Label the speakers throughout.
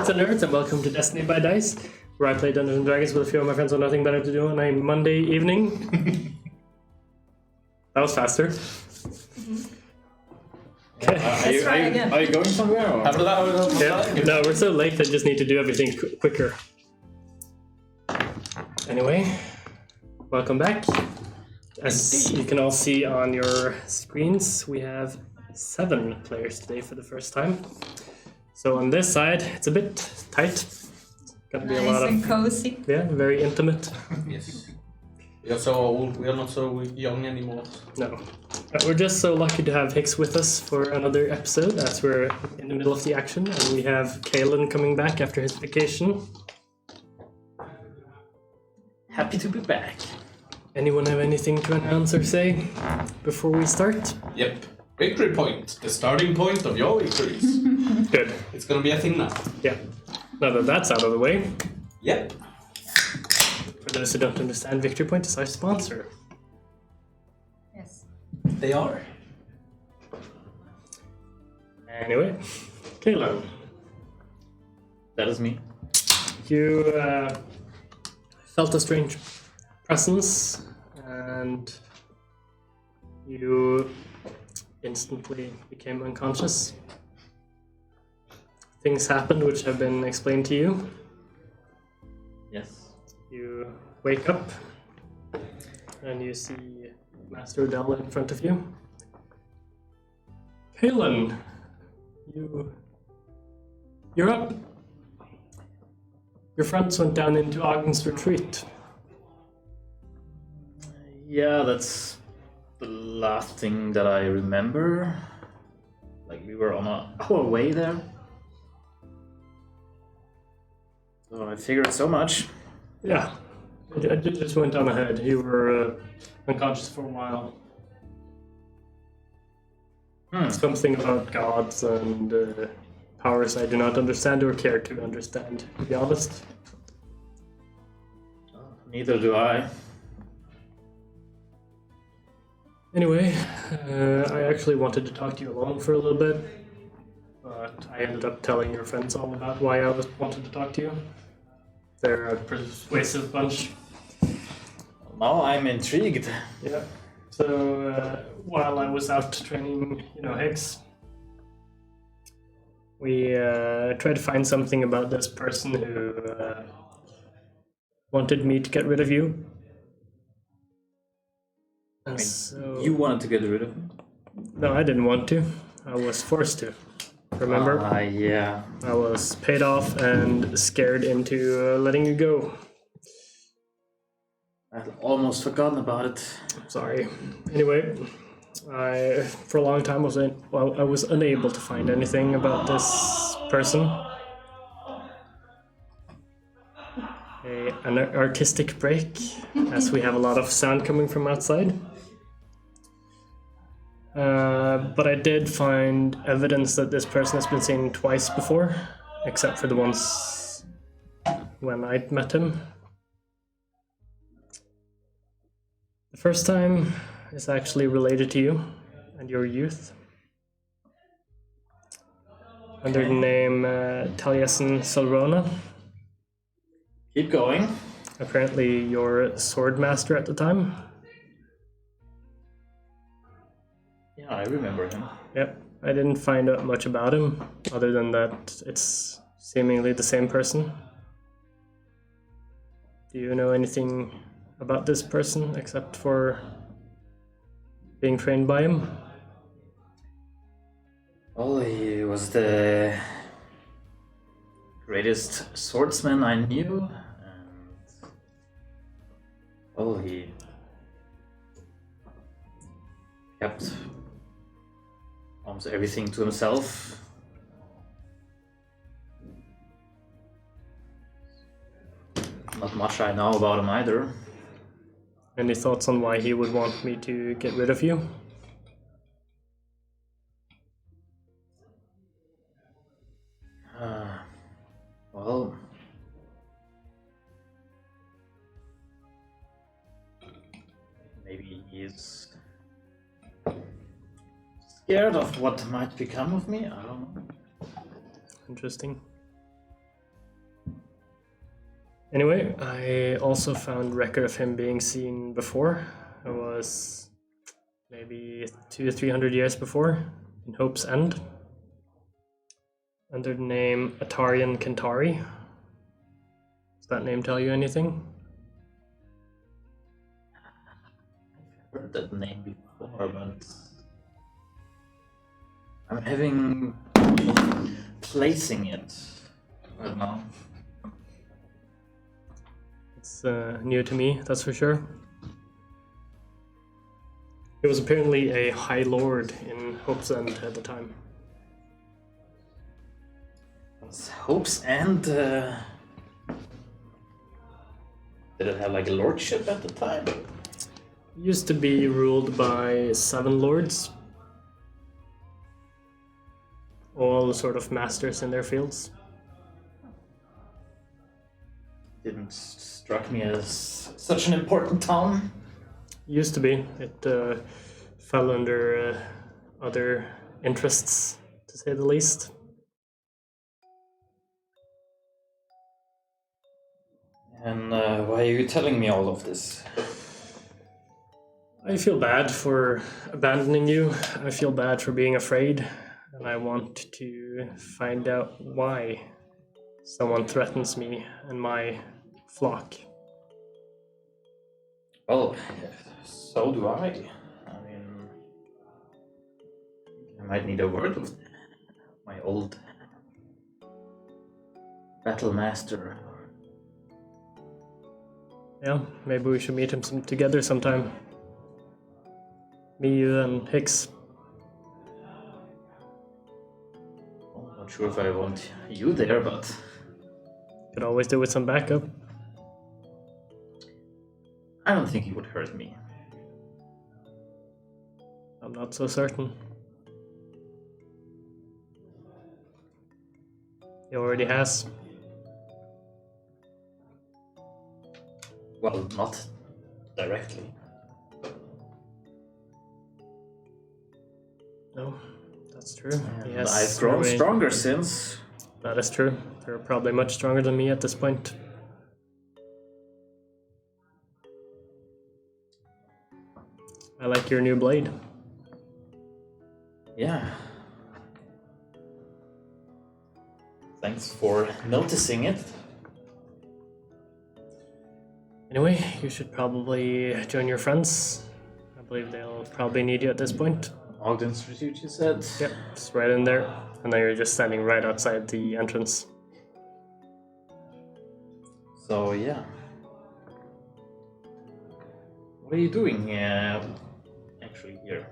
Speaker 1: Nerds and Nerds, and welcome to Destiny by Dice, where I play Dungeons and Dragons with a few of my friends with nothing better to do on a Monday evening. That was faster. Okay.
Speaker 2: Let's try again.
Speaker 3: Are you going somewhere? Or?
Speaker 1: No, we're so late I just need to do everything quicker. Anyway, welcome back. As you can all see on your screens, we have 7 players today for the first time. So on this side, it's a bit tight. Gonna be a lot of
Speaker 2: and cozy.
Speaker 1: Yeah, very intimate.
Speaker 3: Yes. We are so old. We are not so young anymore.
Speaker 1: No, we're just so lucky to have Hicks with us for another episode, as we're in the middle of the action, and we have Kalen coming back after his vacation.
Speaker 3: Happy to be back.
Speaker 1: Anyone have anything to announce or say before we start?
Speaker 3: Yep. Victory point. The starting point of your victories.
Speaker 1: Good.
Speaker 3: It's gonna be a thing now.
Speaker 1: Yeah. Now that that's out of the way,
Speaker 3: Yep.
Speaker 1: for those who don't understand, Victory Point is our sponsor.
Speaker 2: Yes.
Speaker 3: They are.
Speaker 1: Anyway, Kalen,
Speaker 3: That is me.
Speaker 1: you felt a strange presence, and you instantly became unconscious. Things happened which have been explained to you.
Speaker 3: Yes.
Speaker 1: You wake up and you see Master Odell in front of you. Kalen, you're up. Your friends went down into Ogden's retreat.
Speaker 4: Yeah, that's the last thing that I remember. Like, we were on our way there. So I figured so much.
Speaker 1: Yeah, it just went on ahead. You were unconscious for a while. Something about gods and powers I do not understand or care to understand, to be honest.
Speaker 4: Neither do I.
Speaker 1: Anyway, I actually wanted to talk to you alone for a little bit, but I ended up telling your friends all about why I wanted to talk to you. They're a persuasive bunch.
Speaker 4: Now I'm intrigued.
Speaker 1: Yeah. So while I was out training, Higgs, we tried to find something about this person who wanted me to get rid of you. And so,
Speaker 4: You wanted to get rid of me?
Speaker 1: no, I didn't want to. I was forced to. Remember?
Speaker 4: Yeah.
Speaker 1: I was paid off and scared into letting you go.
Speaker 4: I'd almost forgotten about it.
Speaker 1: Sorry. Anyway, for a long time I was unable to find anything about this person. An artistic break, as we have a lot of sound coming from outside. But I did find evidence that this person has been seen twice before, except for the once when I'd met him. The first time is actually related to you and your youth. Under the name Taliesin Solrona.
Speaker 4: Keep going.
Speaker 1: Apparently your sword master at the time.
Speaker 4: Yeah, I remember him.
Speaker 1: Yep, I didn't find out much about him, other than that it's seemingly the same person. Do you know anything about this person, except for being trained by him?
Speaker 4: Well, he was the greatest swordsman I knew, and well, he kept almost everything to himself. Not much I know about him either.
Speaker 1: Any thoughts on why he would want me to get rid of you?
Speaker 4: Well, maybe he's scared of what might become of me. I don't know.
Speaker 1: Interesting. Anyway, I also found record of him being seen before. It was maybe 200 to 300 years before in Hope's End, under the name Atarian Kentari. Does that name tell you anything?
Speaker 4: I've heard that name before, but I'm having placing it right now.
Speaker 1: It's new to me, that's for sure. He was apparently a High Lord in Hope's End at the time.
Speaker 4: It's Hope's End. Did it have like a lordship at the time?
Speaker 1: It used to be ruled by 7 lords, all sort of masters in their fields.
Speaker 4: Didn't struck me as such an important town.
Speaker 1: Used to be. It fell under other interests, to say the least.
Speaker 4: And why are you telling me all of this?
Speaker 1: I feel bad for abandoning you. I feel bad for being afraid. And I want to find out why someone threatens me and my flock.
Speaker 4: Well, so do I. I mean, I might need a word with my old battle master.
Speaker 1: Yeah, maybe we should meet him together sometime. Me, you, and Hicks.
Speaker 4: Well, not sure if I want you there, but
Speaker 1: Could always do with some backup.
Speaker 4: I don't think he would hurt me.
Speaker 1: I'm not so certain. He already has.
Speaker 4: Well, not directly.
Speaker 1: No, that's true. He
Speaker 4: And
Speaker 1: has
Speaker 4: I've grown
Speaker 1: really-
Speaker 4: stronger since.
Speaker 1: That is true. You're probably much stronger than me at this point. I like your new blade.
Speaker 4: Yeah. Thanks for noticing it.
Speaker 1: Anyway, you should probably join your friends. I believe they'll probably need you at this point.
Speaker 4: Ogden Institute, you said?
Speaker 1: Yep, it's right in there. And then you're just standing right outside the entrance.
Speaker 4: So, yeah. What are you doing actually here?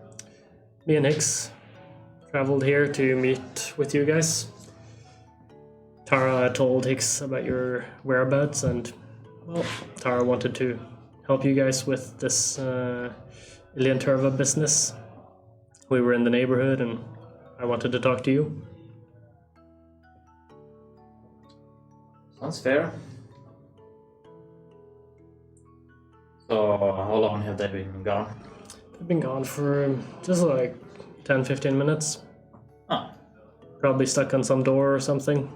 Speaker 1: Me and Hicks traveled here to meet with you guys. Tara told Hicks about your whereabouts, and well, Tara wanted to help you guys with this Ilian Turva business. We were in the neighborhood and I wanted to talk to you.
Speaker 4: Sounds fair. So, how long have they been gone?
Speaker 1: I've been gone for just like 10-15 minutes.
Speaker 4: Ah,
Speaker 1: Probably stuck on some door or something.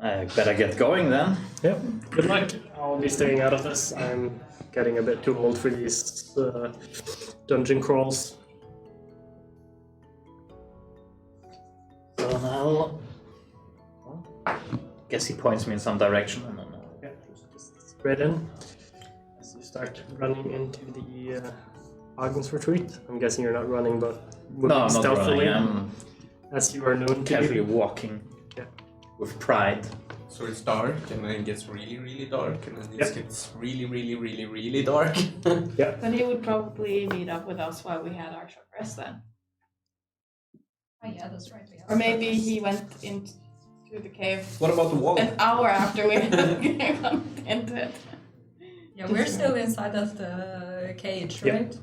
Speaker 4: I better get going then.
Speaker 1: Yep, good luck. I'll be staying out of this. I'm getting a bit too old for these dungeon crawls.
Speaker 4: So now, guess he points me in some direction. And then,
Speaker 1: Yeah, just straight in. As you start running into the Ogden's retreat. I'm guessing you're not running, but moving
Speaker 4: no, I'm not
Speaker 1: stealthily,
Speaker 4: running. I'm
Speaker 1: as you are known to
Speaker 4: casually
Speaker 1: do.
Speaker 4: walking
Speaker 1: Yeah.
Speaker 4: with pride.
Speaker 3: So it's dark, and then it gets really, really dark, and then it
Speaker 1: Yep.
Speaker 3: gets really, really, really, really dark.
Speaker 2: Then he would probably meet up with us while we had our short rest then.
Speaker 5: Oh yeah, that's right. We have
Speaker 2: Or maybe
Speaker 5: purpose.
Speaker 2: he went into the cave
Speaker 3: What about the wall?
Speaker 2: an hour after we went into it.
Speaker 5: Yeah, we're still inside of the cage,
Speaker 1: Yeah.
Speaker 5: right?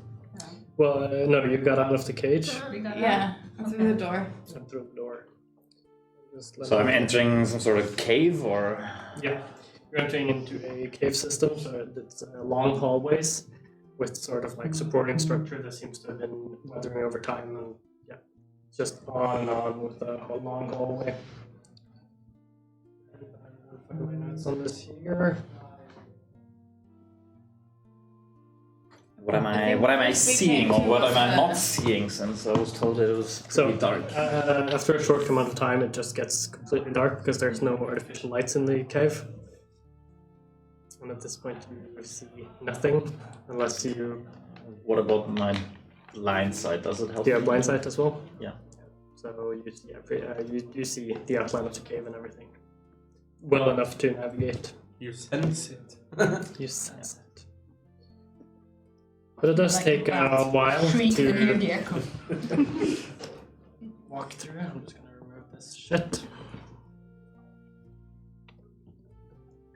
Speaker 1: Well, no, you got out of the cage
Speaker 5: We got
Speaker 2: Yeah,
Speaker 5: out.
Speaker 2: through the door.
Speaker 1: and through the door. Just let
Speaker 4: So I'm
Speaker 1: me-
Speaker 4: entering some sort of cave, or
Speaker 1: Yeah, you're entering into a cave system, so it's long hallways with sort of like supporting structure that seems to have been weathering over time, and yeah, just on and on with a long hallway. Find my notes on this here.
Speaker 4: What am
Speaker 2: I
Speaker 4: I?
Speaker 2: think
Speaker 4: What am I
Speaker 2: we
Speaker 4: seeing,
Speaker 2: came
Speaker 4: or what am I
Speaker 2: to
Speaker 4: not seeing? Since I was told it was
Speaker 1: So,
Speaker 4: pretty dark.
Speaker 1: after a short amount of time, it just gets completely dark because there's no artificial lights in the cave. And at this point, you see nothing unless you.
Speaker 4: What about my blind sight? Does it help?
Speaker 1: Do you have
Speaker 4: me?
Speaker 1: blind sight as well?
Speaker 4: Yeah.
Speaker 1: So you see the outline of the cave and everything. Well enough to navigate.
Speaker 3: You sense it.
Speaker 1: You sense it. But it does
Speaker 5: Like
Speaker 1: take a
Speaker 5: that.
Speaker 1: while
Speaker 5: Shriek and hear
Speaker 1: to
Speaker 5: the echo.
Speaker 1: walk through. I'm just gonna remove this shit.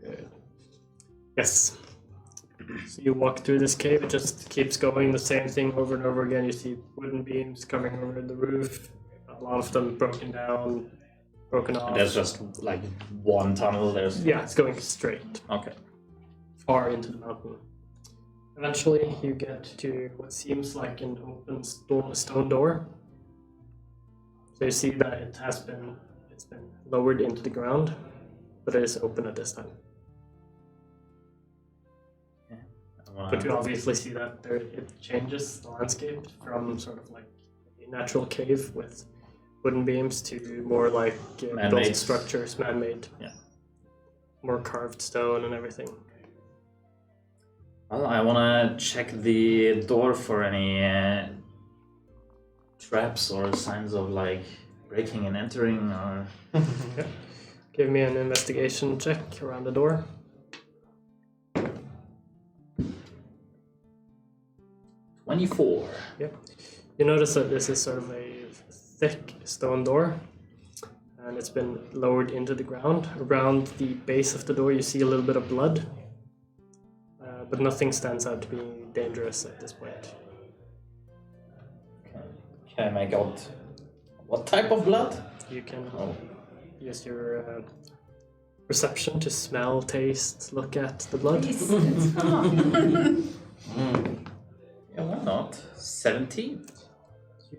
Speaker 1: Good. Yes. So you walk through this cave, it just keeps going the same thing over and over again. You see wooden beams coming over the roof, a lot of them broken down, broken off.
Speaker 4: There's just like one tunnel. There's
Speaker 1: Yeah, it's going straight,
Speaker 4: okay.
Speaker 1: far into the mountain. Eventually, you get to what seems like an open stone door. So you see that it's been lowered into the ground, but it is open at this time. But you obviously see that it changes the landscape from sort of like a natural cave with wooden beams to more like built
Speaker 4: Man-made.
Speaker 1: structures, man-made.
Speaker 4: Yeah.
Speaker 1: More carved stone and everything.
Speaker 4: Well, I want to check the door for any traps or signs of like breaking and entering or.
Speaker 1: Yeah. Give me an investigation check around the door.
Speaker 4: 24.
Speaker 1: Yep. You notice that this is sort of a thick stone door, and it's been lowered into the ground. Around the base of the door, you see a little bit of blood, but nothing stands out to be dangerous at this point.
Speaker 4: Can I make out what type of blood?
Speaker 1: You can
Speaker 4: Oh,
Speaker 1: use your perception to smell, taste, look at the blood.
Speaker 5: Please, let's come.
Speaker 4: yeah, why not? 17.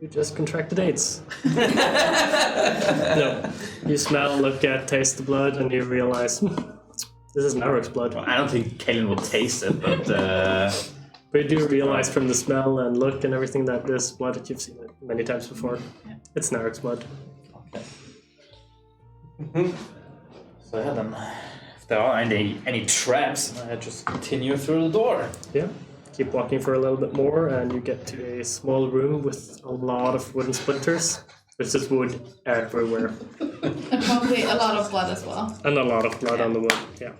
Speaker 1: You just contracted AIDS. No. You smell, look at, taste the blood, and you realize this is Narok's blood.
Speaker 4: Well, I don't think Kaelin will taste it, but
Speaker 1: But you do realize from the smell and look and everything that this blood that you've seen it many times before. It's Narok's blood.
Speaker 4: okay. So yeah, then if there are any traps, I just continue through the door.
Speaker 1: Yeah. Keep walking for a little bit more, and you get to a small room with a lot of wooden splinters. There's just wood everywhere.
Speaker 2: And probably a lot of blood as well.
Speaker 1: And a lot of blood on the wood, yeah.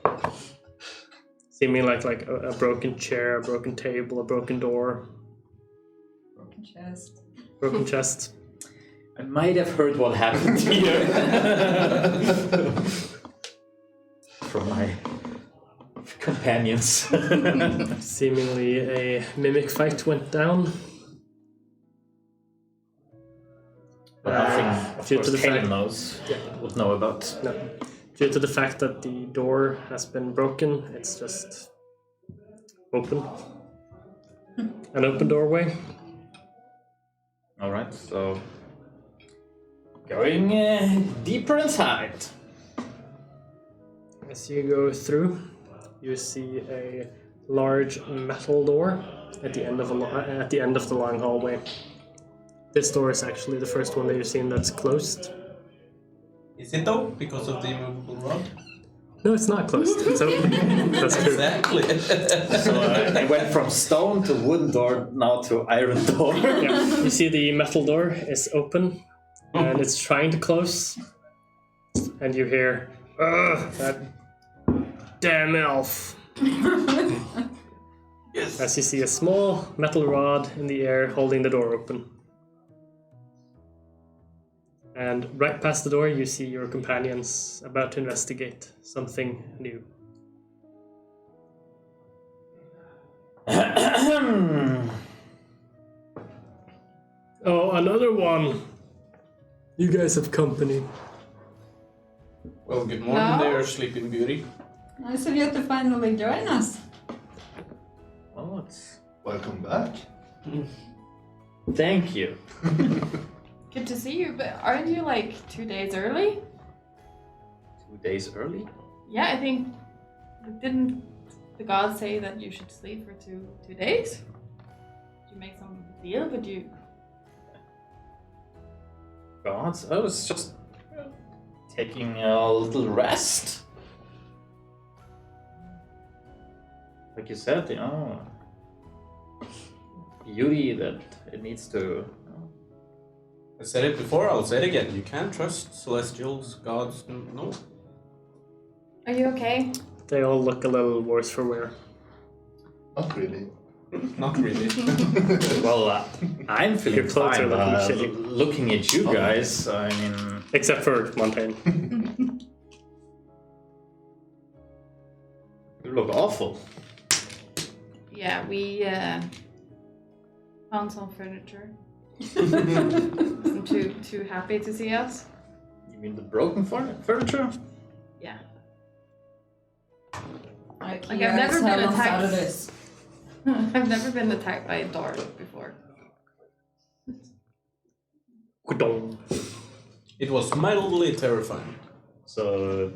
Speaker 1: Seeming like a broken chair, a broken table, a broken door,
Speaker 5: Broken chest.
Speaker 1: broken chest.
Speaker 4: I might have heard what happened here from my companions.
Speaker 1: Seemingly a mimic fight went down.
Speaker 4: But nothing, of
Speaker 1: due
Speaker 4: course,
Speaker 1: to the
Speaker 4: Kaelin
Speaker 1: fact-
Speaker 4: knows,
Speaker 1: Yeah.
Speaker 4: would know about.
Speaker 1: No. Due to the fact that the door has been broken, it's just open. An open doorway.
Speaker 4: Alright, so going deeper inside.
Speaker 1: As you go through, you see a large metal door at the end of the long hallway. This door is actually the first one that you've seen that's closed.
Speaker 3: Is it though? Because of the immovable rod?
Speaker 1: No, it's not closed. It's open. That's true.
Speaker 3: Exactly.
Speaker 4: So I went from stone to wooden door, now to iron door.
Speaker 1: Yeah. You see the metal door is open, and it's trying to close, and you hear, "Ugh, that damn elf."
Speaker 3: Yes.
Speaker 1: As you see a small metal rod in the air holding the door open. And right past the door, you see your companions about to investigate something new. Oh, another one! You guys have company.
Speaker 3: Well, good morning
Speaker 2: No.
Speaker 3: there, Sleeping Beauty.
Speaker 5: Nice of you to finally join us.
Speaker 4: Oh, it's...
Speaker 6: Welcome back.
Speaker 4: Thank you.
Speaker 2: Good to see you, but aren't you like 2 days early?
Speaker 4: 2 days early?
Speaker 2: Yeah, I think didn't the gods say that you should sleep for two days? Did you make some deal? But you
Speaker 4: Gods, I was just taking a little rest. Like you said, beauty that it needs to.
Speaker 3: I said it before, I'll say it again. You can't trust celestials, gods, no.
Speaker 2: are you okay?
Speaker 1: They all look a little worse for wear.
Speaker 6: Not really.
Speaker 3: Not really.
Speaker 4: Well, I'm feeling
Speaker 1: Your clothes
Speaker 4: fine.
Speaker 1: are looking shitty.
Speaker 4: Looking at you guys, I mean,
Speaker 1: Except for Montaigne.
Speaker 4: you look awful.
Speaker 2: Yeah, we found some furniture. Wasn't too happy to see us.
Speaker 4: You mean the broken furniture?
Speaker 2: Yeah.
Speaker 5: Like,
Speaker 2: I've never been attacked.
Speaker 5: Out of this.
Speaker 2: I've never been attacked by a dog before.
Speaker 1: Gudong.
Speaker 3: It was mildly terrifying.
Speaker 4: So,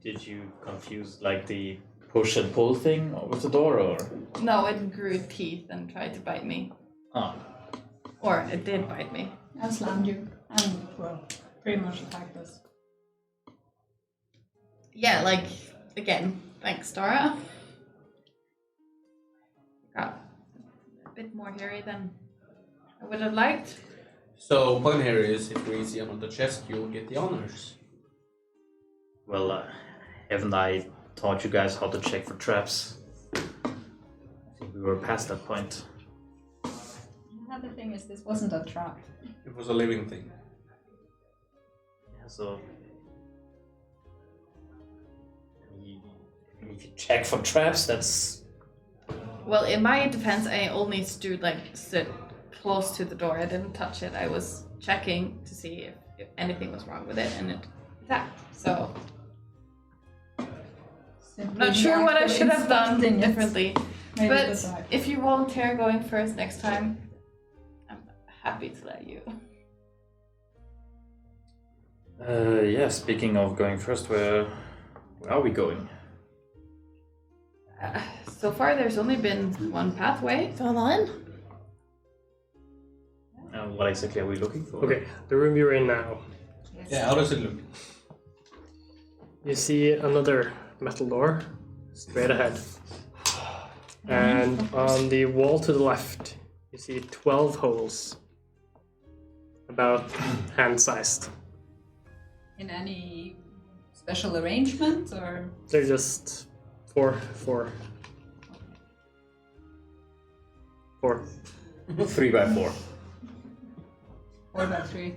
Speaker 4: did you confuse like the push and pull thing with the door, or?
Speaker 2: No, it grew teeth and tried to bite me.
Speaker 4: Ah,
Speaker 2: Or it did bite me.
Speaker 5: I slammed you. And, well, pretty much attacked us.
Speaker 2: Yeah, like, again, thanks, Dara. Got a bit more hairy than I would have liked.
Speaker 3: So, point here is if we see him on the chest, you'll get the honors.
Speaker 4: well, haven't I taught you guys how to check for traps? I think we were past that point.
Speaker 5: The thing is, this wasn't a trap.
Speaker 3: It was a living thing.
Speaker 4: Yeah, so. If you check for traps, that's.
Speaker 2: Well, in my defense, I only stood close to the door. I didn't touch it. I was checking to see if anything was wrong with it, and it attacked. So,
Speaker 5: Simply
Speaker 2: not sure what I should have done
Speaker 5: inspecting it.
Speaker 2: differently.
Speaker 5: Maybe
Speaker 2: But
Speaker 5: decide.
Speaker 2: if you volunteer going first next time, I'm happy to let you.
Speaker 4: Yeah, speaking of going first, where are we going?
Speaker 2: So far, there's only been one pathway. Come on.
Speaker 4: What exactly are we looking for?
Speaker 1: Okay, the room you're in now.
Speaker 3: Yeah, how does it look?
Speaker 1: You see another metal door straight ahead. And on the wall to the left, you see 12 holes. About hand-sized.
Speaker 5: In any special arrangement, or
Speaker 1: They're just four.
Speaker 4: 3x4.
Speaker 5: 4x3?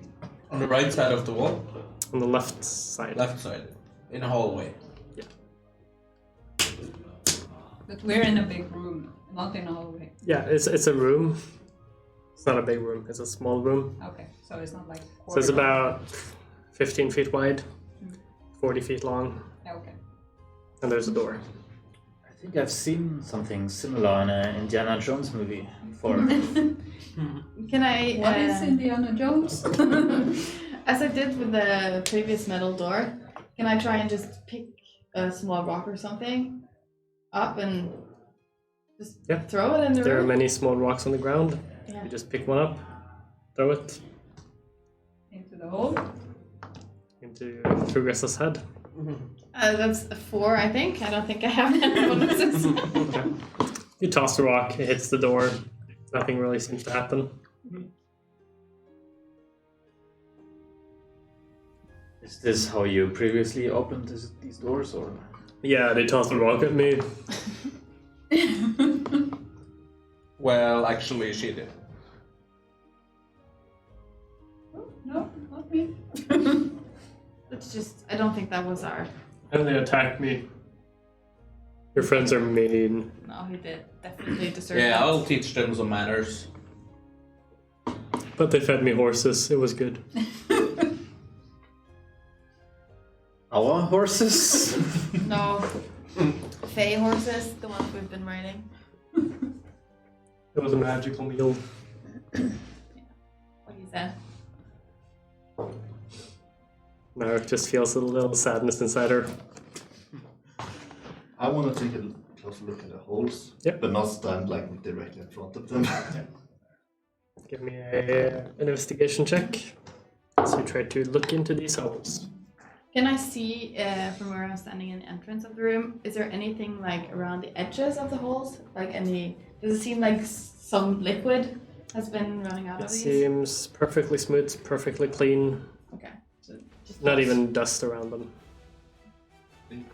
Speaker 3: On the right side of the wall?
Speaker 1: On the left side.
Speaker 3: Left side. In a hallway.
Speaker 5: But we're in a big room, not in a hallway.
Speaker 1: Yeah, it's a room. It's not a big room, it's a small room.
Speaker 5: Okay, so it's not like.
Speaker 1: So it's about 15 feet wide, 40 feet long,
Speaker 5: Okay.
Speaker 1: and there's a door.
Speaker 4: I think I've seen something similar in an Indiana Jones movie before.
Speaker 2: Can I?
Speaker 5: What is Indiana Jones?
Speaker 2: As I did with the previous metal door, can I try and just pick a small rock or something up and just
Speaker 1: Yeah.
Speaker 2: throw it in the
Speaker 1: There are
Speaker 2: room?
Speaker 1: many small rocks on the ground.
Speaker 2: Yeah.
Speaker 1: You just pick one up, throw it
Speaker 5: Into the hole?
Speaker 1: into Progressa's head.
Speaker 2: That's a 4, I think. I don't think I have any bonuses.
Speaker 1: Okay. You toss the rock, it hits the door. Nothing really seems to happen.
Speaker 4: Is this how you previously opened these doors, or?
Speaker 1: Yeah, they tossed the rock at me.
Speaker 3: Well, actually, she did.
Speaker 5: No, not me.
Speaker 2: It's just, I don't think that was our.
Speaker 1: And they attacked me. Your friends are mean.
Speaker 2: No, he did definitely deserve
Speaker 3: Yeah,
Speaker 2: that.
Speaker 3: I'll teach them some manners.
Speaker 1: But they fed me horses. It was good.
Speaker 4: Our horses?
Speaker 2: No. Fey horses, the ones we've been riding.
Speaker 1: It was a magical meal.
Speaker 2: What he said.
Speaker 1: Now it just feels a little sadness inside her.
Speaker 6: want to take a closer look at the holes, but not stand like directly in front of them.
Speaker 1: Give me an investigation check. So you try to look into these holes.
Speaker 2: Can I see from where I'm standing in the entrance of the room? Is there anything like around the edges of the holes? Like any? Does it seem like some liquid has been running out
Speaker 1: It
Speaker 2: of these?
Speaker 1: seems perfectly smooth, perfectly clean.
Speaker 2: Okay. So just
Speaker 1: Not even dust around them.
Speaker 6: 18.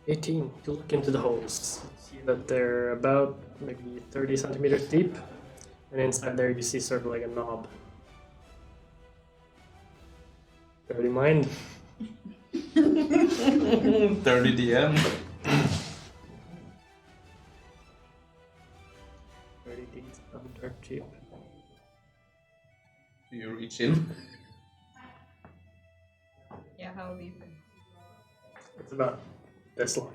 Speaker 1: 18. You look into the holes. See that they're about maybe 30 centimeters deep. And inside there you see sort of like a knob. Dirty mind.
Speaker 3: Dirty DM.
Speaker 1: Dirty deeds done dirt cheap.
Speaker 3: Do you reach in?
Speaker 5: Yeah, how deep?
Speaker 1: It's about this long.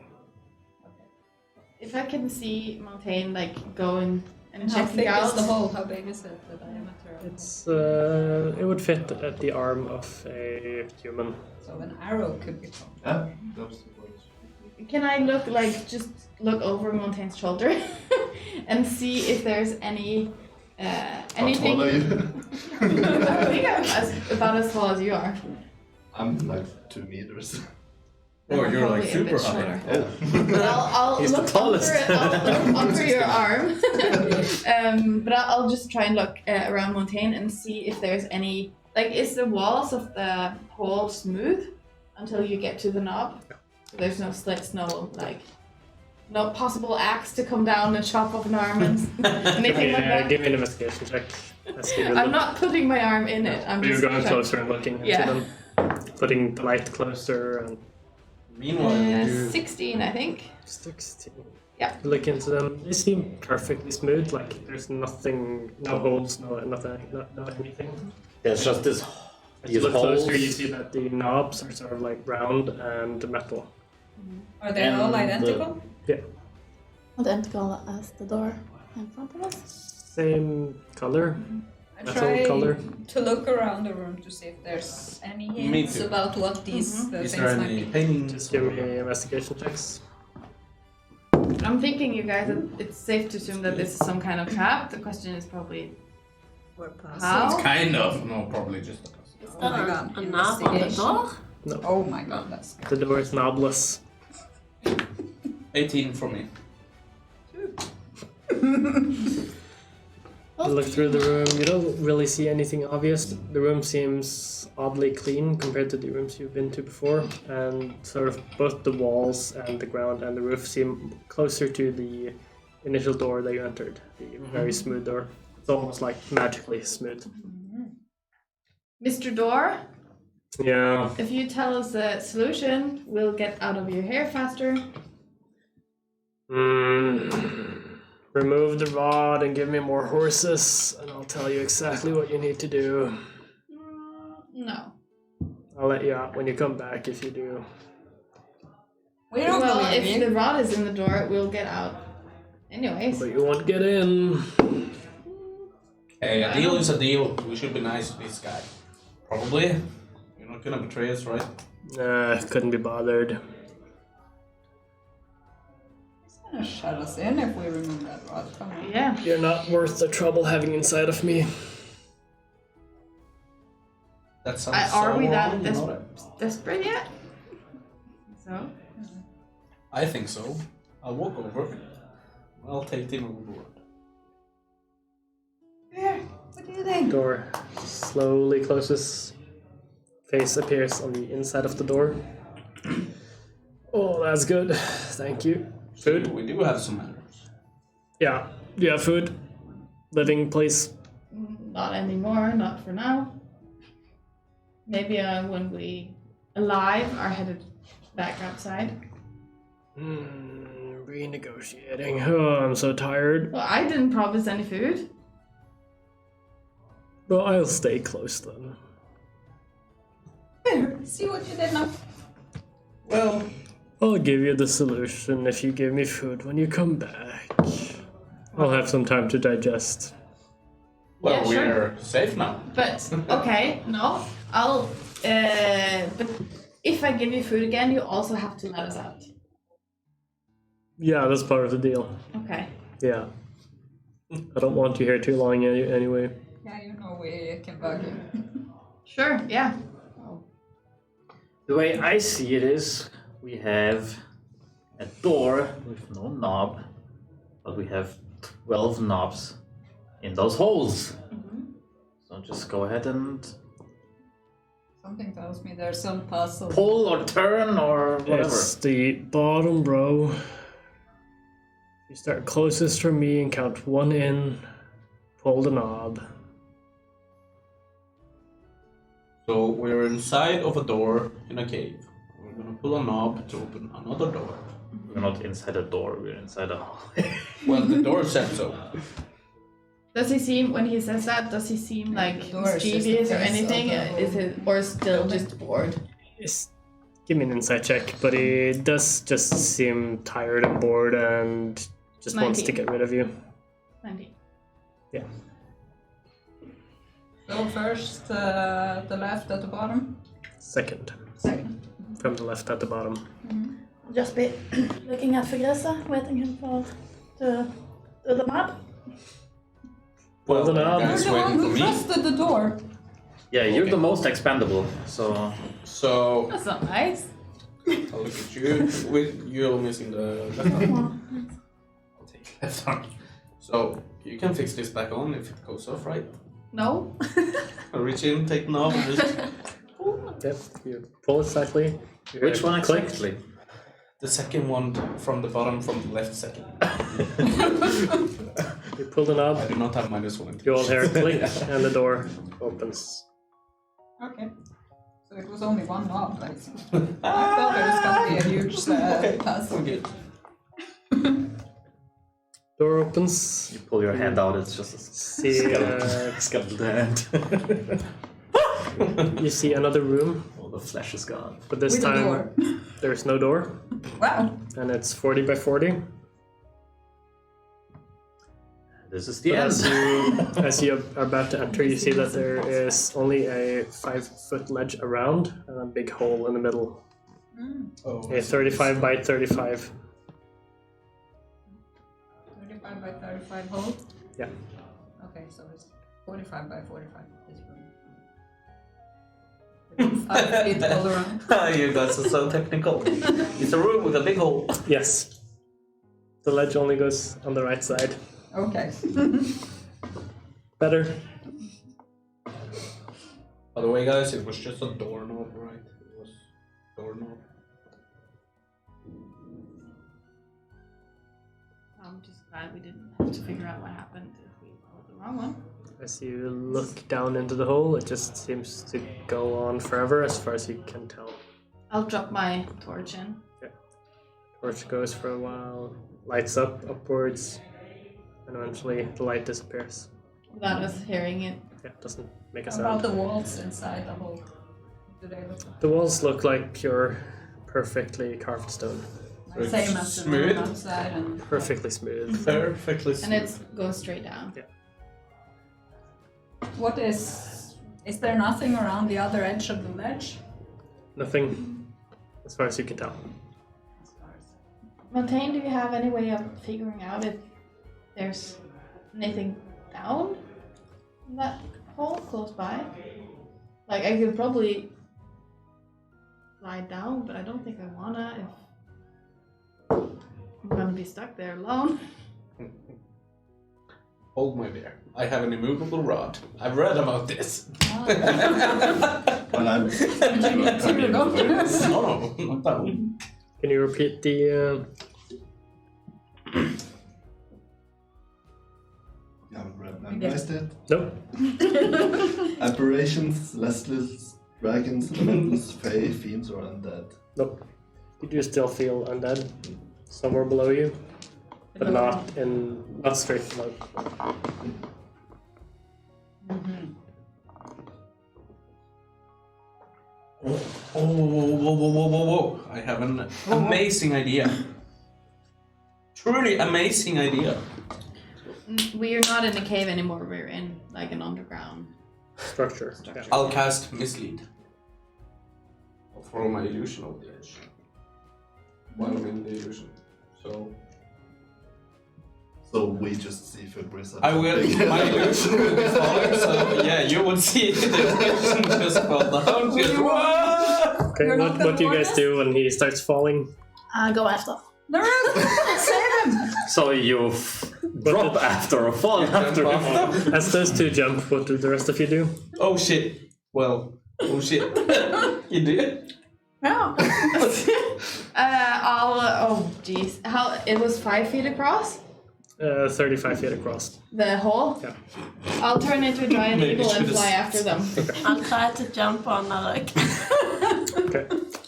Speaker 2: if I can see Montaigne like going and
Speaker 5: And how
Speaker 2: checking
Speaker 5: thick
Speaker 2: out
Speaker 5: is the hole? How big is it, the diameter? Of
Speaker 1: It's it would fit at the arm of a human.
Speaker 5: So an arrow could be from.
Speaker 6: Yeah, that's the point.
Speaker 2: Can I look like just look over Montaigne's shoulder and see if there's any anything?
Speaker 6: How tall are you?
Speaker 2: I think I'm about as tall as you are.
Speaker 6: I'm like 2 meters.
Speaker 3: Oh, you're like
Speaker 2: Probably a bit
Speaker 3: super
Speaker 2: shorter.
Speaker 3: high.
Speaker 6: Yeah.
Speaker 2: I'll
Speaker 1: He's the
Speaker 2: look
Speaker 1: tallest.
Speaker 2: I'll look under your arm, but I'll just try and look around Montaigne and see if there's any. Like, is the walls of the hole smooth until you get to the knob? There's no slits, no possible axe to come down and chop off an arm and anything like that.
Speaker 1: Give me an investigation check. Let's give you a
Speaker 2: I'm
Speaker 1: look.
Speaker 2: not putting my arm in it. I'm
Speaker 1: You're
Speaker 2: just
Speaker 1: going
Speaker 2: trying-
Speaker 1: closer and looking into
Speaker 2: Yeah.
Speaker 1: them, putting the light closer and
Speaker 3: Meanwhile,
Speaker 2: 16, I think.
Speaker 1: 16.
Speaker 2: Yeah.
Speaker 1: You look into them. They seem perfectly smooth. Like there's nothing, no holes, no anything.
Speaker 4: There's just this.
Speaker 1: As you
Speaker 4: These
Speaker 1: look
Speaker 4: holes.
Speaker 1: closer, you see that the knobs are sort of like round and metal.
Speaker 5: Are they all
Speaker 4: And
Speaker 5: identical?
Speaker 2: Identical as the door in front of us.
Speaker 1: Same color.
Speaker 5: I
Speaker 1: Metal
Speaker 5: try
Speaker 1: color.
Speaker 5: to look around the room to see if there's any
Speaker 3: Me
Speaker 5: hints
Speaker 3: too.
Speaker 5: about what these
Speaker 3: is
Speaker 5: things
Speaker 3: there
Speaker 5: might
Speaker 3: any
Speaker 5: be.
Speaker 3: paintings?
Speaker 1: Just give me investigation checks.
Speaker 2: I'm thinking, you guys, that it's safe to assume that this is some kind of trap. The question is probably how.
Speaker 3: It's kind of. No, probably just.
Speaker 5: Oh my god,
Speaker 7: A knob on the
Speaker 5: investigation.
Speaker 7: door?
Speaker 5: Oh my god, that's
Speaker 1: The door is knobless.
Speaker 3: 18 for me.
Speaker 1: You look through the room, you don't really see anything obvious. The room seems oddly clean compared to the rooms you've been to before, and sort of both the walls and the ground and the roof seem closer to the initial door that you entered, the very smooth door. It's almost like magically smooth.
Speaker 2: Mr. Door,
Speaker 1: Yeah.
Speaker 2: if you tell us the solution, we'll get out of your hair faster.
Speaker 1: Remove the rod and give me more horses, and I'll tell you exactly what you need to do.
Speaker 2: No.
Speaker 1: I'll let you out when you come back if you do.
Speaker 5: We don't
Speaker 2: Well,
Speaker 5: believe
Speaker 2: if
Speaker 5: you.
Speaker 2: the rod is in the door, we'll get out. Anyways.
Speaker 1: But you won't get in.
Speaker 3: Hey, a deal is a deal. We should be nice to this guy. Probably. You're not gonna betray us, right?
Speaker 1: Couldn't be bothered.
Speaker 5: He's gonna shut us in if we remove that rod. Come on.
Speaker 2: Yeah.
Speaker 1: You're not worth the trouble having inside of me.
Speaker 3: That sounds
Speaker 2: Are
Speaker 3: so
Speaker 2: we that
Speaker 3: wrong, you know that?
Speaker 2: desperate yet? So?
Speaker 3: I think so. I'll walk over. I'll take him overboard.
Speaker 5: What do you think?
Speaker 1: Door slowly closes. Face appears on the inside of the door. Oh, that's good. Thank you. Food?
Speaker 3: We do have some manners.
Speaker 1: Yeah. Do you have food? Living place?
Speaker 2: Not anymore, not for now. Maybe when we alive are headed back outside.
Speaker 1: Renegotiating. Oh, I'm so tired.
Speaker 2: Well, I didn't promise any food.
Speaker 1: Well, I'll stay close then.
Speaker 5: Here, see what you did now.
Speaker 3: Well,
Speaker 1: I'll give you the solution if you give me food when you come back. I'll have some time to digest.
Speaker 2: Yeah, sure.
Speaker 3: we're safe now.
Speaker 2: But okay, no, I'll. But if I give you food again, you also have to let us out.
Speaker 1: Yeah, that's part of the deal.
Speaker 2: Okay.
Speaker 1: Yeah. I don't want you here too long anyway.
Speaker 5: Yeah, you know we can bug you.
Speaker 2: Sure, yeah.
Speaker 4: The way I see it is, we have a door with no knob, but we have 12 knobs in those holes. So just go ahead and
Speaker 5: Something tells me there's some puzzle.
Speaker 4: pull or turn or whatever.
Speaker 1: It's the bottom row. You start closest from me and count 1 in. Pull the knob.
Speaker 3: So we're inside of a door in a cave. We're gonna pull a knob to open another door.
Speaker 4: We're not inside a door, we're inside a hallway.
Speaker 3: Well, the door said so.
Speaker 2: Does he seem, when he says that, does he seem like
Speaker 5: The door is just
Speaker 2: mischievous
Speaker 5: the
Speaker 2: or
Speaker 5: face
Speaker 2: anything?
Speaker 5: of the whole
Speaker 2: Is it, or still just bored?
Speaker 1: Give me an insight check, but he does just seem tired and bored and just wants to
Speaker 2: 19.
Speaker 1: get rid of you.
Speaker 2: 19.
Speaker 1: Yeah.
Speaker 5: So first, the left at the bottom.
Speaker 1: Second.
Speaker 5: Second.
Speaker 1: From the left at the bottom.
Speaker 2: Just be looking at Fogressa, waiting for the map.
Speaker 3: Well,
Speaker 1: the knob.
Speaker 5: You're
Speaker 3: guys
Speaker 5: the one
Speaker 3: waiting for
Speaker 5: who
Speaker 3: me.
Speaker 5: trusted the door.
Speaker 4: Yeah, you're
Speaker 3: Okay.
Speaker 4: the most expendable, so
Speaker 3: So
Speaker 2: That's not nice.
Speaker 3: I'll look at you. You're missing the left arm. I'll take left arm. So you can fix this back on if it goes off, right?
Speaker 2: No.
Speaker 3: I'll reach in, take the knob, and just
Speaker 1: Yep. You pull it slightly.
Speaker 4: which one
Speaker 1: click.
Speaker 4: exactly?
Speaker 3: the second one from the bottom, from the left second.
Speaker 1: You pull the knob.
Speaker 3: I do not have -1.
Speaker 1: You all hear a click, and the door opens.
Speaker 5: Okay. So it was only one knob, like. I thought it was gonna be a huge puzzle.
Speaker 3: Okay.
Speaker 1: Door opens.
Speaker 4: You pull your hand out, it's just a
Speaker 1: See,
Speaker 4: skeleton hand.
Speaker 1: you see another room,
Speaker 4: All the flesh is gone.
Speaker 1: but this
Speaker 5: With a
Speaker 1: time
Speaker 5: door.
Speaker 1: there's no door,
Speaker 5: Wow.
Speaker 1: and it's 40 by 40.
Speaker 4: This is the
Speaker 1: But
Speaker 4: end.
Speaker 1: as you are about to enter, you see that there is only a 5-foot ledge around and a big hole in the middle.
Speaker 3: Oh,
Speaker 1: A 35 by 35.
Speaker 5: 35 by 35 hole?
Speaker 1: Yeah.
Speaker 5: Okay, so it's 45 by 45. This room. It's 5 feet all around.
Speaker 4: You guys are so technical. It's a room with a big hole.
Speaker 1: Yes. The ledge only goes on the right side.
Speaker 5: Okay.
Speaker 1: Better.
Speaker 3: By the way, guys, it was just a doorknob, right? It was doorknob.
Speaker 2: I'm just glad we didn't have to figure out what happened if we followed the wrong one.
Speaker 1: As you look down into the hole, it just seems to go on forever as far as you can tell.
Speaker 2: I'll drop my torch in.
Speaker 1: Torch goes for a while, lights up upwards, and eventually the light disappears.
Speaker 2: Without us hearing it.
Speaker 1: Yeah, it doesn't make a
Speaker 5: How about
Speaker 1: sound.
Speaker 5: the walls inside the hole? Do they look
Speaker 1: The walls look like pure, perfectly carved stone.
Speaker 5: like same as the
Speaker 3: Smooth.
Speaker 5: room outside? And
Speaker 1: Perfectly smooth.
Speaker 3: Perfectly
Speaker 2: And it goes straight down.
Speaker 5: what is there nothing around the other edge of the ledge?
Speaker 1: Nothing, as far as you can tell.
Speaker 2: Montaigne, do you have any way of figuring out if there's anything down in that hole close by? Like, I could probably lie down, but I don't think I wanna if I'm gonna be stuck there alone.
Speaker 3: Hold my beer. I have an immovable rod. I've read about this.
Speaker 6: Well, I'm.
Speaker 3: No, not that one.
Speaker 1: Can you repeat the...
Speaker 6: You haven't memorized it?
Speaker 1: No?
Speaker 6: Apparitions, celestial dragons, elementals, fae, fiends, or undead.
Speaker 1: Nope. You do still feel undead somewhere below you, but not straight below.
Speaker 3: Oh, whoa. I have an amazing idea. Truly amazing idea.
Speaker 2: We're not in a cave anymore, we're in like an underground
Speaker 1: Structure.
Speaker 2: structure.
Speaker 3: I'll cast Mislead. I'll throw my illusion over the edge. While I'm in the illusion. So
Speaker 6: So we just see Fibris.
Speaker 3: I will. My illusion will be falling, so yeah, you will see the illusion just fall down. Just, whoa!
Speaker 1: Okay,
Speaker 5: You're not
Speaker 1: what do you
Speaker 5: gonna
Speaker 1: guys
Speaker 5: warn
Speaker 1: do when he starts falling?
Speaker 7: Go after.
Speaker 5: No, save him!
Speaker 4: So you drop after or fall after.
Speaker 1: As those two jump, what do the rest of you do?
Speaker 3: Oh shit. Well, oh shit. You do?
Speaker 2: No. Oh jeez. How it was 5 feet across?
Speaker 1: 35 feet across.
Speaker 2: The hole?
Speaker 1: Yeah.
Speaker 2: I'll turn into a giant
Speaker 3: Maybe
Speaker 2: eagle and
Speaker 3: should've-
Speaker 2: fly after them.
Speaker 7: I'll try to jump on Alec.
Speaker 1: Okay.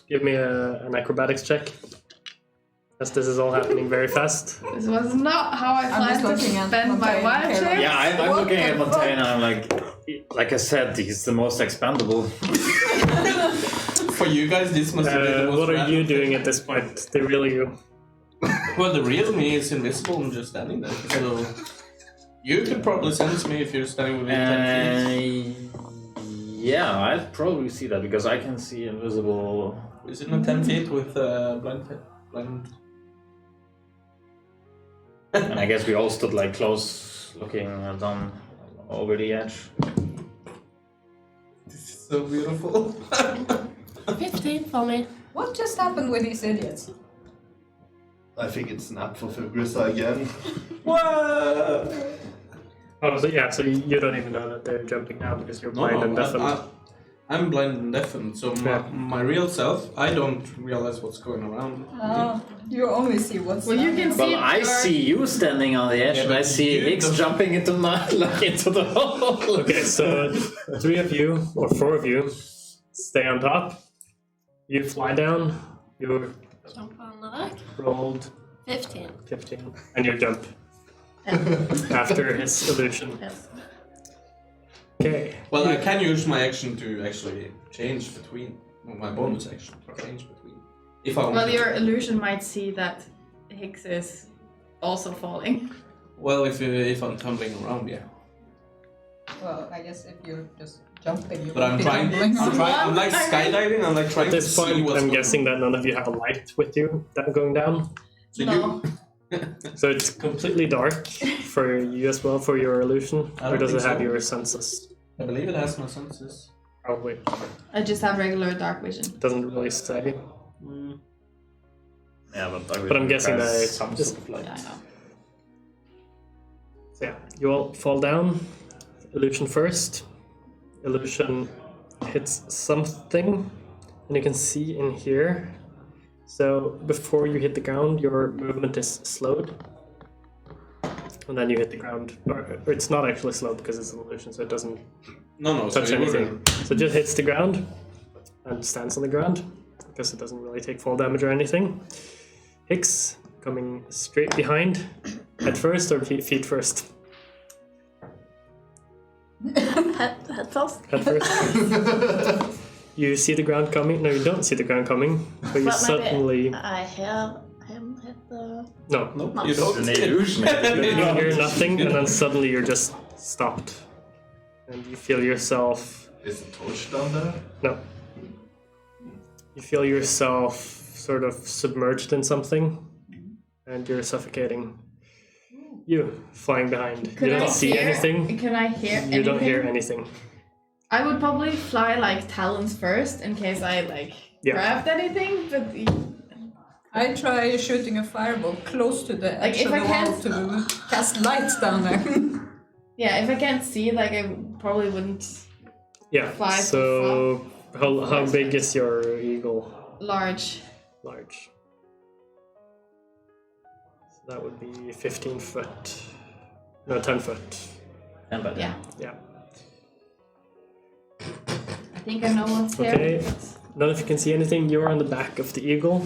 Speaker 1: Give me an acrobatics check. As this is all happening very fast.
Speaker 2: This was not how I
Speaker 5: I'm
Speaker 2: planned
Speaker 5: just
Speaker 2: to
Speaker 5: looking at
Speaker 2: spend my
Speaker 5: Montaigne
Speaker 2: wild
Speaker 5: here.
Speaker 2: shape.
Speaker 4: Yeah, I'm
Speaker 5: What
Speaker 4: looking
Speaker 5: the
Speaker 4: at Montaigne and I'm like I said, he's the most expendable.
Speaker 3: For you guys, this must be the most
Speaker 1: What are you
Speaker 3: random
Speaker 1: doing at this point? The real you.
Speaker 3: thing. Well, the real me is invisible and just standing there. So you could probably sense me if you're standing within 10 feet.
Speaker 4: Yeah, I'd probably see that because I can see invisible.
Speaker 3: Is it not 10 feet with blind?
Speaker 4: And I guess we all stood like close looking down over the edge.
Speaker 3: This is so beautiful.
Speaker 7: 15 for me.
Speaker 5: What just happened with these idiots?
Speaker 6: I think it's snap for Fibrisa again.
Speaker 3: Whoa!
Speaker 1: Oh, so yeah, so you don't even know that they're jumping now because you're blind and deafened.
Speaker 3: I'm blind and deafened, so my real self, I don't realize what's going around.
Speaker 5: You only see what's
Speaker 2: Well, you
Speaker 5: happening.
Speaker 2: can see.
Speaker 4: Well, I
Speaker 2: your-
Speaker 4: see you standing on the edge,
Speaker 3: Yeah,
Speaker 4: and I
Speaker 3: but
Speaker 4: see
Speaker 3: you
Speaker 4: Hicks
Speaker 3: don't-
Speaker 4: jumping into into the hole.
Speaker 1: Okay, so 3 of you, or 4 of you, stay on top. You fly down, you
Speaker 7: Jump on Alec.
Speaker 1: rolled
Speaker 7: 15.
Speaker 1: 15, and you jump after his illusion.
Speaker 7: Yes.
Speaker 1: Okay.
Speaker 3: Well, I can use my action to actually change between. Well, my bonus action to change between. If I want.
Speaker 2: Well,
Speaker 3: to.
Speaker 2: your illusion might see that Hicks is also falling.
Speaker 3: Well, if I'm tumbling around, yeah.
Speaker 5: Well, I guess if you're just jumping, you
Speaker 3: But I'm
Speaker 5: won't be
Speaker 3: trying.
Speaker 5: tumbling.
Speaker 3: I'm like skydiving. I'm like trying
Speaker 1: At
Speaker 3: to
Speaker 1: this
Speaker 3: see
Speaker 1: point,
Speaker 3: what's
Speaker 1: I'm
Speaker 3: going
Speaker 1: guessing
Speaker 3: on.
Speaker 1: that none of you have a light with you going down.
Speaker 3: So
Speaker 2: No.
Speaker 1: So it's completely dark for you as well, for your illusion?
Speaker 3: I
Speaker 1: Or
Speaker 3: don't
Speaker 1: does it
Speaker 3: think
Speaker 1: have
Speaker 3: so.
Speaker 1: your senses?
Speaker 3: I believe it has my senses.
Speaker 1: Probably.
Speaker 2: I just have regular dark vision.
Speaker 1: Doesn't really say.
Speaker 4: Yeah,
Speaker 1: But I'm guessing that it's
Speaker 4: some
Speaker 1: just-
Speaker 4: sort of light.
Speaker 2: Yeah, I know.
Speaker 1: So yeah, you all fall down. Illusion first. Illusion hits something, and you can see in here. So before you hit the ground, your movement is slowed, and then you hit the ground. Or it's not actually slowed because it's an illusion, so it doesn't
Speaker 3: No.
Speaker 1: touch
Speaker 3: so it
Speaker 1: anything.
Speaker 3: wouldn't-
Speaker 1: So it just hits the ground and stands on the ground because it doesn't really take fall damage or anything. Hicks coming straight behind, head first or feet first?
Speaker 7: Head first.
Speaker 1: Head first. You see the ground coming. No, you don't see the ground coming, but you
Speaker 7: But
Speaker 1: suddenly
Speaker 7: maybe I hear him hit the.
Speaker 1: no.
Speaker 3: No, you don't.
Speaker 4: An illusion.
Speaker 1: You hear nothing, and then suddenly you're just stopped, and you feel yourself.
Speaker 6: Is the torch down there?
Speaker 1: No. You feel yourself sort of submerged in something, and you're suffocating. You flying behind.
Speaker 2: Could
Speaker 1: you don't
Speaker 2: I
Speaker 1: see
Speaker 2: hear,
Speaker 1: anything.
Speaker 2: Can I hear anything?
Speaker 1: You don't hear anything.
Speaker 2: I would probably fly like talons first in case I like
Speaker 1: Yeah.
Speaker 2: grabbed anything, but
Speaker 5: I try shooting a fireball close to the
Speaker 2: Like,
Speaker 5: edge
Speaker 2: if
Speaker 5: of
Speaker 2: I
Speaker 5: the wall
Speaker 2: can't-
Speaker 5: to cast lights down there.
Speaker 2: yeah, if I can't see, like I probably wouldn't
Speaker 1: Yeah.
Speaker 2: Fly
Speaker 1: So how big is your eagle?
Speaker 2: large.
Speaker 1: Large. So that would be 15 foot. No, 10 foot.
Speaker 2: Yeah,
Speaker 1: Yeah.
Speaker 2: I think I know what's here.
Speaker 1: Okay. None of you can see anything. You're on the back of the eagle.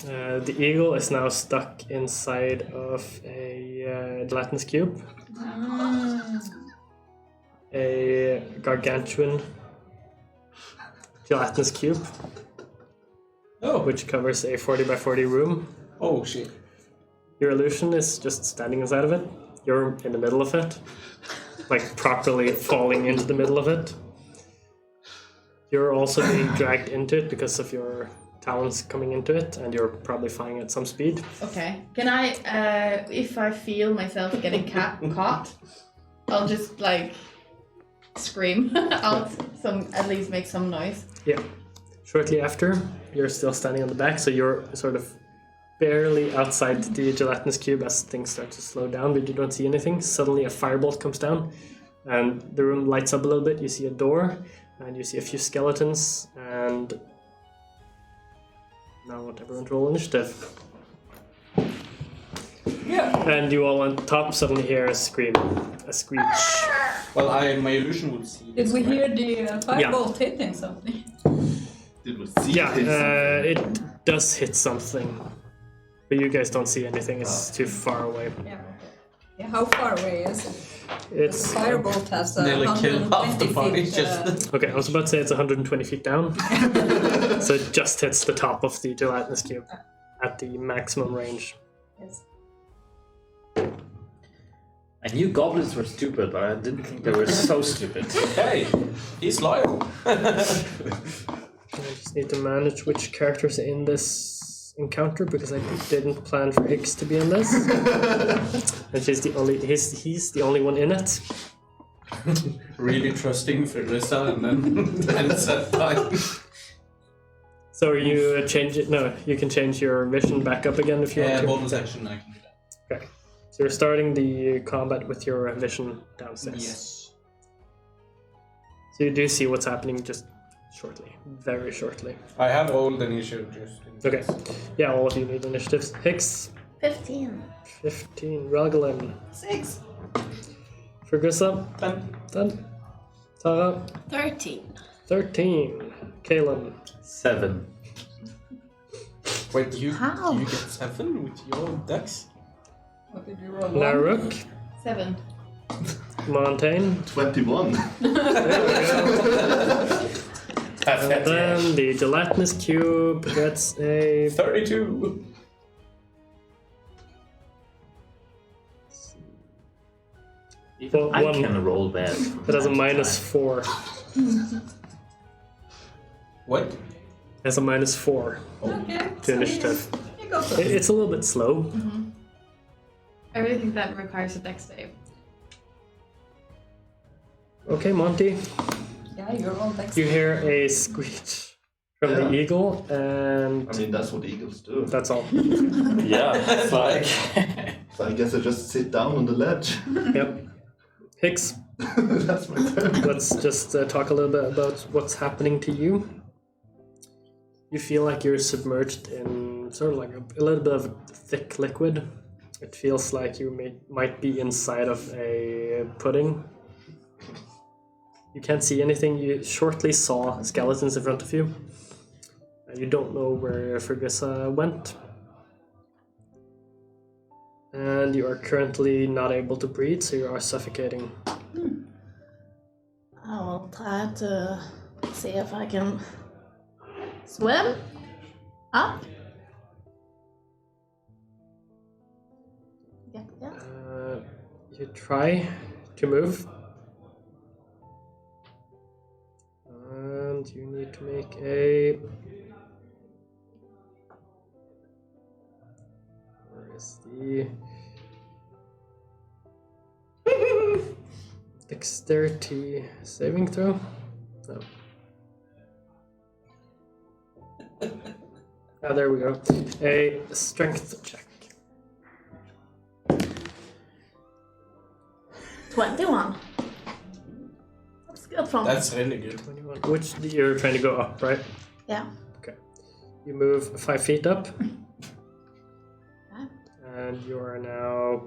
Speaker 1: The eagle is now stuck inside of a gelatinous cube. A gargantuan gelatinous cube,
Speaker 3: Oh,
Speaker 1: which covers a 40 by 40 room.
Speaker 3: oh shit.
Speaker 1: Your illusion is just standing inside of it. You're in the middle of it, like properly falling into the middle of it. You're also being dragged into it because of your talons coming into it, and you're probably flying at some speed.
Speaker 2: Okay. Can I, if I feel myself getting caught, I'll just like scream out at least make some noise.
Speaker 1: Yeah. Shortly after, you're still standing on the back, so you're sort of barely outside the gelatinous cube as things start to slow down, but you don't see anything. Suddenly a firebolt comes down, and the room lights up a little bit. You see a door, and you see a few skeletons, and now I want everyone to roll initiative.
Speaker 3: Yeah.
Speaker 1: And you all on top suddenly hear a scream, a screech.
Speaker 3: Well, my illusion would see.
Speaker 5: Did we
Speaker 3: this, right?
Speaker 5: hear the firebolt hitting something?
Speaker 6: Did we see
Speaker 1: Yeah,
Speaker 6: this?
Speaker 1: it does hit something, but you guys don't see anything. It's too far away.
Speaker 5: Yeah. Okay. Yeah, how far away is it?
Speaker 1: It's
Speaker 5: The firebolt has
Speaker 3: Nearly killed half the
Speaker 5: 120
Speaker 3: party.
Speaker 5: feet.
Speaker 3: Just
Speaker 1: okay. I was about to say it's 120 feet down, so it just hits the top of the gelatinous cube at the maximum range.
Speaker 5: Yes.
Speaker 4: I knew goblins were stupid, but I didn't think they were so stupid.
Speaker 3: hey, he's loyal.
Speaker 1: I just need to manage which characters are in this encounter because I didn't plan for Hicks to be in this, and he's the only one in it.
Speaker 3: Really trusting Ferrissa and then set time.
Speaker 1: So are you change it? No, you can change your vision back up again if you want
Speaker 3: Yeah,
Speaker 1: to.
Speaker 3: bonus action I can do that.
Speaker 1: Okay. So you're starting the combat with your vision downstairs.
Speaker 3: Yes.
Speaker 1: So you do see what's happening just shortly, very shortly.
Speaker 3: I have all the initiative just in
Speaker 1: Okay. Yeah, all of you need initiatives. Hicks,
Speaker 7: 15.
Speaker 1: 15. Raglan,
Speaker 5: 6.
Speaker 1: Fergusa, 10. Tara,
Speaker 7: 13.
Speaker 1: 13. Kalen,
Speaker 4: 7.
Speaker 3: Wait, do you
Speaker 7: How?
Speaker 3: get 7 with your dex?
Speaker 5: What did you roll?
Speaker 1: Naruk,
Speaker 2: 7.
Speaker 1: Montaigne,
Speaker 6: 21.
Speaker 1: and then the gelatinous cube gets a
Speaker 3: 32.
Speaker 4: Even
Speaker 1: Well,
Speaker 4: I
Speaker 1: one-
Speaker 4: can roll bad.
Speaker 1: it has a -4.
Speaker 3: What?
Speaker 1: It has a -4
Speaker 5: Okay.
Speaker 1: to initiative.
Speaker 5: You go first.
Speaker 1: It's a little bit slow.
Speaker 2: I really think that requires a dex save.
Speaker 1: Okay, Monty,
Speaker 5: Yeah, you're all next.
Speaker 1: you hear a screech from the
Speaker 6: Yeah.
Speaker 1: eagle, and
Speaker 6: I mean, that's what eagles do.
Speaker 1: that's all.
Speaker 4: Yeah, it's like.
Speaker 6: So I guess I just sit down on the ledge.
Speaker 1: Yep. Hicks,
Speaker 6: That's my turn.
Speaker 1: let's just talk a little bit about what's happening to you. You feel like you're submerged in sort of like a little bit of thick liquid. It feels like you might be inside of a pudding. You can't see anything. You shortly saw skeletons in front of you. You don't know where Fergusa went. And you are currently not able to breathe, so you are suffocating.
Speaker 7: I will try to see if I can swim up. Yeah.
Speaker 1: You try to move. And you need to make a... Where is the... Dexterity saving throw? No. Ah, there we go. A strength check.
Speaker 7: 21. That's good from
Speaker 3: That's really good.
Speaker 1: 21. Which you're trying to go up, right?
Speaker 7: Yeah.
Speaker 1: Okay. You move 5 feet up.
Speaker 7: Okay.
Speaker 1: And you are now...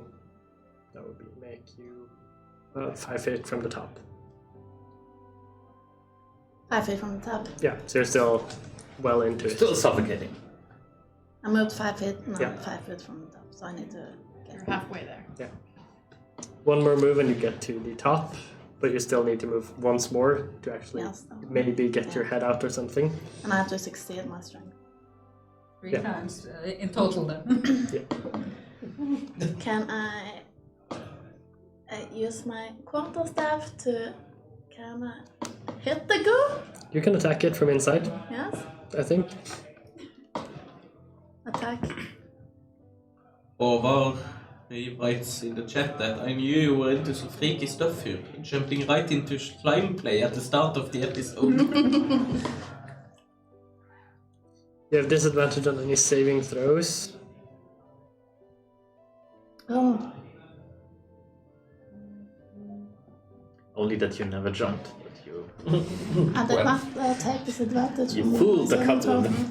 Speaker 1: That would be make you 5 feet from the top.
Speaker 7: 5 feet from the top.
Speaker 1: Yeah, so you're still well into it.
Speaker 4: Still suffocating.
Speaker 7: I moved 5 feet, no,
Speaker 1: Yeah.
Speaker 7: 5 feet from the top, so I need to
Speaker 2: You're
Speaker 7: get
Speaker 2: halfway there.
Speaker 1: One more move and you get to the top, but you still need to move once more to actually
Speaker 7: Yes, no.
Speaker 1: maybe get your head out or something.
Speaker 7: And I have to succeed my strength.
Speaker 5: 3
Speaker 1: Yeah.
Speaker 5: times in total then.
Speaker 7: Can I use my quarterstaff to kind of hit the goo?
Speaker 1: You can attack it from inside,
Speaker 7: Yes.
Speaker 1: I think.
Speaker 7: attack.
Speaker 3: Over, he writes in the chat that I knew you were into some freaky stuff here, jumping right into slime play at the start of the episode.
Speaker 1: You have disadvantage on any saving throws.
Speaker 7: Oh,
Speaker 4: Only that you never jumped, but you
Speaker 7: I did not take disadvantage.
Speaker 4: you
Speaker 7: from
Speaker 4: fooled the
Speaker 7: saving
Speaker 4: couple.
Speaker 7: throw.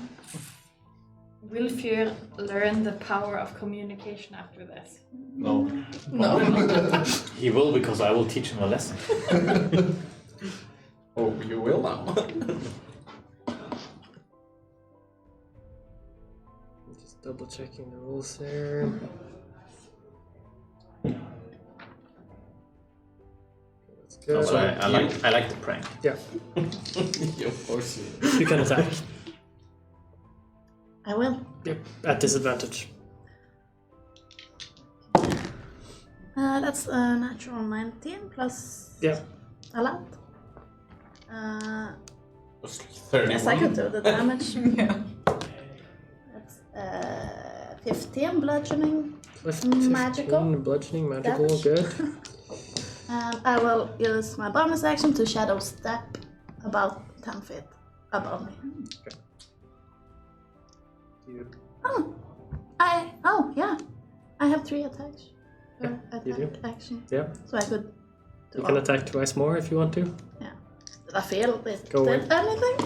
Speaker 2: Will Fear learn the power of communication after this?
Speaker 6: No.
Speaker 2: No.
Speaker 4: He will, because I will teach him a lesson.
Speaker 3: Oh, you will now.
Speaker 1: Just double checking the rules there. That's good.
Speaker 4: Also, I like the prank.
Speaker 1: Yeah,
Speaker 3: Of course you.
Speaker 1: you can attack.
Speaker 7: I will.
Speaker 1: Yep, at disadvantage.
Speaker 7: That's a natural 19 plus
Speaker 1: Yeah.
Speaker 7: a lot.
Speaker 3: Was 31.
Speaker 7: Yes, I could do the damage.
Speaker 5: Yeah.
Speaker 7: That's 15 bludgeoning.
Speaker 1: Plus
Speaker 7: Magical
Speaker 1: 15, bludgeoning, magical,
Speaker 7: damage.
Speaker 1: good.
Speaker 7: And I will use my bonus action to shadow step about 10 feet above me.
Speaker 1: You,
Speaker 7: Yeah. I have 3 attacks.
Speaker 1: Yeah, you do.
Speaker 7: Action.
Speaker 1: yeah,
Speaker 7: So I could do
Speaker 1: you can
Speaker 7: all.
Speaker 1: attack twice more if you want to.
Speaker 7: Yeah. Did I feel it
Speaker 1: Go
Speaker 7: did
Speaker 1: away.
Speaker 7: anything?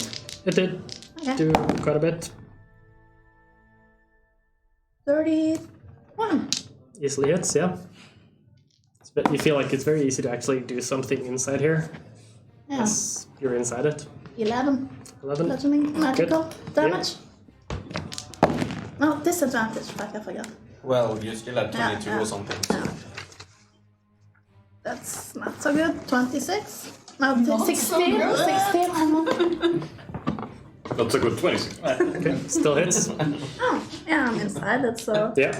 Speaker 1: It did
Speaker 7: Okay.
Speaker 1: do quite a bit.
Speaker 7: 31.
Speaker 1: Easily hits, yeah. But you feel like it's very easy to actually do something inside here.
Speaker 7: Yeah.
Speaker 1: Yes, you're inside it.
Speaker 7: 11
Speaker 1: 11.
Speaker 7: bludgeoning magical damage. No, disadvantage. Fuck, I forgot.
Speaker 3: Well, you still had 22
Speaker 7: Yeah,
Speaker 3: or something. So.
Speaker 7: Yeah. That's not so good. 26. No,
Speaker 5: Not so
Speaker 7: 16.
Speaker 5: good.
Speaker 7: 16.
Speaker 4: Not so good, 26.
Speaker 1: Okay, still hits.
Speaker 7: Oh, yeah, I'm inside it, so.
Speaker 1: Yeah.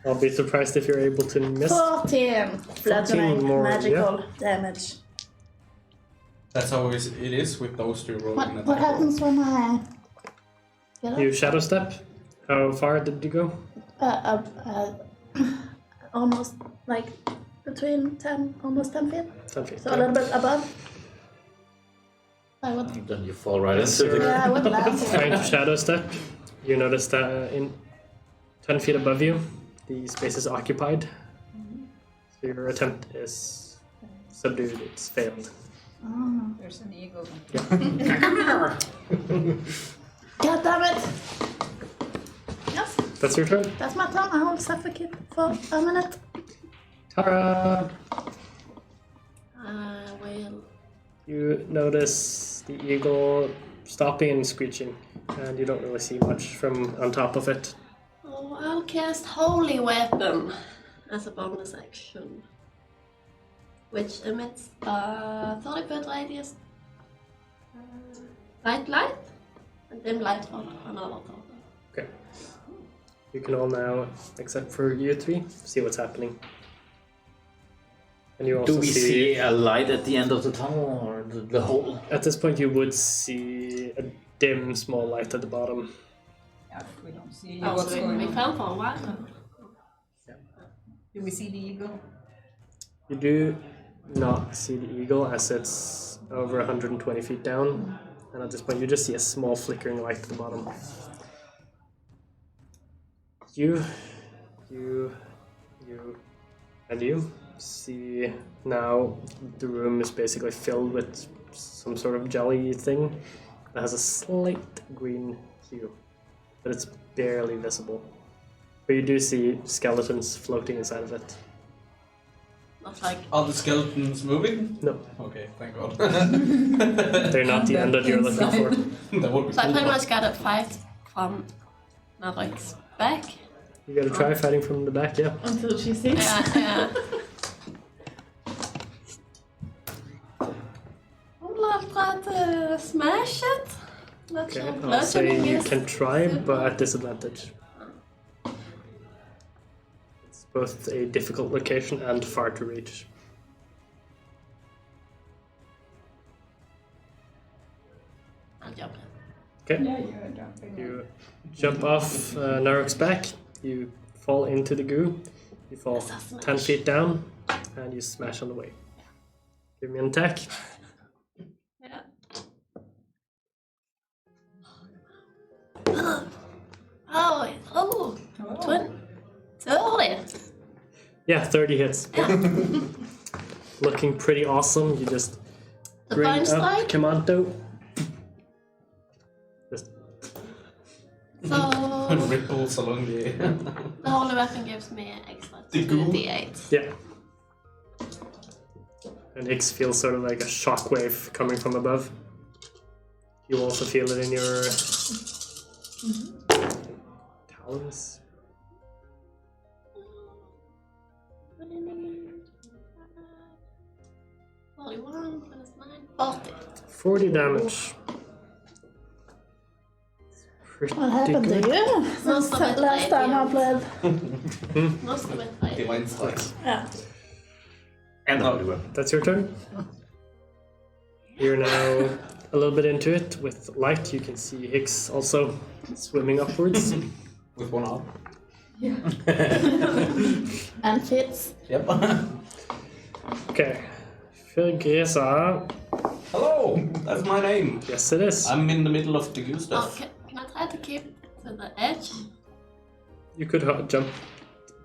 Speaker 1: I'll be surprised if you're able to miss.
Speaker 7: 14 bludgeoning
Speaker 1: more,
Speaker 7: magical damage.
Speaker 3: That's how it is with those two rolling
Speaker 7: What happens when I get up?
Speaker 1: You shadow step. How far did you go?
Speaker 7: Almost like between 10, almost 10 feet.
Speaker 1: 10 feet.
Speaker 7: So a little bit above. I would.
Speaker 4: Then you fall right into
Speaker 1: Sure.
Speaker 4: the...
Speaker 7: Yeah, I would land.
Speaker 1: Trying to shadow step. You notice that in 10 feet above you, the space is occupied. So your attempt is subdued. It's failed.
Speaker 7: Oh.
Speaker 5: There's an eagle.
Speaker 7: God damn it! Yes,
Speaker 1: That's your turn.
Speaker 7: that's my turn. I will suffocate for a minute.
Speaker 1: Tara,
Speaker 7: Well,
Speaker 1: you notice the eagle stopping and screeching, and you don't really see much from on top of it.
Speaker 7: oh, I'll cast Holy Weapon as a bonus action, which emits a 30-foot radius light and dim light on another target.
Speaker 1: Okay. You can all now, except for you three, see what's happening. And you also
Speaker 4: Do we see a light at the end of the tunnel or the hole?
Speaker 1: At this point, you would see a dim, small light at the bottom.
Speaker 5: Yeah, we don't see
Speaker 7: Oh,
Speaker 5: what's
Speaker 7: so
Speaker 5: going
Speaker 7: we
Speaker 5: on.
Speaker 7: fell for a while.
Speaker 5: Do we see the eagle?
Speaker 1: You do not see the eagle as it's over 120 feet down, and at this point, you just see a small flickering light at the bottom. You, and you see now the room is basically filled with some sort of jelly thing that has a slight green hue, but it's barely visible. But you do see skeletons floating inside of it.
Speaker 7: Not like
Speaker 3: Are the skeletons moving?
Speaker 1: No,
Speaker 3: Okay, thank God.
Speaker 1: they're not the end that you're looking for.
Speaker 3: That would be
Speaker 7: so I
Speaker 3: cool.
Speaker 7: pretty much got a fight from Nadrik's back.
Speaker 1: You gotta try fighting from the back, yeah.
Speaker 2: Until she sings.
Speaker 7: Yeah. I'll try to smash it. Not
Speaker 1: Okay,
Speaker 7: sure
Speaker 1: I'll
Speaker 7: bludgeoning
Speaker 1: say you
Speaker 7: is
Speaker 1: can try,
Speaker 7: super.
Speaker 1: but at disadvantage. It's both a difficult location and far to reach.
Speaker 7: I'll jump.
Speaker 1: Okay.
Speaker 5: Yeah, you're jumping.
Speaker 1: You jump off Narok's back, you fall into the goo, you fall 10 feet down, and you smash on the way. Give me an attack.
Speaker 7: Yeah. Oh,
Speaker 5: Oh.
Speaker 7: 30.
Speaker 1: Yeah, 30 hits. Looking pretty awesome. You just
Speaker 7: The
Speaker 1: bring
Speaker 7: bone
Speaker 1: up
Speaker 7: strike.
Speaker 1: Kamanto. Just
Speaker 7: So
Speaker 3: Ripples along the.
Speaker 7: the holy weapon gives me an extra
Speaker 3: The goo.
Speaker 7: 2d8.
Speaker 1: yeah. And Hicks feels sort of like a shockwave coming from above. You also feel it in your talons.
Speaker 7: 41 plus 9, 40.
Speaker 1: 40 damage. Pretty
Speaker 2: What happened to
Speaker 1: good.
Speaker 2: you?
Speaker 7: Most of it
Speaker 2: Last time I
Speaker 7: radiant.
Speaker 2: played.
Speaker 7: Most of it radiant.
Speaker 3: Divine strike.
Speaker 2: Yeah.
Speaker 4: And the holy weapon.
Speaker 1: That's your turn. You're now a little bit into it. With light, you can see Hicks also swimming upwards.
Speaker 3: With one arm.
Speaker 2: And fits.
Speaker 3: Yep.
Speaker 1: Okay. Firgresa.
Speaker 3: Hello, that's my name.
Speaker 1: Yes, it is.
Speaker 3: I'm in the middle of the goo
Speaker 7: Oh,
Speaker 3: stuff.
Speaker 7: can I try to keep to the edge?
Speaker 1: You could jump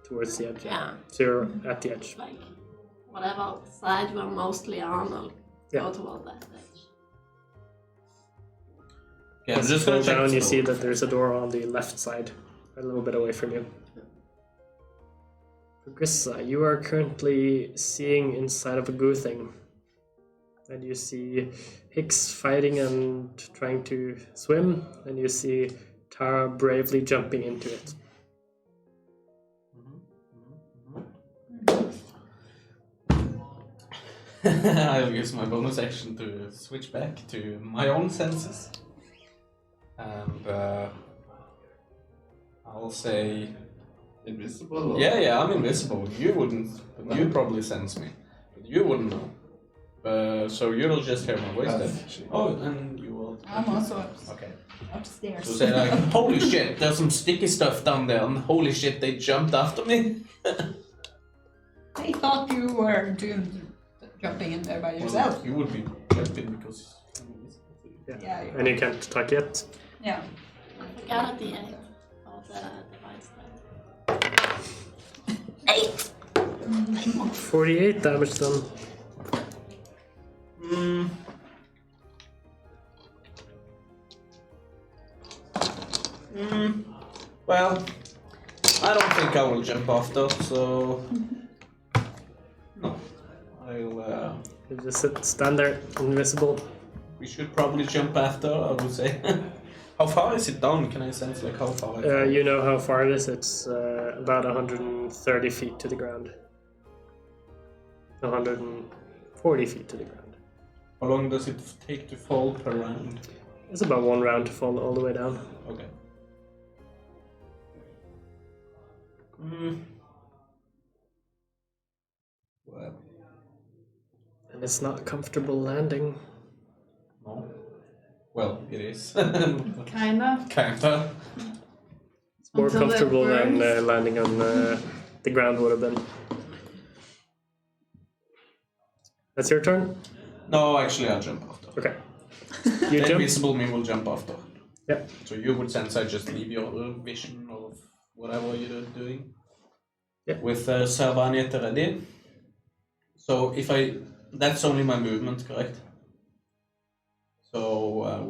Speaker 1: towards the edge.
Speaker 7: Yeah.
Speaker 1: So you're at the edge.
Speaker 7: Like, whatever side you are mostly on, I'll
Speaker 1: Yeah.
Speaker 7: go toward that edge.
Speaker 3: Yeah, I'm
Speaker 1: As you
Speaker 3: just
Speaker 1: fall
Speaker 3: gonna check.
Speaker 1: down, you
Speaker 3: the
Speaker 1: see
Speaker 3: door.
Speaker 1: that there's a door on the left side, a little bit away from you. Firgresa, you are currently seeing inside of a goo thing. And you see Hicks fighting and trying to swim, and you see Tara bravely jumping into it.
Speaker 3: I'll use my bonus action to switch back to my own senses. And I'll say,
Speaker 6: Invisible? Or?
Speaker 3: yeah, I'm invisible. You wouldn't, but you probably sense me. But you wouldn't know. So you'll just hear my voice then. Oh, and you will.
Speaker 5: I'm also
Speaker 3: Okay.
Speaker 5: upstairs.
Speaker 3: So say like, holy shit, there's some sticky stuff down there, and holy shit, they jumped after me.
Speaker 5: I thought you were jumping in there by yourself.
Speaker 3: Well, you would be jumping because I'm invisible.
Speaker 5: Yeah, you-
Speaker 1: And you can't attack yet.
Speaker 5: Yeah.
Speaker 7: I forgot at the end of the device then. 8!
Speaker 1: 48 damage then.
Speaker 3: Well, I don't think I will jump after, so no. I'll.
Speaker 1: You just stand there, invisible.
Speaker 3: We should probably jump after, I would say. How far is it down? Can I sense like how far? I fall?
Speaker 1: You know how far it is. It's about 130 feet to the ground. 140 feet to the ground.
Speaker 3: How long does it take to fall per round?
Speaker 1: It's about one round to fall all the way down.
Speaker 3: Okay. Well,
Speaker 1: And it's not a comfortable landing.
Speaker 3: no. Well, it is.
Speaker 2: Kinda.
Speaker 3: Kinda.
Speaker 1: It's more
Speaker 2: Until it
Speaker 1: comfortable than
Speaker 2: burns.
Speaker 1: landing on the ground would have been. That's your turn?
Speaker 3: No, actually, I'll jump after.
Speaker 1: Okay. You
Speaker 3: The
Speaker 1: jump?
Speaker 3: invisible me will jump after.
Speaker 1: Yep.
Speaker 3: So you would sense I just leave your vision of whatever you're doing.
Speaker 1: Yep.
Speaker 3: With Servaniet ready. So if that's only my movement, correct? So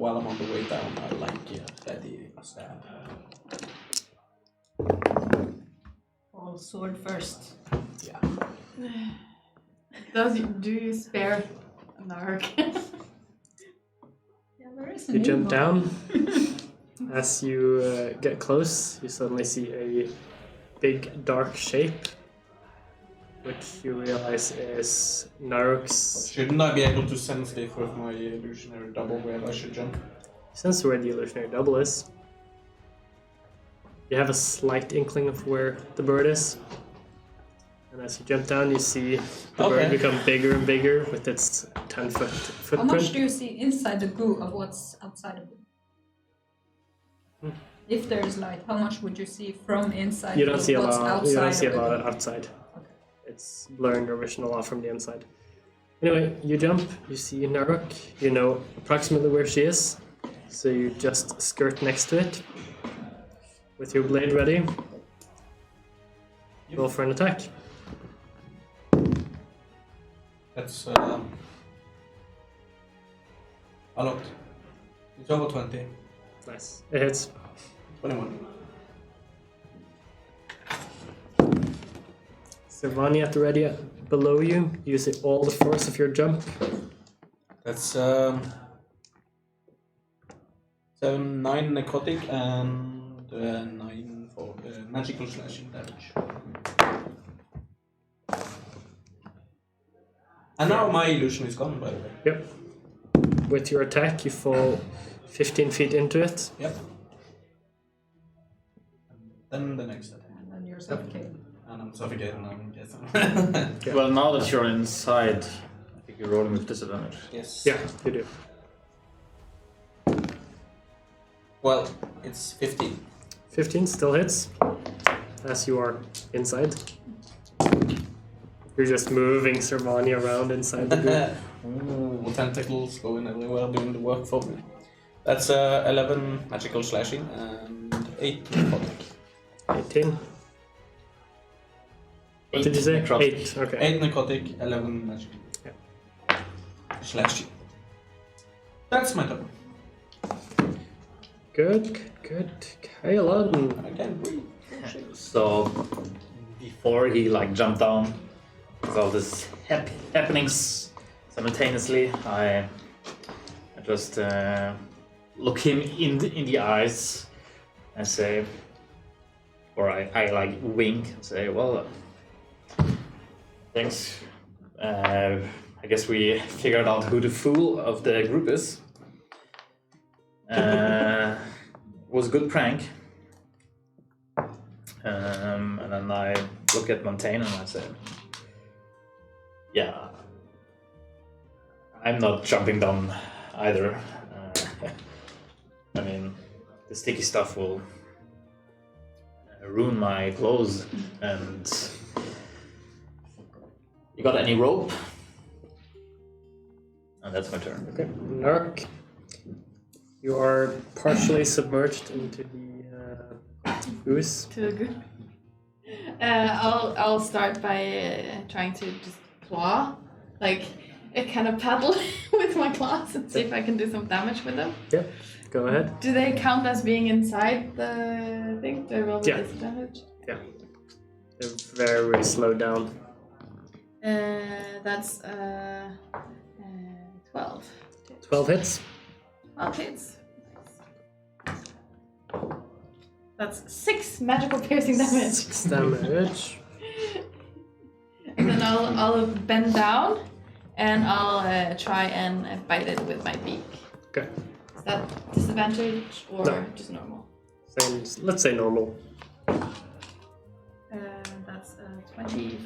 Speaker 3: while I'm on the way down, I'll ready a stab.
Speaker 5: Fall sword first.
Speaker 3: Yeah.
Speaker 2: Do you spare Nark?
Speaker 5: Yeah, there is a
Speaker 1: You
Speaker 5: new
Speaker 1: jump
Speaker 5: one.
Speaker 1: down. As you get close, you suddenly see a big dark shape, which you realize is Naruk's.
Speaker 3: Shouldn't I be able to sense this with my illusionary double where I should jump?
Speaker 1: Sense where the illusionary double is. You have a slight inkling of where the bird is. And as you jump down, you see the bird
Speaker 3: Okay.
Speaker 1: become bigger and bigger with its 10-foot
Speaker 5: How much do
Speaker 1: footprint.
Speaker 5: you see inside the goo of what's outside of it? If there's light, how much would you see from inside?
Speaker 1: You don't see a
Speaker 5: what's
Speaker 1: lot.
Speaker 5: outside
Speaker 1: You don't see a
Speaker 5: of the
Speaker 1: lot
Speaker 5: room?
Speaker 1: outside.
Speaker 5: Okay.
Speaker 1: It's blurring your vision a lot from the inside. Anyway, you jump. You see Naruk. You know approximately where she is, so you just skirt next to it with your blade ready. Roll for an attack.
Speaker 3: That's a lot. It's over 20.
Speaker 1: Nice. It hits.
Speaker 3: 21.
Speaker 1: Servani at the ready below you, using all the force of your jump.
Speaker 3: That's 7, 9 necrotic and 9 for magical slashing damage. And now my illusion is gone, by the way.
Speaker 1: Yep. With your attack, you fall 15 feet into it.
Speaker 3: Yep. Then the next attack.
Speaker 5: And then you're suffocated.
Speaker 3: And I'm suffocating, I'm guessing.
Speaker 1: Yeah.
Speaker 4: Well, now that you're inside, I think you're rolling with disadvantage.
Speaker 3: Yes.
Speaker 1: Yeah, you do.
Speaker 3: Well, it's 15.
Speaker 1: 15 still hits, as you are inside. You're just moving Servani around inside the group.
Speaker 3: Ooh, tentacles going everywhere doing the work for me. That's 11 magical slashing and 8 necrotic.
Speaker 1: 18. What did you say?
Speaker 4: necrotic.
Speaker 1: 8. Okay.
Speaker 3: 8 necrotic, 11 magical. Slashing. That's my turn.
Speaker 1: Good. Galadhmir.
Speaker 3: I can't breathe.
Speaker 4: So before he jumped down, with all this happenings simultaneously, I just look him in the eyes and say, or I wink and say, well, thanks. I guess we figured out who the fool of the group is. Was a good prank. And then I look at Montaigne and I say, yeah, I'm not jumping down either. I mean, the sticky stuff will ruin my clothes. And you got any rope? And that's my turn.
Speaker 1: Okay. Nark. You are partially submerged into the ooze.
Speaker 2: To the group. I'll start by trying to just claw, like a kind of paddle with my claws and see if I can do some damage with them.
Speaker 1: Yeah, go ahead.
Speaker 2: Do they count as being inside the thing? Do I roll
Speaker 1: Yeah.
Speaker 2: with disadvantage?
Speaker 1: Yeah. They're very slowed down.
Speaker 2: That's 12.
Speaker 1: 12 hits.
Speaker 2: 12 hits. That's 6 magical piercing damage.
Speaker 1: 6 damage.
Speaker 2: And then I'll bend down and I'll try and bite it with my beak.
Speaker 1: Okay.
Speaker 2: Is that disadvantage or
Speaker 1: No.
Speaker 2: just normal?
Speaker 1: Let's say normal.
Speaker 2: That's 22.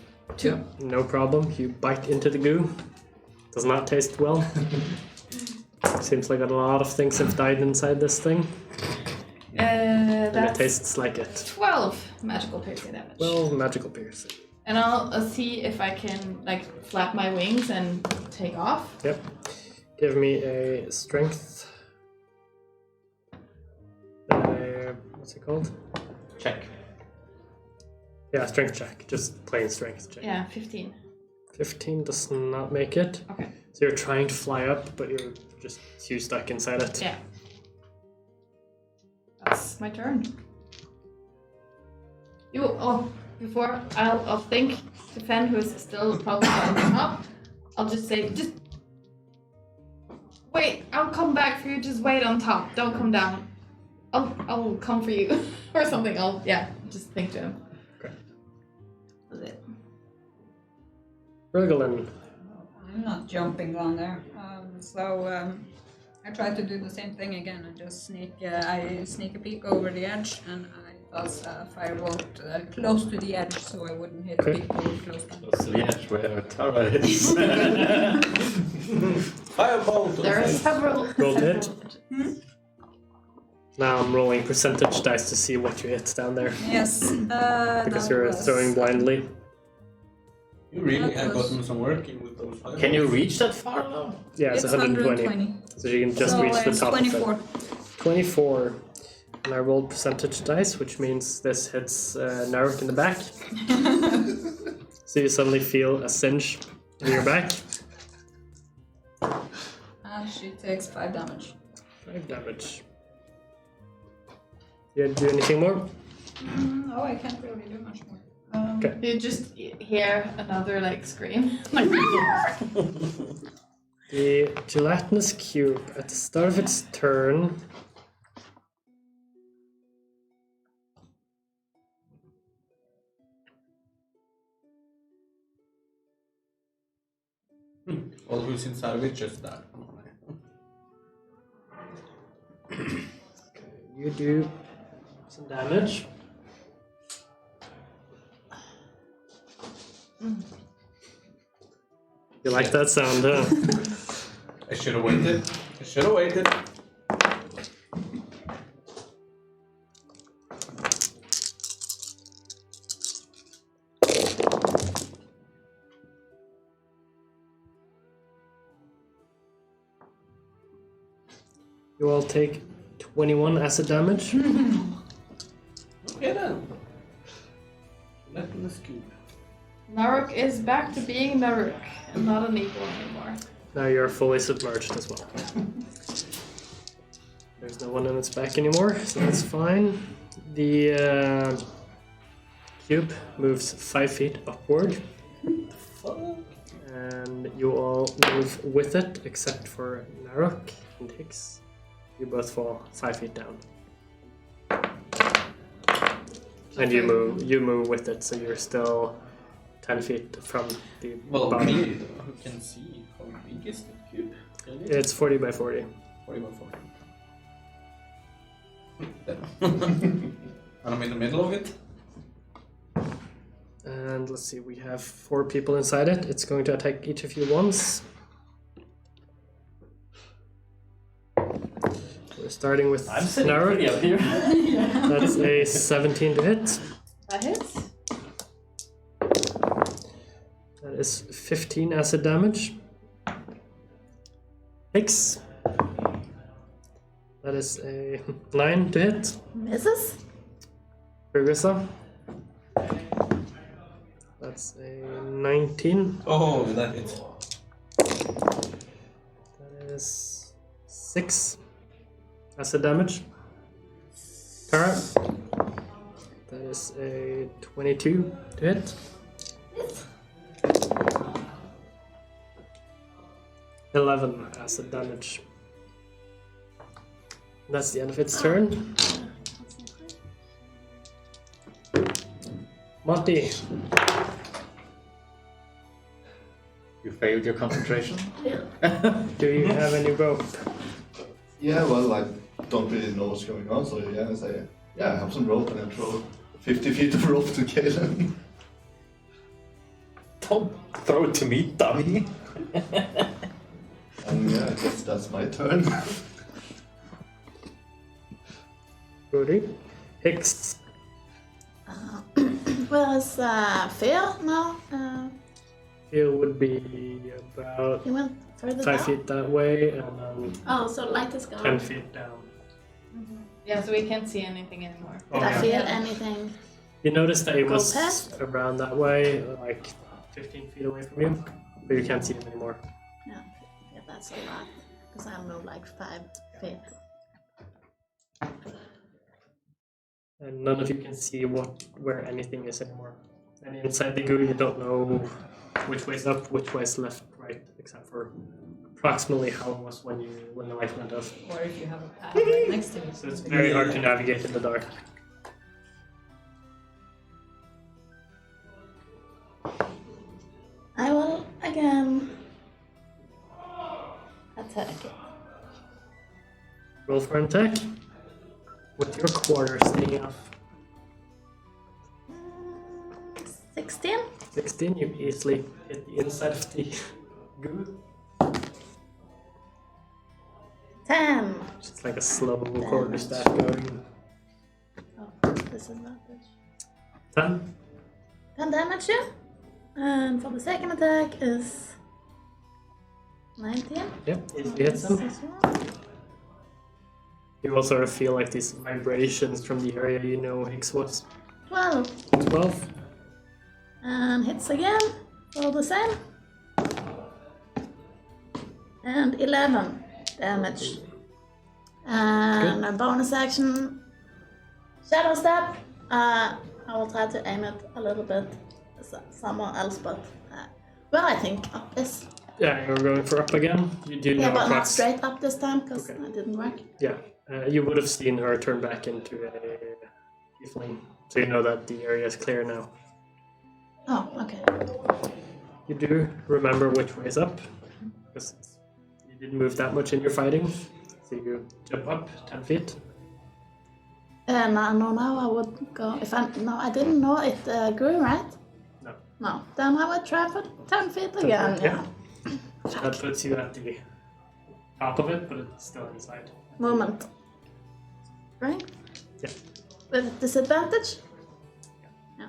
Speaker 1: Yeah, no problem. You bite into the goo. Does not taste well. Seems like a lot of things have died inside this thing. And it
Speaker 2: That's
Speaker 1: tastes like it.
Speaker 2: 12 magical piercing damage.
Speaker 1: Well, magical piercing.
Speaker 2: And I'll see if I can flap my wings and take off.
Speaker 1: Yep. Give me a strength. What's it called?
Speaker 4: Check.
Speaker 1: Yeah, strength check. Just plain strength check.
Speaker 2: Yeah, 15.
Speaker 1: 15 does not make it.
Speaker 2: Okay.
Speaker 1: So you're trying to fly up, but you're just too stuck inside it.
Speaker 2: Yeah. That's my turn. Before I'll think to Fen, who's still probably on the top, I'll just say, just wait, I'll come back for you, just wait on top, don't come down. I'll come for you or something. Just think to him.
Speaker 1: Okay.
Speaker 2: That's it.
Speaker 1: Bergelin.
Speaker 5: I'm not jumping down there. I try to do the same thing again and just sneak a peek over the edge, and I toss a firebolt close to the edge so I wouldn't hit
Speaker 1: Okay.
Speaker 5: people close by.
Speaker 4: That's the edge where Tara is.
Speaker 3: Firebolt!
Speaker 2: There are several.
Speaker 1: Roll hit. Now I'm rolling percentage dice to see what you hit down there.
Speaker 5: Yes.
Speaker 1: Because
Speaker 5: that
Speaker 1: you're
Speaker 5: was-
Speaker 1: throwing blindly.
Speaker 3: You really
Speaker 5: That
Speaker 3: have
Speaker 5: was-
Speaker 3: gotten some work in with those fireballs.
Speaker 4: Can you reach that far now?
Speaker 1: Yeah, it's 120. So you can just
Speaker 5: So
Speaker 1: reach the
Speaker 5: it's
Speaker 1: top
Speaker 5: 24.
Speaker 1: of it. 24. And I rolled percentage dice, which means this hits Naruk in the back. So you suddenly feel a cinch in your back.
Speaker 5: And she takes 5 damage.
Speaker 1: 5 damage. You do anything more?
Speaker 5: Oh, I can't really do much more.
Speaker 1: Okay.
Speaker 2: You just hear another like scream. Like,
Speaker 1: The gelatinous cube, at the start of its turn,
Speaker 3: Well, who's inside of it just died.
Speaker 1: you do some damage. You like that sound, huh?
Speaker 3: I should have waited. I should have waited.
Speaker 1: You all take 21 acid damage.
Speaker 3: Okay then. Let me scoop.
Speaker 2: Naruk is back to being Naruk and not an eagle anymore.
Speaker 1: Now you're fully submerged as well. There's no one on its back anymore, so that's fine. The cube moves 5 feet upward. And you all move with it, except for Naruk and Hicks. You both fall 5 feet down. And you move with it, so you're still 10 feet from the
Speaker 3: Well,
Speaker 1: bottom.
Speaker 3: me, who can see how big is the cube? Really?
Speaker 1: It's 40 by 40.
Speaker 3: 40 by 40. And I'm in the middle of it.
Speaker 1: And let's see, we have 4 people inside it. It's going to attack each of you once. We're starting with
Speaker 4: I'm sitting pretty
Speaker 1: Naruk.
Speaker 4: up here.
Speaker 1: That's a 17 to hit.
Speaker 2: That hits.
Speaker 1: That is 15 acid damage. Hicks. That is a 9 to hit.
Speaker 7: Misses?
Speaker 1: Burgessa. That's a 19.
Speaker 3: Oh, that hits.
Speaker 1: That is 6 acid damage. Tara. That is a 22 to hit. 11 acid damage. That's the end of its turn. Matti.
Speaker 4: You failed your concentration.
Speaker 1: Do you have any rope?
Speaker 6: Yeah, well, I don't really know what's going on, so yeah, I say, yeah, I have some rope and I throw 50 feet of rope to Galen.
Speaker 4: Don't throw it to me, dummy.
Speaker 6: And yeah, I guess that's my turn.
Speaker 1: Rudy. Hicks.
Speaker 7: Where is Fear now?
Speaker 1: It would be about
Speaker 7: He went further
Speaker 1: 5
Speaker 7: down?
Speaker 1: feet that way and then
Speaker 7: Oh, so light is
Speaker 1: 10
Speaker 7: gone.
Speaker 1: feet down.
Speaker 2: Yeah, so we can't see anything anymore.
Speaker 1: Oh,
Speaker 7: Did I
Speaker 1: yeah.
Speaker 7: feel anything?
Speaker 1: You noticed that it
Speaker 7: Go
Speaker 1: was
Speaker 7: past?
Speaker 1: around that way, like 15 feet away from you, but you can't see him anymore.
Speaker 7: Yeah, yeah, that's a lot. Because I moved like 5 feet.
Speaker 1: And none of you can see where anything is anymore. And inside the goo, you don't know which way's up, which way's left, right, except for approximately how it was when the light went off.
Speaker 5: Or if you have a pad right next to you.
Speaker 1: So it's very hard to navigate in the dark.
Speaker 7: I will again attack it.
Speaker 1: Roll for an attack. With your quarter staying off.
Speaker 7: 16?
Speaker 1: 16, you easily hit the inside of the goo.
Speaker 7: 10.
Speaker 1: It's like a slow quarter staff going.
Speaker 8: Oh, disadvantage.
Speaker 1: 10.
Speaker 8: 10 damage, yeah. And for the second attack is 19.
Speaker 1: Yep, he hits him.
Speaker 8: This one.
Speaker 1: You will sort of feel like these vibrations from the area you know Higgs was.
Speaker 8: 12.
Speaker 1: 12.
Speaker 8: And hits again for the same. And 11 damage. And a bonus action. Shadow Step. I will try to aim it a little bit somewhere else, but well, I think up this.
Speaker 1: Yeah, you're going for up again. You do
Speaker 8: Yeah,
Speaker 1: know
Speaker 8: but not
Speaker 1: what's-
Speaker 8: straight up this time because
Speaker 1: Okay.
Speaker 8: it didn't work.
Speaker 1: Yeah, you would have seen her turn back into a tiefling, so you know that the area is clear now.
Speaker 8: Oh, okay.
Speaker 1: You do remember which way is up, because you didn't move that much in your fighting, so you jump up 10 feet.
Speaker 8: Now I would go. I didn't know it grew, right?
Speaker 1: No.
Speaker 8: No. Then I would try for 10 feet again.
Speaker 1: Yeah. That puts you at the top of it, but it's still inside.
Speaker 8: Movement. Right?
Speaker 1: Yeah.
Speaker 8: With disadvantage? Yeah.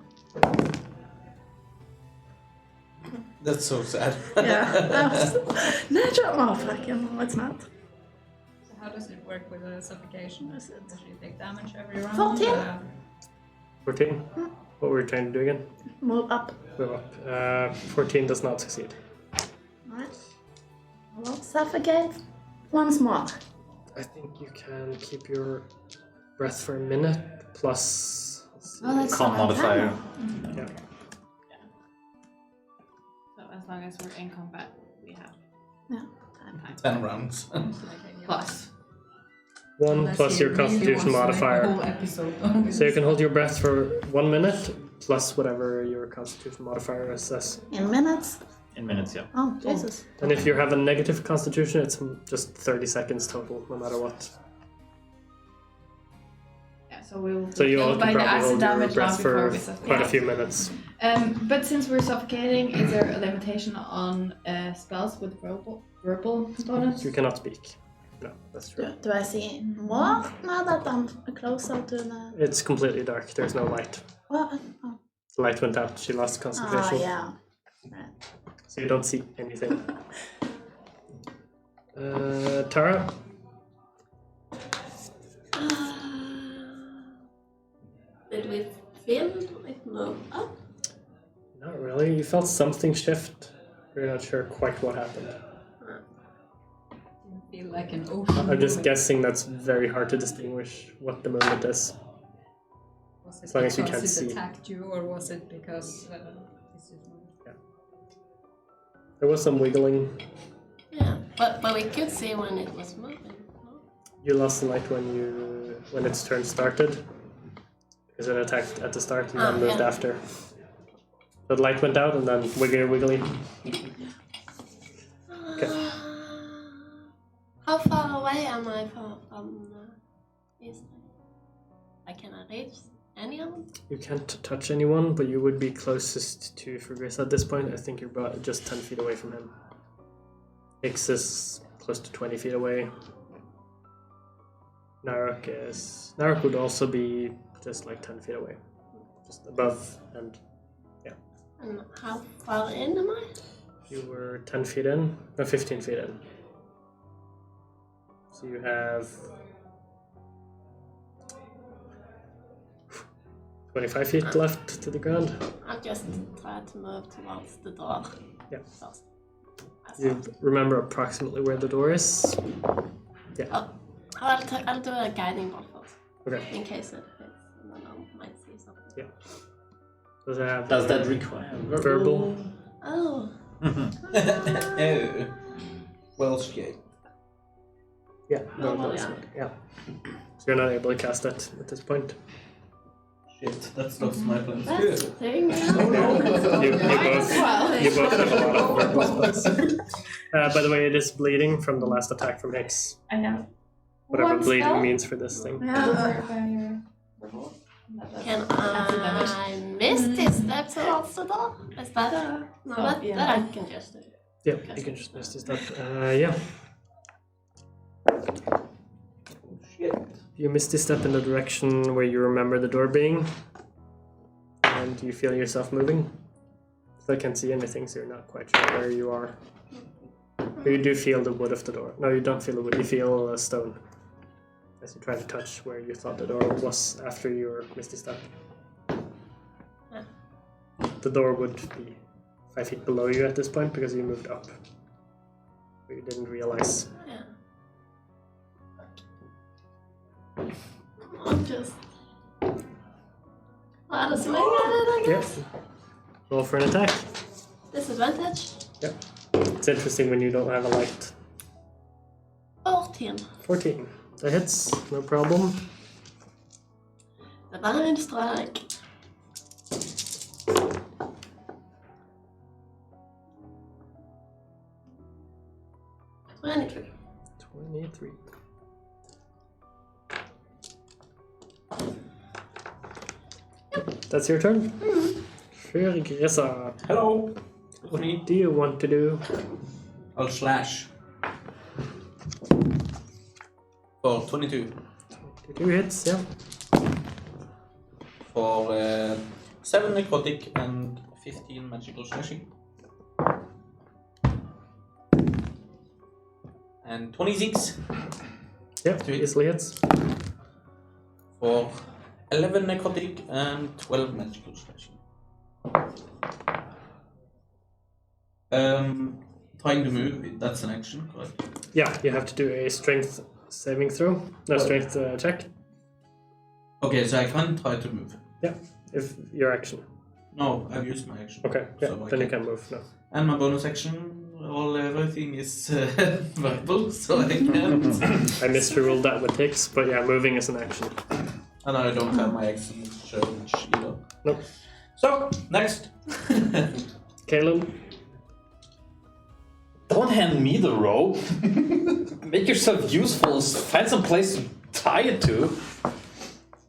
Speaker 3: That's so sad.
Speaker 8: Yeah. That was natural. Oh, fucking. No, it's not.
Speaker 5: So how does it work with the suffocation?
Speaker 8: Is it-
Speaker 5: Does she take damage every round?
Speaker 8: 14.
Speaker 1: 14? What were you trying to do again?
Speaker 8: Move up.
Speaker 1: Move up. 14 does not succeed.
Speaker 8: Alright. I will suffocate once more.
Speaker 1: I think you can keep your breath for a minute, plus...
Speaker 8: Oh, that's
Speaker 4: Con
Speaker 8: not bad.
Speaker 4: modifier.
Speaker 1: Yeah.
Speaker 2: So as long as we're in combat, we have
Speaker 8: Yeah.
Speaker 2: time.
Speaker 3: 10 rounds.
Speaker 2: Plus.
Speaker 1: 1 plus your constitution modifier.
Speaker 2: Whole episode.
Speaker 1: So you can hold your breath for 1 minute, plus whatever your constitution modifier says.
Speaker 8: In minutes.
Speaker 4: In minutes, yeah.
Speaker 8: Oh, Jesus.
Speaker 1: And if you have a negative constitution, it's just 30 seconds total, no matter what.
Speaker 2: Yeah, so we will.
Speaker 1: So you all
Speaker 2: by
Speaker 1: can
Speaker 2: the
Speaker 1: probably
Speaker 2: acid
Speaker 1: hold your
Speaker 2: damage long
Speaker 1: breath
Speaker 2: before
Speaker 1: for
Speaker 2: we suffocate.
Speaker 1: quite a few minutes.
Speaker 2: But since we're suffocating, is there a limitation on spells with verbal components?
Speaker 1: You cannot speak. No, that's true.
Speaker 8: Do I see more now that I'm closer to the...
Speaker 1: It's completely dark, there's no light.
Speaker 8: Well, oh.
Speaker 1: The light went out, she lost concentration.
Speaker 8: Yeah. Right.
Speaker 1: So you don't see anything. Tara?
Speaker 7: Did we feel it move up?
Speaker 1: Not really. You felt something shift. You're not sure quite what happened.
Speaker 5: Feel like an ocean.
Speaker 1: I'm just
Speaker 5: moving.
Speaker 1: guessing that's very hard to distinguish what the movement is.
Speaker 5: Was
Speaker 1: as
Speaker 5: it
Speaker 1: long as you
Speaker 5: because
Speaker 1: can
Speaker 5: it
Speaker 1: see.
Speaker 5: attacked you, or was it because this is
Speaker 1: There was some wiggling.
Speaker 7: Yeah, but we could see when it was moving. No?
Speaker 1: You lost the light when its turn started. Because it attacked at the start and then moved
Speaker 7: yeah.
Speaker 1: after. The light went out and then wiggly. Okay.
Speaker 7: How far away am I from these? Can I reach any of them?
Speaker 1: You can't touch anyone, but you would be closest to Fergus at this point. I think you're about just 10 feet away from him. Ix is close to 20 feet away. Narok would also be just like 10 feet away. Just above and
Speaker 7: And how far in am I?
Speaker 1: you were 10 feet in, no, 15 feet in. So you have 25 feet left to the ground.
Speaker 7: I'll just try to move towards the door.
Speaker 1: Yeah.
Speaker 7: First.
Speaker 1: You remember approximately where the door is? Yeah.
Speaker 7: I'll do a guiding bolt first,
Speaker 1: Okay.
Speaker 7: in case it hits, and then I might see something.
Speaker 1: Yeah. Does it have
Speaker 4: Does that require
Speaker 1: verbal?
Speaker 7: Oh.
Speaker 3: Oh. Welsh game.
Speaker 1: Yeah.
Speaker 7: Oh,
Speaker 1: No,
Speaker 7: well,
Speaker 1: that's
Speaker 7: yeah.
Speaker 1: not. Yeah. So you're not able to cast that at this point.
Speaker 3: Shit, that stops my plans
Speaker 7: That's
Speaker 3: too.
Speaker 7: the thing.
Speaker 1: You both have a lot of verbal spells. By the way, it is bleeding from the last attack from Hicks.
Speaker 2: I have.
Speaker 1: Whatever
Speaker 2: one
Speaker 1: bleeding
Speaker 2: spell.
Speaker 1: means for this thing.
Speaker 8: Yeah.
Speaker 7: Can I miss this step towards the door? Is that no? That I can just do.
Speaker 1: Yeah, you can just miss this stuff. Yeah.
Speaker 3: shit.
Speaker 1: You misty step in the direction where you remember the door being, and you feel yourself moving. Still can't see anything, so you're not quite sure where you are. But you do feel the wood of the door. No, you don't feel the wood. You feel a stone as you try to touch where you thought the door was after your misty step. The door would be 5 feet below you at this point because you moved up. But you didn't realize.
Speaker 7: Yeah. I'll just let us swing at it, I guess.
Speaker 1: Yep. Roll for an attack.
Speaker 7: Disadvantage.
Speaker 1: Yep. It's interesting when you don't have a light.
Speaker 7: 14.
Speaker 1: 14. That hits, no problem.
Speaker 7: Divine strike. 23.
Speaker 1: 23. That's your turn? Sure, Grissa.
Speaker 3: Hello.
Speaker 1: What do you want to do?
Speaker 3: I'll slash. For 22.
Speaker 1: 22 hits, yeah.
Speaker 3: For 7 necrotic and 15 magical slashing. And 26
Speaker 1: Yep, easily hits.
Speaker 3: for 11 necrotic and 12 magical slashing. Trying to move, that's an action, correct?
Speaker 1: Yeah, you have to do a strength saving throw. No, strength check.
Speaker 3: Okay, so I can't try to move.
Speaker 1: Yeah, if your action.
Speaker 3: No, I've used my action.
Speaker 1: Okay, yeah,
Speaker 3: So I
Speaker 1: then you
Speaker 3: can't.
Speaker 1: can move. No.
Speaker 3: And my bonus action, everything is verbal, so I can't.
Speaker 1: I misruled that with ticks, but yeah, moving is an action.
Speaker 3: And I don't have my action challenge either.
Speaker 1: Nope.
Speaker 3: So, next.
Speaker 1: Caleb.
Speaker 4: Don't hand me the rope. Make yourself useful. Find some place to tie it to.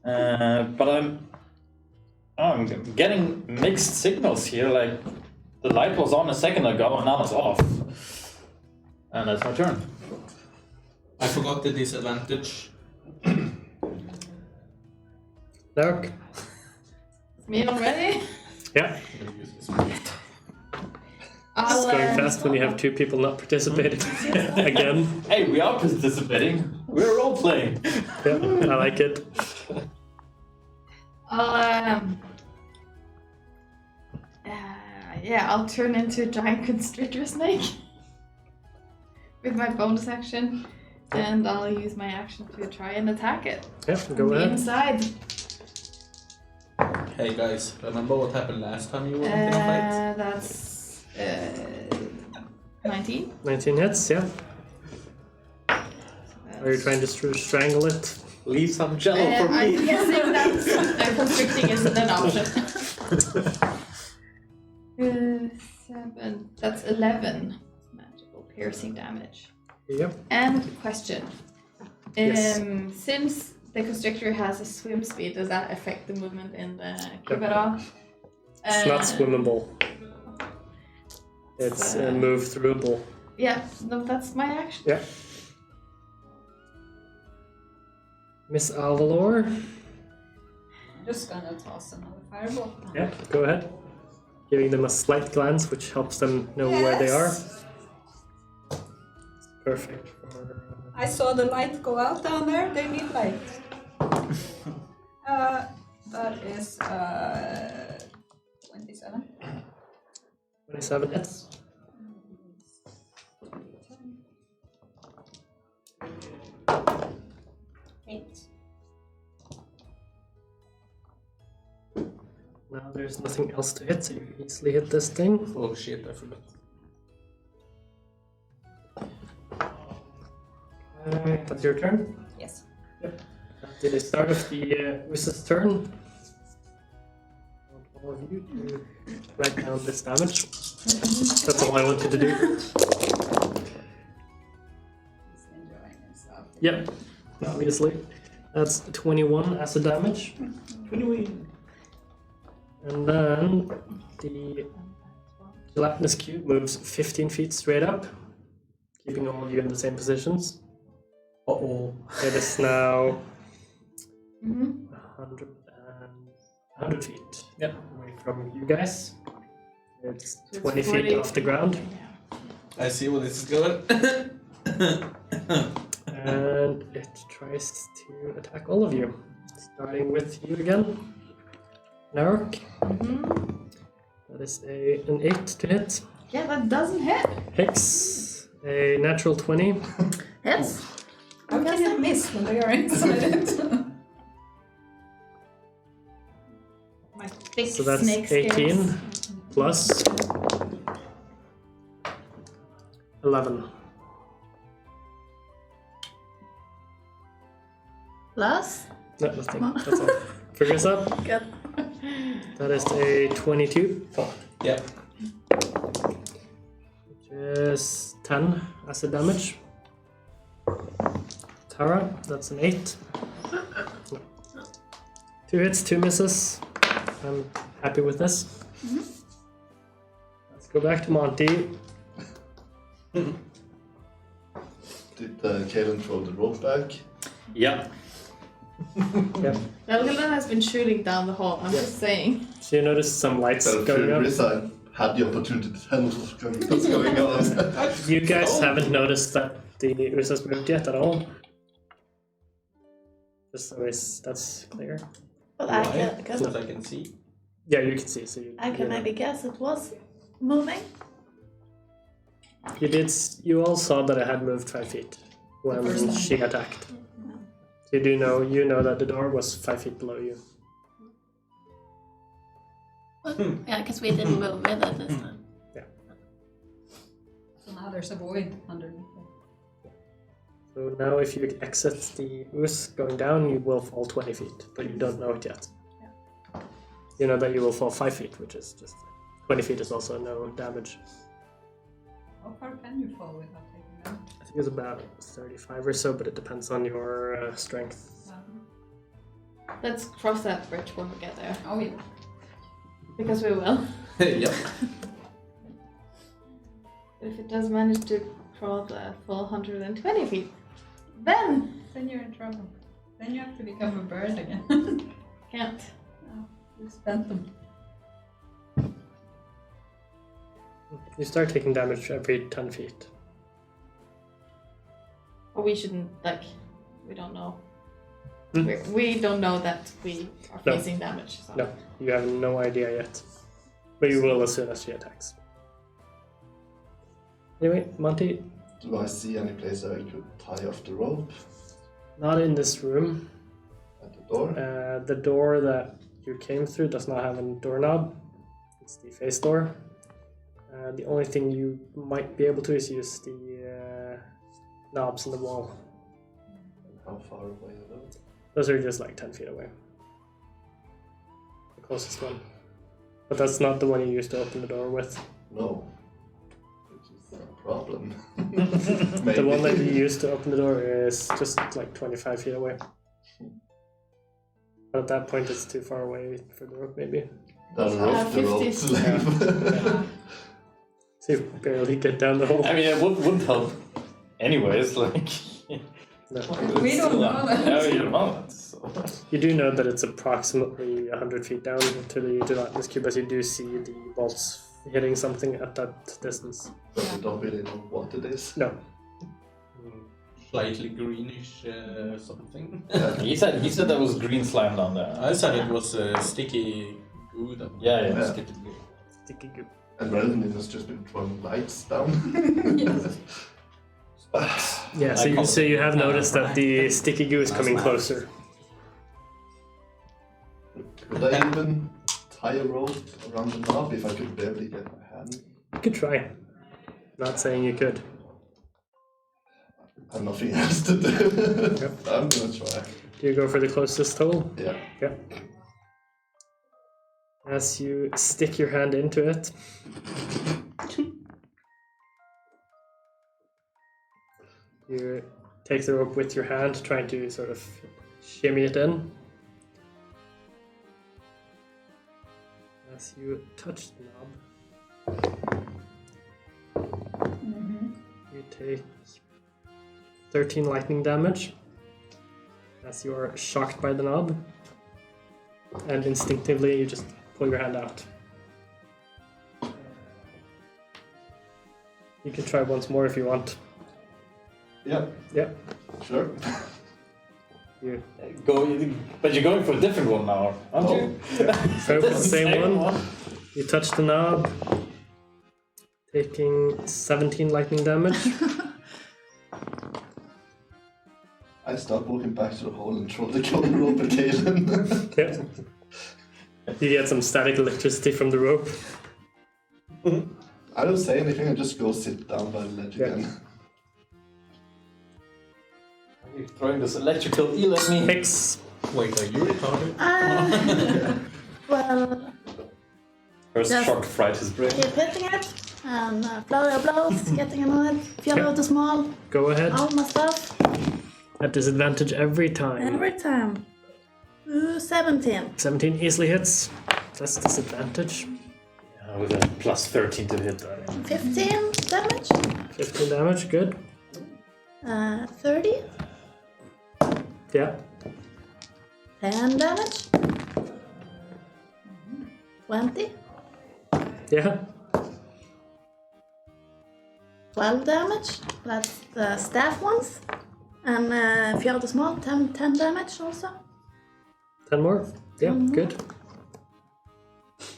Speaker 4: But I'm getting mixed signals here. Like the light was on a second ago and now it's off. And that's my turn.
Speaker 3: I forgot the disadvantage.
Speaker 1: Dark.
Speaker 2: Me already?
Speaker 1: Yeah. It's going fast when you have two people not participating. Again.
Speaker 4: Hey, we are participating. We're role playing.
Speaker 1: Yeah, I like it.
Speaker 2: I'll turn into a giant constrictor snake with my bonus action, and I'll use my action to try and attack it.
Speaker 1: Yeah,
Speaker 2: from
Speaker 1: go
Speaker 2: the
Speaker 1: ahead.
Speaker 2: inside.
Speaker 3: Hey guys, remember what happened last time you were in a fight?
Speaker 2: That's 19.
Speaker 1: 19 hits, yeah. Are you trying to strangle it?
Speaker 4: Leave some jello for
Speaker 2: I'm
Speaker 4: me.
Speaker 2: guessing that constricting isn't an option. 7. That's 11 magical piercing damage.
Speaker 1: Yep.
Speaker 2: And question.
Speaker 1: Yes.
Speaker 2: Since the constrictor has a swim speed, does that affect the movement in the cube at all?
Speaker 1: It's not swimmable. It's move throughable.
Speaker 2: Yeah, no, that's my action.
Speaker 1: Yeah. Miss Avalor?
Speaker 5: I'm just gonna toss another fireball.
Speaker 1: Yeah, go ahead. Giving them a slight glance, which helps them know where they are. Perfect.
Speaker 5: I saw the light go out down there. They need light. That is 27.
Speaker 1: 27 hits. Now there's nothing else to hit, so you easily hit this thing.
Speaker 3: Oh shit, I forgot.
Speaker 1: That's your turn.
Speaker 5: Yes.
Speaker 1: Yep. At the start of the wizard's turn, I want all of you to write down this damage. That's all I want you to do.
Speaker 5: He's enjoying himself.
Speaker 1: Yep, obviously. That's 21 acid damage. 21. And then the gelatinous cube moves 15 feet straight up, keeping all of you in the same positions.
Speaker 3: Uh-oh.
Speaker 1: It is now
Speaker 2: Mm-hmm.
Speaker 1: 100 feet
Speaker 4: Yep.
Speaker 1: away from you guys. It's
Speaker 2: So
Speaker 1: 20
Speaker 2: it's
Speaker 1: feet
Speaker 2: 40
Speaker 1: off the ground.
Speaker 3: I see where this is going.
Speaker 1: And it tries to attack all of you. Starting with you again. Narok.
Speaker 2: Mm-hmm.
Speaker 1: That is an 8 to hit.
Speaker 2: Yeah, that doesn't hit.
Speaker 1: Hicks, a natural 20.
Speaker 8: Hits.
Speaker 5: How can it miss when they are inside it?
Speaker 2: My thick
Speaker 1: So that's
Speaker 2: snake scales.
Speaker 1: 18 plus 11.
Speaker 8: Plus.
Speaker 1: No, nothing. That's all. Figures up.
Speaker 8: Good.
Speaker 1: That is a 22.
Speaker 3: Yep.
Speaker 1: Which is 10 acid damage. Tara, that's an 8. 2 hits, 2 misses. I'm happy with this. Let's go back to Monty.
Speaker 6: Did Kalen throw the rope back?
Speaker 4: Yeah.
Speaker 1: Yep.
Speaker 2: Galadhmir has been shooting down the hall. I'm just saying.
Speaker 1: So you notice some lights
Speaker 6: But
Speaker 1: going up.
Speaker 6: I had the opportunity to tell what's going on.
Speaker 1: You guys haven't noticed that the Ursa's moved yet at all. Just so that's clear.
Speaker 8: But
Speaker 3: Why?
Speaker 8: I can,
Speaker 3: Because I can see.
Speaker 1: Yeah, you can see. So
Speaker 8: I can maybe guess it was moving.
Speaker 1: You did. You all saw that it had moved 5 feet when
Speaker 5: first time.
Speaker 1: she attacked. You know that the door was 5 feet below you.
Speaker 7: Yeah, because we didn't move with it this time.
Speaker 5: So now there's a void underneath it.
Speaker 1: So now if you exit the ooze going down, you will fall 20 feet, but you don't know it yet. You know that you will fall 5 feet, which is just 20 feet is also no damage.
Speaker 5: How far can you fall without taking damage?
Speaker 1: I think it's about 35 or so, but it depends on your strength.
Speaker 2: Let's cross that bridge when we get there.
Speaker 5: Oh yeah.
Speaker 2: Because we will.
Speaker 3: Yep.
Speaker 2: If it does manage to crawl the full 120 feet, then
Speaker 5: Then you're in trouble. Then you have to become a bird again.
Speaker 2: can't.
Speaker 5: You spent them.
Speaker 1: You start taking damage every 10 feet.
Speaker 2: Or we shouldn't, like, we don't know.
Speaker 1: Hmm?
Speaker 2: We don't know that we are
Speaker 1: No.
Speaker 2: facing damage. So.
Speaker 1: No, you have no idea yet. But you will as soon as she attacks. Anyway, Monty,
Speaker 6: Do I see any place that I could tie off the rope
Speaker 1: not in this room.
Speaker 6: at the door?
Speaker 1: The door that you came through does not have a doorknob. It's the face door. The only thing you might be able to is use the knobs in the wall.
Speaker 6: How far away are those?
Speaker 1: Those are just like 10 feet away. The closest one. But that's not the one you used to open the door with.
Speaker 6: No. Which is a problem.
Speaker 1: The one that you used to open the door is just like 25 feet away. But at that point it's too far away for the rope maybe.
Speaker 6: That's half the rope
Speaker 2: 50.
Speaker 6: to leave.
Speaker 1: So you barely get down the hole.
Speaker 4: I mean, it wouldn't help. Anyways, like.
Speaker 1: No.
Speaker 5: We don't know that.
Speaker 4: No, you don't know that. So.
Speaker 1: You do know that it's approximately 100 feet down to the gelatinous cube, as you do see the bolts hitting something at that distance.
Speaker 6: But we don't really know what it is.
Speaker 1: No.
Speaker 3: Slightly greenish something.
Speaker 4: He said that was green slime down there.
Speaker 3: I said it was sticky goo. That
Speaker 4: Yeah.
Speaker 6: Yeah.
Speaker 4: Sticky glue.
Speaker 1: Sticky goo.
Speaker 6: And Galadhmir has just been throwing lights down.
Speaker 5: Yes.
Speaker 1: Yeah, so you have noticed that the sticky goo is coming closer.
Speaker 6: Could I even tie a rope around the knob if I could barely get my hand?
Speaker 1: You could try. Not saying you could.
Speaker 6: I have nothing else to do.
Speaker 1: Yep.
Speaker 6: I'm gonna try.
Speaker 1: Do you go for the closest hole?
Speaker 6: Yeah.
Speaker 1: Yeah. As you stick your hand into it, you take the rope with your hand, trying to sort of shimmy it in. As you touch the knob, you take 13 lightning damage as you are shocked by the knob. And instinctively you just pull your hand out. You can try once more if you want.
Speaker 6: Yep.
Speaker 1: Yep.
Speaker 6: Sure.
Speaker 4: But you're going for a different one now, aren't you?
Speaker 1: So the same one. You touch the knob, taking 17 lightning damage.
Speaker 6: I start walking back to the hole and throw the golden rope at Kaelin.
Speaker 1: Yeah. You get some static electricity from the rope.
Speaker 6: I don't say anything, I just go sit down by the ledge again.
Speaker 4: You're throwing this electrical eel at me.
Speaker 1: Hex.
Speaker 3: Wait, are you retarded?
Speaker 8: Well,
Speaker 4: First
Speaker 8: Yes.
Speaker 4: shock fried his brain.
Speaker 8: keep hitting it, and flurry of blows, getting annoyed. Feel too small,
Speaker 1: Go ahead.
Speaker 8: all my stuff,
Speaker 1: At disadvantage every time.
Speaker 8: every time. 17.
Speaker 1: 17 easily hits. That's disadvantage.
Speaker 4: Yeah, with a plus 13 to hit.
Speaker 8: 15 damage.
Speaker 1: 15 damage, good.
Speaker 8: 30.
Speaker 1: Yeah.
Speaker 8: 10 damage. 20.
Speaker 1: Yeah.
Speaker 8: 12 damage. That's the staff ones. And if you're the small, 10 damage also.
Speaker 1: 10 more. Yeah, good.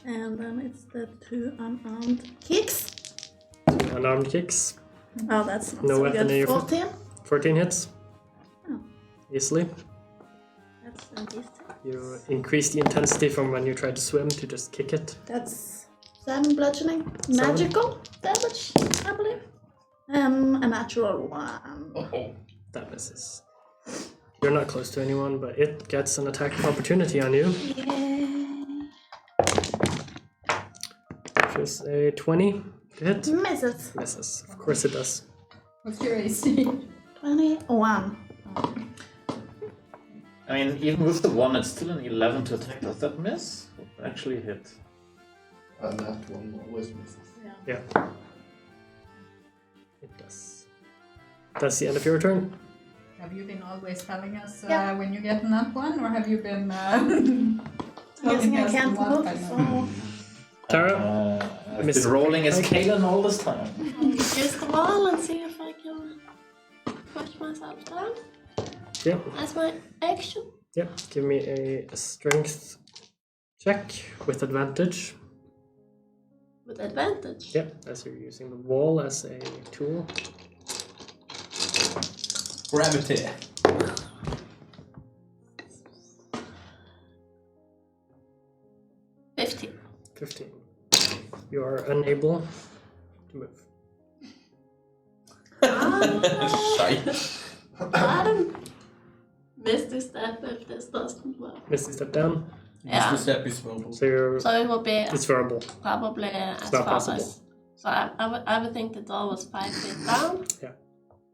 Speaker 8: And then it's the 2 unarmed kicks.
Speaker 1: Unarmed kicks.
Speaker 8: Oh, that's not
Speaker 1: No
Speaker 8: so
Speaker 1: weapon in
Speaker 8: good.
Speaker 1: your
Speaker 8: 14.
Speaker 1: 14 hits.
Speaker 8: Oh.
Speaker 1: Easily.
Speaker 8: That's these two.
Speaker 1: You increase the intensity from when you try to swim to just kick it.
Speaker 8: That's 7 bludgeoning. Magical damage, I believe. A natural 1.
Speaker 3: Oh.
Speaker 1: That misses. You're not close to anyone, but it gets an attack of opportunity on you.
Speaker 8: Yay.
Speaker 1: Which is a 20 to hit.
Speaker 8: Misses.
Speaker 1: Misses. Of course it does.
Speaker 5: What's your AC?
Speaker 8: 21.
Speaker 4: I mean, even with the 1, it's still an 11 to attack. Does that miss? Or actually hit?
Speaker 6: And that one always misses.
Speaker 1: Yeah. It does. That's the end of your turn.
Speaker 5: Have you been always telling us
Speaker 8: Yeah.
Speaker 5: when you get that one, or have you been
Speaker 8: Guessing I
Speaker 5: us
Speaker 8: can't
Speaker 5: one
Speaker 8: move,
Speaker 5: by one?
Speaker 8: so...
Speaker 1: Tara?
Speaker 4: I've
Speaker 1: Miss-
Speaker 4: been rolling as Kaelin all this time.
Speaker 7: Use the wall and see if I can push myself down.
Speaker 1: Yeah.
Speaker 7: That's my action.
Speaker 1: Yeah. Give me a strength check with advantage.
Speaker 7: With advantage.
Speaker 1: Yeah, as you're using the wall as a tool.
Speaker 3: Gravity.
Speaker 7: 15.
Speaker 1: 15. You are unable to move.
Speaker 3: Shite.
Speaker 7: Adam. Misty step if this doesn't work.
Speaker 1: Misty step down.
Speaker 7: Yeah.
Speaker 3: Mr. Step is verbal.
Speaker 1: So you're,
Speaker 7: So it will be
Speaker 1: it's verbal.
Speaker 7: probably as
Speaker 1: not
Speaker 7: far
Speaker 1: possible.
Speaker 7: as. So I would think the door was 5 feet down,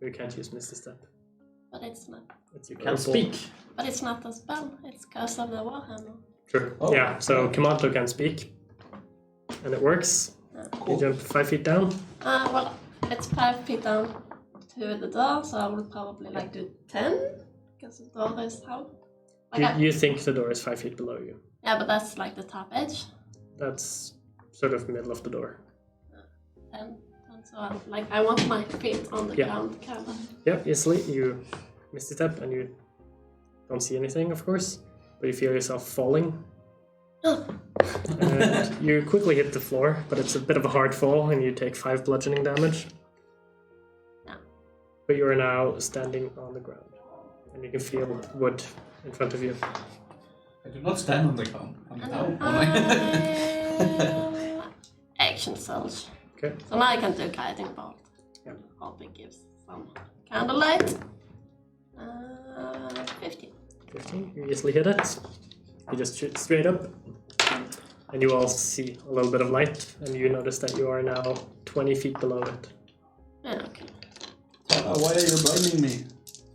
Speaker 1: You can't use Misty step.
Speaker 7: but it's not.
Speaker 1: It's
Speaker 4: You
Speaker 1: verbal.
Speaker 4: can't speak.
Speaker 7: But it's not a spell. It's Curse of the Warhammer.
Speaker 1: True.
Speaker 3: Oh.
Speaker 1: Yeah, so Komanto can speak. And it works. You jump 5 feet down.
Speaker 7: Well, it's 5 feet down to the door, so I will probably like do 10 because the door is how.
Speaker 1: You think the door is 5 feet below you.
Speaker 7: Yeah, but that's like the top edge.
Speaker 1: That's sort of middle of the door.
Speaker 7: And so I want my feet on the
Speaker 1: Yeah.
Speaker 7: ground, kind of.
Speaker 1: Yeah, easily. You miss the step and you don't see anything, of course. But you feel yourself falling. And you quickly hit the floor, but it's a bit of a hard fall and you take 5 bludgeoning damage.
Speaker 7: Yeah.
Speaker 1: But you are now standing on the ground. And you can feel wood in front of you.
Speaker 3: I do not stand on the ground. I'm down.
Speaker 7: Action surge.
Speaker 1: Okay.
Speaker 7: So now I can do guiding bolt.
Speaker 1: Yeah.
Speaker 7: Hope it gives some candlelight. 15.
Speaker 1: 15, you easily hit it. You just shoot straight up. And you all see a little bit of light, and you notice that you are now 20 feet below it.
Speaker 7: Yeah, okay.
Speaker 3: Why are you blinding me?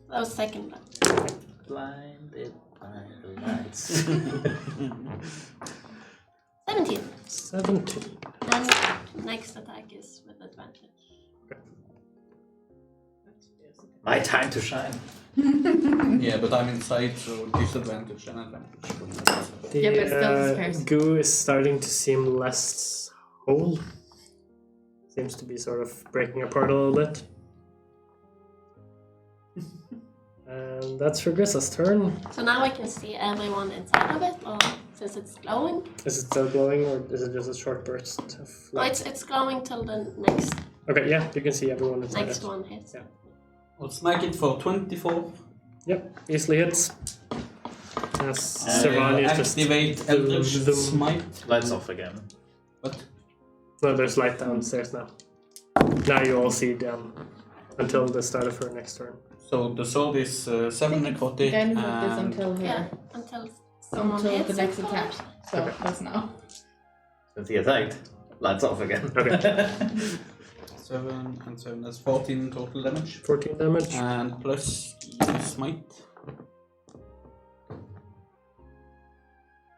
Speaker 7: That was second one.
Speaker 4: Blinded by the lights.
Speaker 7: 17.
Speaker 1: 17.
Speaker 7: And next attack is with advantage.
Speaker 1: Okay.
Speaker 4: My time to shine.
Speaker 3: Yeah, but I'm inside, so disadvantage and advantage.
Speaker 1: The
Speaker 2: Yeah, but still scarce.
Speaker 1: goo is starting to seem less whole. Seems to be sort of breaking apart a little bit. And that's for Grissa's turn.
Speaker 7: So now I can see everyone inside of it, or since it's glowing?
Speaker 1: Is it still glowing, or is it just a short burst of
Speaker 7: No,
Speaker 1: light?
Speaker 7: it's glowing till the next
Speaker 1: Okay, yeah, you can see everyone inside
Speaker 7: next
Speaker 1: it.
Speaker 7: one hits.
Speaker 1: Yeah.
Speaker 3: I'll smack it for 24.
Speaker 1: Yep, easily hits. As Servani is just...
Speaker 3: Activate Eldritch
Speaker 1: Zoom.
Speaker 3: Smite.
Speaker 4: Lights off again.
Speaker 3: What?
Speaker 1: No, there's light downstairs now. Now you all see them until the start of her next turn.
Speaker 3: So the sword is 7 necrotic
Speaker 2: Then with this
Speaker 3: and
Speaker 2: until her.
Speaker 7: Yeah, until someone
Speaker 2: Until
Speaker 7: hits
Speaker 2: the next
Speaker 7: it.
Speaker 2: attack. So that's now.
Speaker 4: Since he attacked, lights off again.
Speaker 1: Okay.
Speaker 3: 7 and 7, that's 14 total damage.
Speaker 1: 14 damage.
Speaker 3: And plus smite.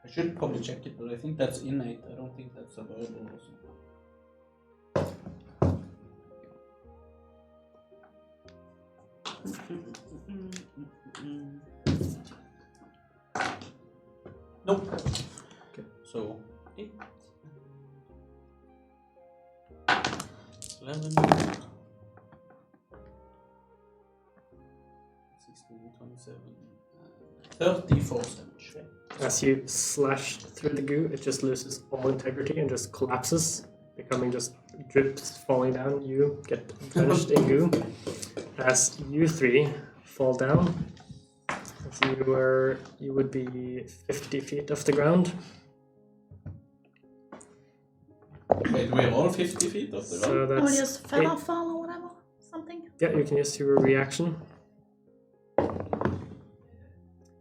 Speaker 3: I should probably check it, but I think that's innate. I don't think that's a verbal or something. Nope.
Speaker 1: Okay.
Speaker 3: So 8, 11, 16, 27, 34 damage.
Speaker 1: As you slash through the goo, it just loses all integrity and just collapses, becoming just drips falling down. You get drenched in goo. As you three fall down, you would be 50 feet off the ground.
Speaker 3: Wait, we're all 50 feet off the ground?
Speaker 1: So
Speaker 8: Or
Speaker 1: that's
Speaker 8: just fell
Speaker 1: eight.
Speaker 8: off fall or whatever. Something.
Speaker 1: Yeah, you can use your reaction.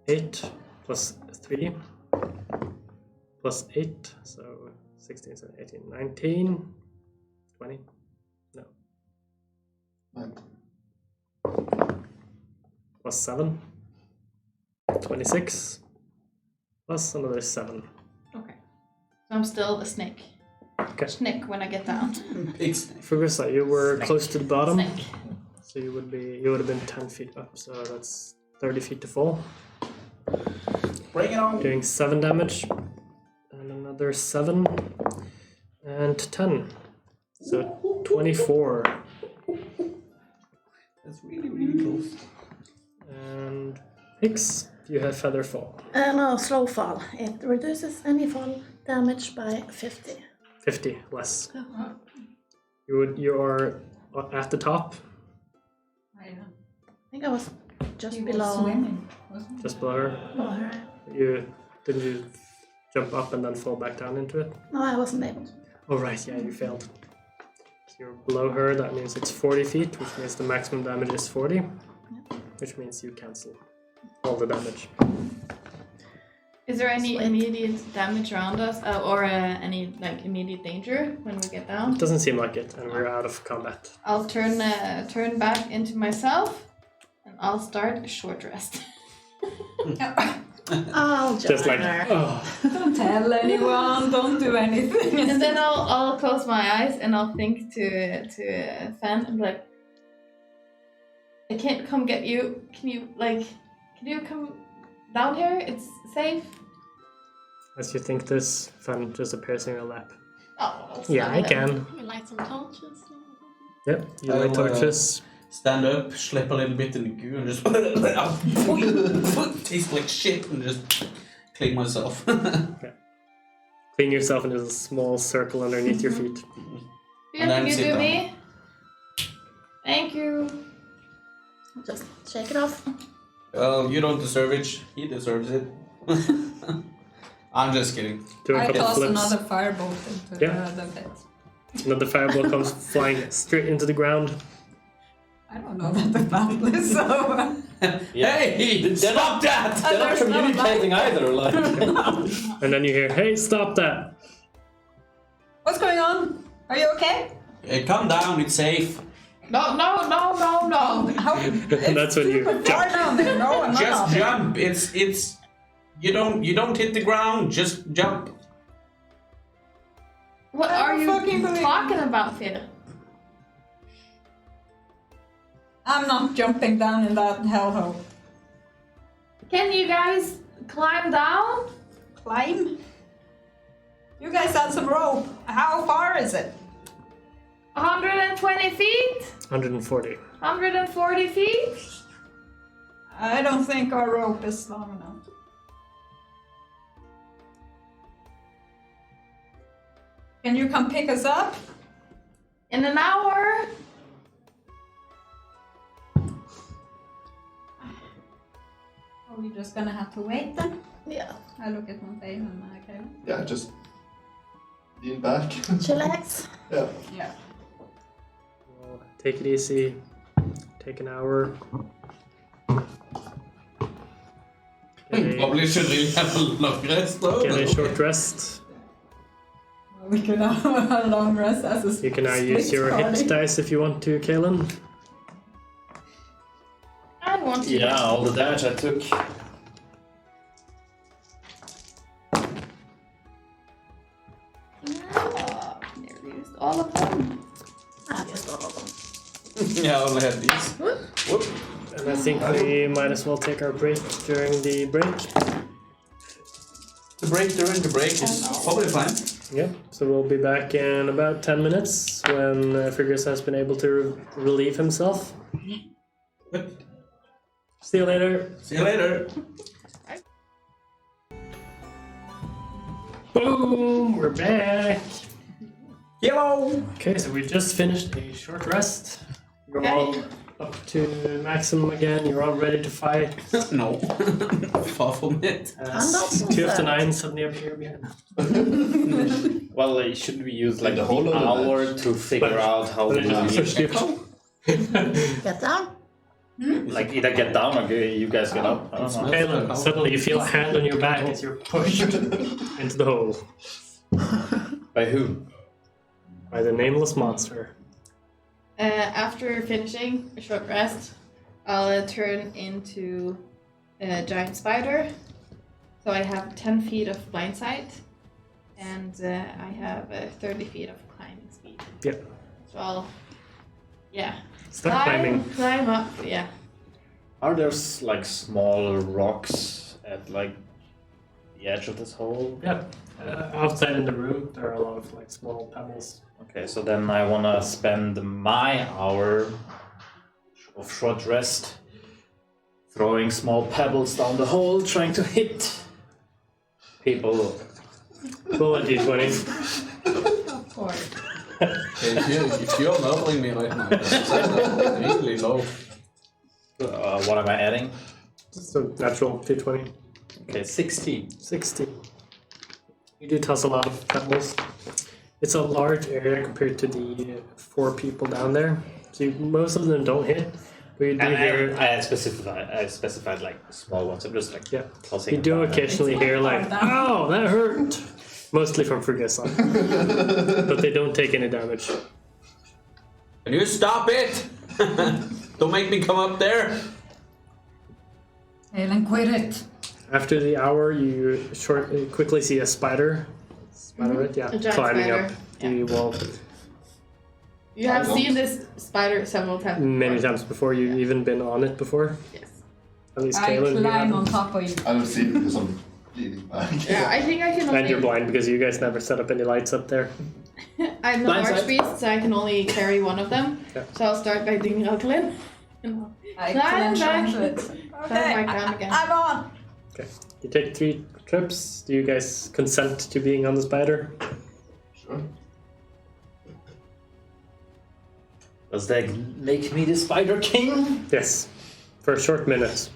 Speaker 1: 8 plus 3 plus 8, so 16, 17, 18, 19, 20. No.
Speaker 6: 19.
Speaker 1: Plus 7. 26. Plus another 7.
Speaker 2: Okay. So I'm still a snake.
Speaker 1: Okay.
Speaker 2: Snake when I get down.
Speaker 3: Big snake.
Speaker 1: Fugusa, you were close to the bottom,
Speaker 2: Snake.
Speaker 1: so you would have been 10 feet up, so that's 30 feet to fall.
Speaker 3: Bring it on!
Speaker 1: Doing 7 damage, and another 7, and 10. So 24.
Speaker 3: That's really, really close.
Speaker 1: And Hicks, you have Feather Fall.
Speaker 8: No, slow fall. It reduces any fall damage by 50.
Speaker 1: 50 less. You are at the top,
Speaker 5: I am.
Speaker 8: I think I was just
Speaker 5: He was
Speaker 8: below.
Speaker 5: swimming, wasn't he?
Speaker 1: just below her.
Speaker 8: below her.
Speaker 1: Didn't you jump up and then fall back down into it?
Speaker 8: No, I wasn't able to.
Speaker 1: Oh right, yeah, you failed. So you're below her, that means it's 40 feet, which means the maximum damage is 40. Which means you cancel all the damage.
Speaker 2: Is there any
Speaker 8: Sweet.
Speaker 2: immediate damage around us, or any like immediate danger when we get down?
Speaker 1: It doesn't seem like it, and we're out of combat.
Speaker 2: I'll turn back into myself, and I'll start a short rest.
Speaker 8: I'll
Speaker 1: Just like,
Speaker 8: her.
Speaker 1: oh.
Speaker 5: Don't tell anyone, don't do anything.
Speaker 2: And then I'll close my eyes and I'll think to Fan and be like, I can't come get you. Can you come down here? It's safe.
Speaker 1: As you think this, Fan just appears in your lap.
Speaker 2: Oh, that's
Speaker 1: Yeah, I
Speaker 2: not
Speaker 1: can.
Speaker 7: We light some torches.
Speaker 1: Yep, you
Speaker 3: I
Speaker 1: light
Speaker 3: will,
Speaker 1: torches.
Speaker 3: Stand up, slip a little bit in the goo, and just taste like shit, and just clean myself.
Speaker 1: Clean yourself into a small circle underneath your feet.
Speaker 2: You
Speaker 3: And then
Speaker 2: you
Speaker 3: sit
Speaker 2: do
Speaker 3: down.
Speaker 2: me? Thank you.
Speaker 8: Just shake it off.
Speaker 3: Well, you don't deserve it. He deserves it. I'm just kidding.
Speaker 1: Do a
Speaker 5: I
Speaker 1: couple
Speaker 5: toss
Speaker 1: flips.
Speaker 5: another firebolt into
Speaker 1: Yeah.
Speaker 5: the pit.
Speaker 1: Another fireball comes flying straight into the ground.
Speaker 5: I don't know that badly, so...
Speaker 3: Hey! Stop that!
Speaker 4: They're not communicating either, like.
Speaker 1: And then you hear, hey, stop that!
Speaker 5: What's going on? Are you okay?
Speaker 3: Hey, calm down, it's safe.
Speaker 2: No.
Speaker 5: How?
Speaker 1: And that's when you
Speaker 5: Far
Speaker 1: jump.
Speaker 5: down there. No, I'm
Speaker 3: Just
Speaker 5: not.
Speaker 3: jump. It's you don't hit the ground, just jump.
Speaker 2: What
Speaker 5: I
Speaker 2: are
Speaker 5: don't
Speaker 2: you
Speaker 5: fucking believe-
Speaker 2: talking about, Fede?
Speaker 5: I'm not jumping down in that hellhole.
Speaker 2: Can you guys climb down?
Speaker 5: Climb? You guys had some rope. How far is it?
Speaker 2: 120 feet?
Speaker 1: 140.
Speaker 2: 140 feet?
Speaker 5: I don't think our rope is long enough. Can you come pick us up?
Speaker 2: In an hour?
Speaker 5: Are we just gonna have to wait then?
Speaker 8: Yeah.
Speaker 5: I look at Montaigne and okay.
Speaker 6: Yeah, just lean back.
Speaker 8: Chillax.
Speaker 6: Yeah.
Speaker 5: Yeah.
Speaker 1: Well, take it easy. Take an hour.
Speaker 3: Probably should really have a long rest though.
Speaker 1: Get a short rest.
Speaker 5: Well, we can have a long rest as a
Speaker 1: You can now use your hit dice if you want to, Kaelin.
Speaker 2: I want to.
Speaker 4: Yeah, all the damage I took.
Speaker 2: Nearly used all of them.
Speaker 8: I just all of them.
Speaker 3: Yeah, I only had these. Whoop.
Speaker 1: And I think we might as well take our break during the break.
Speaker 3: The break during the break is probably fine.
Speaker 1: Yep, so we'll be back in about 10 minutes when Frigus has been able to relieve himself. See you later.
Speaker 3: See you later.
Speaker 1: Boom, we're back.
Speaker 3: Hello.
Speaker 1: Okay, so we just finished a short rest. You're
Speaker 2: Okay.
Speaker 1: all up to maximum again. You're all ready to fight.
Speaker 3: No. Far from it.
Speaker 1: As 2 of the 9 suddenly appear behind.
Speaker 4: Well, shouldn't we use like
Speaker 6: The
Speaker 4: the
Speaker 6: whole of the
Speaker 4: hour to figure out how
Speaker 1: But
Speaker 4: to
Speaker 1: just you.
Speaker 8: Get down.
Speaker 4: like either get down or you guys get up? I don't know.
Speaker 1: Kaelin, suddenly you feel a hand on your back as you're pushed into the hole
Speaker 4: By who?
Speaker 1: by the nameless monster.
Speaker 2: After finishing a short rest, I'll turn into a giant spider. So I have 10 feet of blind sight, and I have 30 feet of climbing speed.
Speaker 1: Yep.
Speaker 2: So I'll,
Speaker 1: Start climbing.
Speaker 2: climb up, yeah.
Speaker 4: Are there like small rocks at like the edge of this hole?
Speaker 1: Yep. Outside in the room, there are a lot of like small pebbles.
Speaker 4: Okay, so then I wanna spend my hour of short rest throwing small pebbles down the hole, trying to hit people.
Speaker 1: Roll a d20.
Speaker 2: Or
Speaker 3: If you're murdering me right now, that's really low.
Speaker 4: What am I adding?
Speaker 1: So natural d20.
Speaker 4: Okay, 16.
Speaker 1: 60. You do toss a lot of pebbles. It's a large area compared to the 4 people down there. So most of them don't hit. But you do hear.
Speaker 4: I specified like small ones. I'm just like tossing.
Speaker 1: You do
Speaker 4: them down.
Speaker 1: occasionally hear like, "Oh, that hurt." Mostly from Ferguson, but they don't take any damage.
Speaker 3: Can you stop it? Don't make me come up there.
Speaker 5: Alan, quit it.
Speaker 1: After the hour, you quickly see a spider. Spiderette, yeah,
Speaker 2: A giant
Speaker 1: climbing
Speaker 2: spider,
Speaker 1: up the wall.
Speaker 2: you have seen this spider several times.
Speaker 1: Many
Speaker 2: before.
Speaker 1: times before. You've even been on it before.
Speaker 2: Yes.
Speaker 1: At least
Speaker 5: I
Speaker 1: Kaelin, you
Speaker 5: climb on
Speaker 1: haven't.
Speaker 5: top of you.
Speaker 6: I don't see it because I'm leaning back.
Speaker 2: Yeah, I think I can only.
Speaker 1: And you're blind because you guys never set up any lights up there.
Speaker 2: I'm the
Speaker 1: Blind side.
Speaker 2: archbeast, so I can only carry one of them.
Speaker 1: Yeah.
Speaker 2: So I'll start by doing Alkaline.
Speaker 5: I
Speaker 2: Climb
Speaker 5: clench
Speaker 2: back.
Speaker 5: onto it.
Speaker 2: Climb back down again.
Speaker 5: I'm on.
Speaker 1: Okay. You take 3 trips. Do you guys consent to being on the spider?
Speaker 6: Sure.
Speaker 4: Does that make me the Spider King?
Speaker 1: Yes. For a short minute,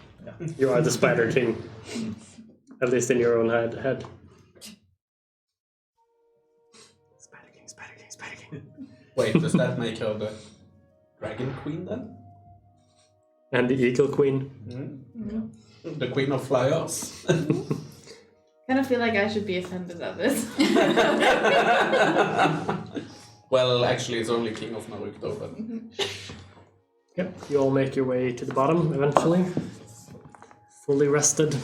Speaker 1: you are the Spider King. At least in your own head. Spider King, Spider King, Spider King.
Speaker 3: Wait, does that make her the Dragon Queen then?
Speaker 1: And the Eagle Queen.
Speaker 3: The Queen of Flyers?
Speaker 2: Kind of feel like I should be offended at this.
Speaker 3: Well, actually, it's only King of Naruto, but
Speaker 1: Yep. You all make your way to the bottom eventually. Fully rested.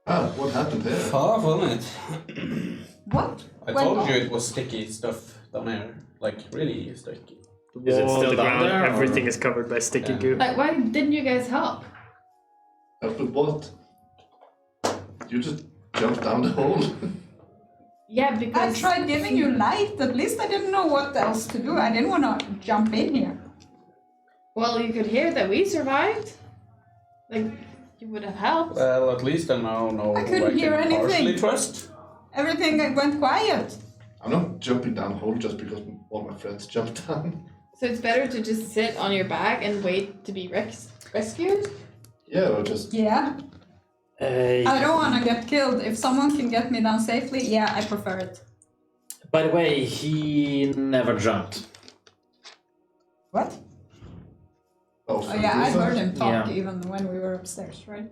Speaker 6: What happened there?
Speaker 3: far from it.
Speaker 5: What?
Speaker 3: I
Speaker 5: Went
Speaker 3: told
Speaker 5: on?
Speaker 3: you it was sticky stuff down here, like really sticky.
Speaker 1: The
Speaker 4: Is it
Speaker 1: wall,
Speaker 4: still
Speaker 1: the
Speaker 4: down
Speaker 1: ground,
Speaker 4: there, or-
Speaker 1: everything is covered by sticky
Speaker 3: Yeah.
Speaker 1: goo.
Speaker 2: Like, why didn't you guys help?
Speaker 6: Help with what? You just jumped down the hole.
Speaker 2: Yeah,
Speaker 5: I
Speaker 2: because
Speaker 5: tried giving you light. At least I didn't know what else to do. I didn't want to jump in here.
Speaker 2: well, you could hear that we survived. Like, you would have helped.
Speaker 3: Well, at least I now know
Speaker 5: I
Speaker 3: who
Speaker 5: couldn't hear
Speaker 3: can
Speaker 5: anything.
Speaker 3: partially trust.
Speaker 5: Everything went quiet.
Speaker 6: I'm not jumping down the hole just because all my friends jumped down.
Speaker 2: So it's better to just sit on your back and wait to be rescued.
Speaker 6: Yeah, or just
Speaker 5: Yeah. I don't want to get killed. If someone can get me down safely, yeah, I prefer it.
Speaker 4: By the way, he never jumped.
Speaker 5: What?
Speaker 6: oh,
Speaker 5: Oh yeah, I heard him talk
Speaker 4: Yeah.
Speaker 5: even when we were upstairs, right?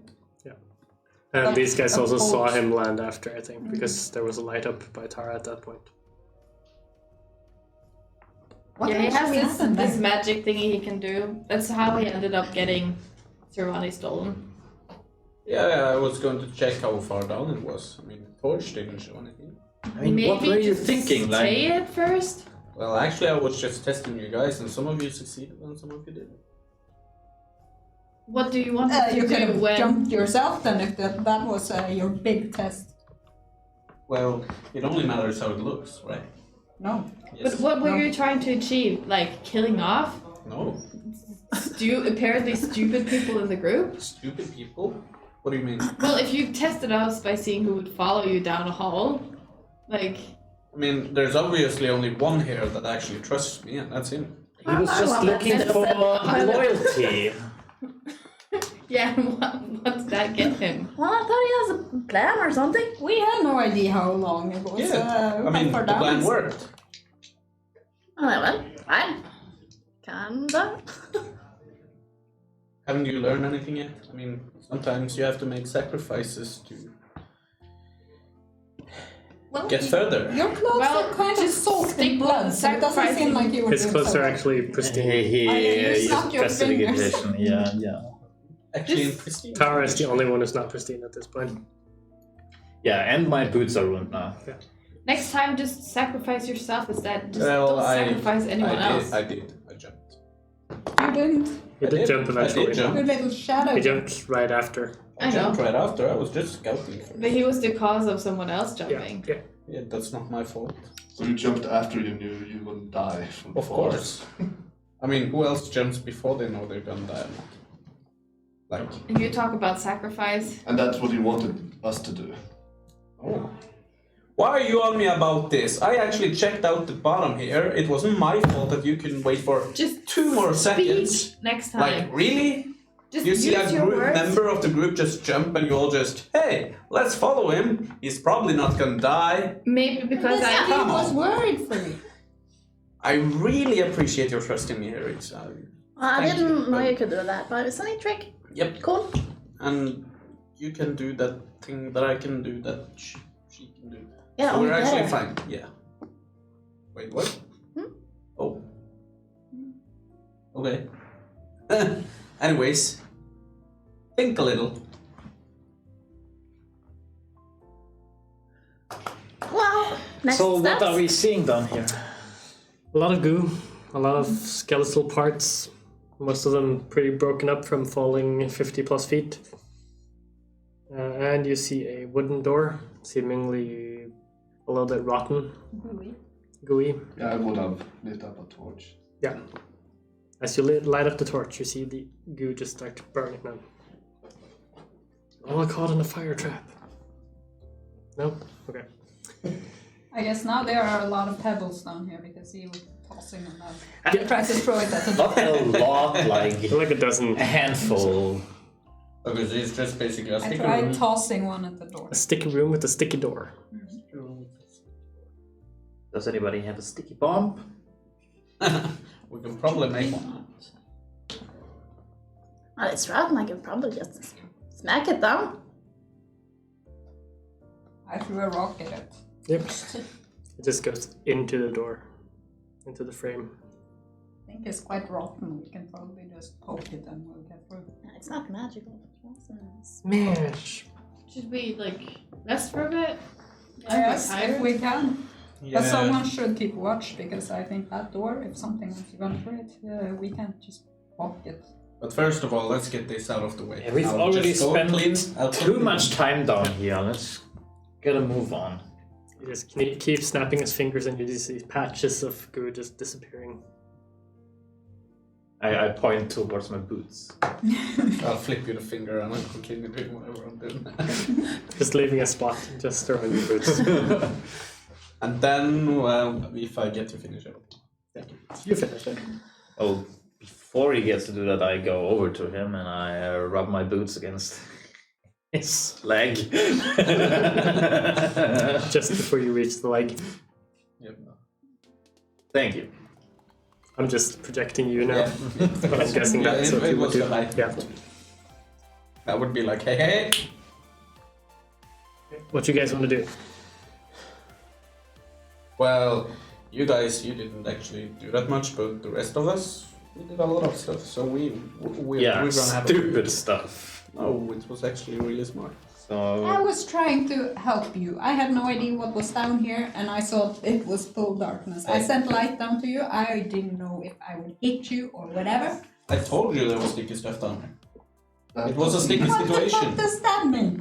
Speaker 1: And these guys
Speaker 5: Of
Speaker 1: also saw
Speaker 5: course.
Speaker 1: him land after, I think, because there was a light up by Tara at that point.
Speaker 5: What
Speaker 2: Yeah, he has
Speaker 5: actually happened
Speaker 2: this
Speaker 5: then?
Speaker 2: magic thingy he can do. That's how he ended up getting Sirvani stolen.
Speaker 3: Yeah, I was going to check how far down it was. I mean, the torch didn't show anything.
Speaker 4: I mean,
Speaker 2: Maybe
Speaker 4: what were you
Speaker 2: just
Speaker 4: thinking?
Speaker 2: Stay
Speaker 4: Like,
Speaker 2: it first.
Speaker 3: Well, actually, I was just testing you guys, and some of you succeeded and some of you didn't.
Speaker 2: What do you want
Speaker 5: You
Speaker 2: to
Speaker 5: could
Speaker 2: do
Speaker 5: have
Speaker 2: when?
Speaker 5: jumped yourself then if that was your big test.
Speaker 3: Well, it only matters how it looks, right?
Speaker 5: No.
Speaker 3: Yes.
Speaker 2: But what were
Speaker 5: No.
Speaker 2: you trying to achieve? Like killing off
Speaker 3: No.
Speaker 2: apparently stupid people in the group?
Speaker 3: Stupid people? What do you mean?
Speaker 2: Well, if you tested us by seeing who would follow you down a hole, like
Speaker 3: I mean, there's obviously only one here that actually trusts me, and that's him.
Speaker 4: he was just looking for loyalty.
Speaker 2: yeah, what did that get him?
Speaker 8: Well, I thought he has a plan or something.
Speaker 5: We had no idea how long it was.
Speaker 3: Yeah, I mean,
Speaker 5: for
Speaker 3: the plan
Speaker 5: downs.
Speaker 3: worked.
Speaker 8: Oh, well, fine. Kinda.
Speaker 3: Haven't you learned anything yet? I mean, sometimes you have to make sacrifices to
Speaker 5: Well,
Speaker 3: get further.
Speaker 5: Your clothes
Speaker 2: Well,
Speaker 5: are kind of
Speaker 2: just
Speaker 5: soaked
Speaker 2: stick
Speaker 5: in
Speaker 2: with
Speaker 5: blood, so it doesn't seem
Speaker 2: sacrificing.
Speaker 5: like you were
Speaker 1: His
Speaker 5: doing
Speaker 1: clothes
Speaker 5: so
Speaker 1: are
Speaker 5: well.
Speaker 1: actually pristine.
Speaker 5: Oh, yeah, you
Speaker 4: He
Speaker 5: snapped your
Speaker 4: prestidigitation.
Speaker 5: fingers.
Speaker 4: Yeah.
Speaker 3: Actually, in
Speaker 2: Just-
Speaker 3: pristine.
Speaker 1: Tara is the only one who's not pristine at this point.
Speaker 4: Yeah, and my boots are ruined now.
Speaker 2: Next time, just sacrifice yourself instead. Just
Speaker 3: Well,
Speaker 2: don't sacrifice anyone else.
Speaker 3: I did. I jumped.
Speaker 5: You didn't.
Speaker 1: He
Speaker 3: I
Speaker 1: did
Speaker 3: did.
Speaker 1: jump
Speaker 3: I
Speaker 1: eventually.
Speaker 3: did jump.
Speaker 5: Your little shadow.
Speaker 1: He jumped right after.
Speaker 3: I
Speaker 2: I
Speaker 3: jumped
Speaker 2: know.
Speaker 3: right after. I was just scouting first.
Speaker 2: But he was the cause of someone else
Speaker 1: Yeah,
Speaker 2: jumping.
Speaker 1: yeah.
Speaker 3: Yeah, that's not my fault.
Speaker 6: So you jumped after you knew you wouldn't die from the
Speaker 3: Of
Speaker 6: fall.
Speaker 3: course. I mean, who else jumps before they know they're gonna die or not? Like,
Speaker 2: And you talk about sacrifice.
Speaker 6: And that's what you wanted us to do.
Speaker 3: oh. Why are you on me about this? I actually checked out the bottom here. It wasn't my fault that you couldn't wait for
Speaker 2: Just
Speaker 3: 2 more seconds.
Speaker 2: speak next time.
Speaker 3: Like, really?
Speaker 2: just
Speaker 3: You see
Speaker 2: use
Speaker 3: a
Speaker 2: your
Speaker 3: group
Speaker 2: words.
Speaker 3: member of the group just jump and you all just, hey, let's follow him. He's probably not gonna die.
Speaker 2: Maybe because
Speaker 5: This
Speaker 2: I
Speaker 5: kid was worried for you.
Speaker 3: I really appreciate your trust in me here. It's,
Speaker 8: Well, I
Speaker 3: Thank
Speaker 8: didn't
Speaker 3: you.
Speaker 8: know you could do that, but it's a neat trick.
Speaker 3: yep.
Speaker 8: Cool.
Speaker 3: And you can do that thing that I can do that she can do.
Speaker 8: Yeah,
Speaker 3: So we're
Speaker 8: only
Speaker 3: actually
Speaker 8: better.
Speaker 3: fine. Yeah. Wait, what?
Speaker 8: Hmm?
Speaker 3: Oh. Okay. Anyways, think a little.
Speaker 8: Well, next
Speaker 4: So
Speaker 8: steps.
Speaker 4: what are we seeing down here?
Speaker 1: A lot of goo, a lot of skeletal parts, most of them pretty broken up from falling 50 plus feet. And you see a wooden door, seemingly a little bit rotten, gooey.
Speaker 6: Yeah, I would have lit up a torch.
Speaker 1: Yeah. As you light up the torch, you see the goo just start burning now. All caught in a fire trap. No? Okay.
Speaker 5: I guess now there are a lot of pebbles down here because he was tossing them out.
Speaker 1: Yeah.
Speaker 5: Tried to throw it at the door.
Speaker 4: Not a lot, like
Speaker 1: Like a dozen.
Speaker 4: a handful.
Speaker 3: Okay, so it's just basically a
Speaker 5: I
Speaker 3: sticker
Speaker 5: tried
Speaker 3: room.
Speaker 5: tossing one at the door.
Speaker 1: A sticky room with a sticky door.
Speaker 4: Does anybody have a sticky bomb?
Speaker 3: We can probably make one.
Speaker 8: Well, it's rotten. I can probably just smack it down.
Speaker 5: I threw a rock at it.
Speaker 1: Yep. It just goes into the door, into the frame.
Speaker 5: I think it's quite rotten. We can probably just poke it and we'll get through.
Speaker 8: It's not magical.
Speaker 1: Smash!
Speaker 2: Should we like rest for a bit? I'm
Speaker 5: Yes,
Speaker 2: tired.
Speaker 5: if we can. But someone should keep watch, because I think that door, if something wants to run through it, we can't just walk it.
Speaker 3: But first of all, let's get this out of the way.
Speaker 4: Yeah, we've
Speaker 3: I'll
Speaker 4: already
Speaker 3: just go
Speaker 4: spent
Speaker 3: clean.
Speaker 4: too much time down here. Let's get a move on.
Speaker 1: He just keeps snapping his fingers and you just see patches of goo just disappearing.
Speaker 4: I point towards my boots.
Speaker 3: I'll flip you the finger and I'll continue doing whatever I'm doing.
Speaker 1: Just leaving a spot just around your boots.
Speaker 3: And then, well, if I get to finish it. Thank you.
Speaker 1: You finish it.
Speaker 4: Oh, before he gets to do that, I go over to him and I rub my boots against his leg.
Speaker 1: Just before you reach the leg.
Speaker 3: Yep.
Speaker 4: Thank you.
Speaker 1: I'm just projecting you now.
Speaker 3: Yeah.
Speaker 1: But I'm guessing
Speaker 3: Yeah,
Speaker 1: that's
Speaker 3: it
Speaker 1: what you would
Speaker 3: was
Speaker 1: do.
Speaker 3: the light.
Speaker 1: Yeah.
Speaker 3: That would be like, hey, hey.
Speaker 1: What you guys want to do?
Speaker 3: Well, you guys, you didn't actually do that much, but the rest of us, we did a lot of stuff. So we're gonna have
Speaker 4: stupid stuff.
Speaker 3: No, it was actually really smart.
Speaker 5: I
Speaker 4: So
Speaker 5: was trying to help you. I had no idea what was down here, and I thought it was full darkness. I sent light down to you. I didn't know if I would hit you or whatever.
Speaker 3: I told you there was sticky stuff down there. It was a sticky
Speaker 5: What the
Speaker 3: situation.
Speaker 5: fuck does that mean?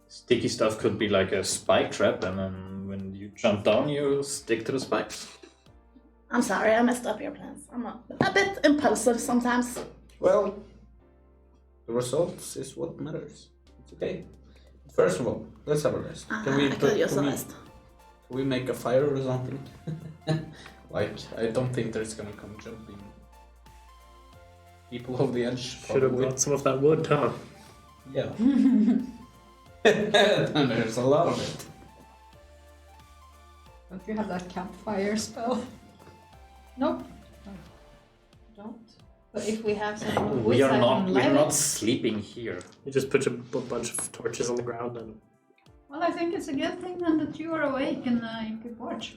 Speaker 4: sticky stuff could be like a spike trap, and then when you jump down, you stick to the spikes.
Speaker 8: I'm sorry, I messed up your plans. I'm a bit impulsive sometimes.
Speaker 3: Well, the results is what matters. It's okay. First of all, let's have a rest.
Speaker 8: I could use a rest.
Speaker 3: Can we make a fire or something? Like, I don't think there's gonna come jumping people off the edge.
Speaker 1: Should have
Speaker 3: probably.
Speaker 1: brought some of that wood, huh?
Speaker 3: Yeah. And there's a lot of it.
Speaker 5: Don't you have that campfire spell?
Speaker 2: Nope. Don't. But if we have some
Speaker 4: We are not.
Speaker 2: we
Speaker 4: We're not sleeping here.
Speaker 1: You just put a bunch of torches on the ground and
Speaker 5: Well, I think it's a good thing then that you are awake and you could watch.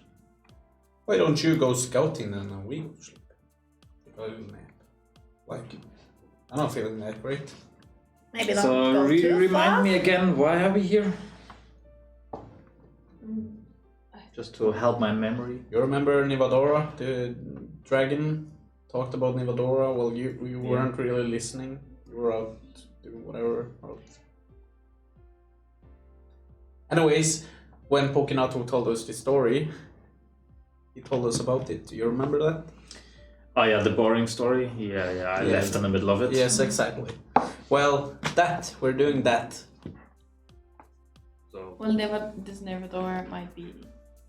Speaker 3: Why don't you go scouting then and we go sleep? Take a little nap. Like, I'm not feeling that great.
Speaker 8: Maybe don't
Speaker 4: So
Speaker 8: go too
Speaker 4: remind
Speaker 8: far.
Speaker 4: me again, why are we here? Just to help my memory.
Speaker 3: You remember Nivadora, the dragon? Talked about Nivadora. Well, you weren't really listening. You were out doing whatever. Anyways, when Pokinato told us the story, he told us about it. Do you remember that?
Speaker 4: Oh yeah, the boring story. Yeah. I left in the middle of it.
Speaker 3: Yes, exactly. Well, we're doing that.
Speaker 4: So
Speaker 2: Well, this Nevador might be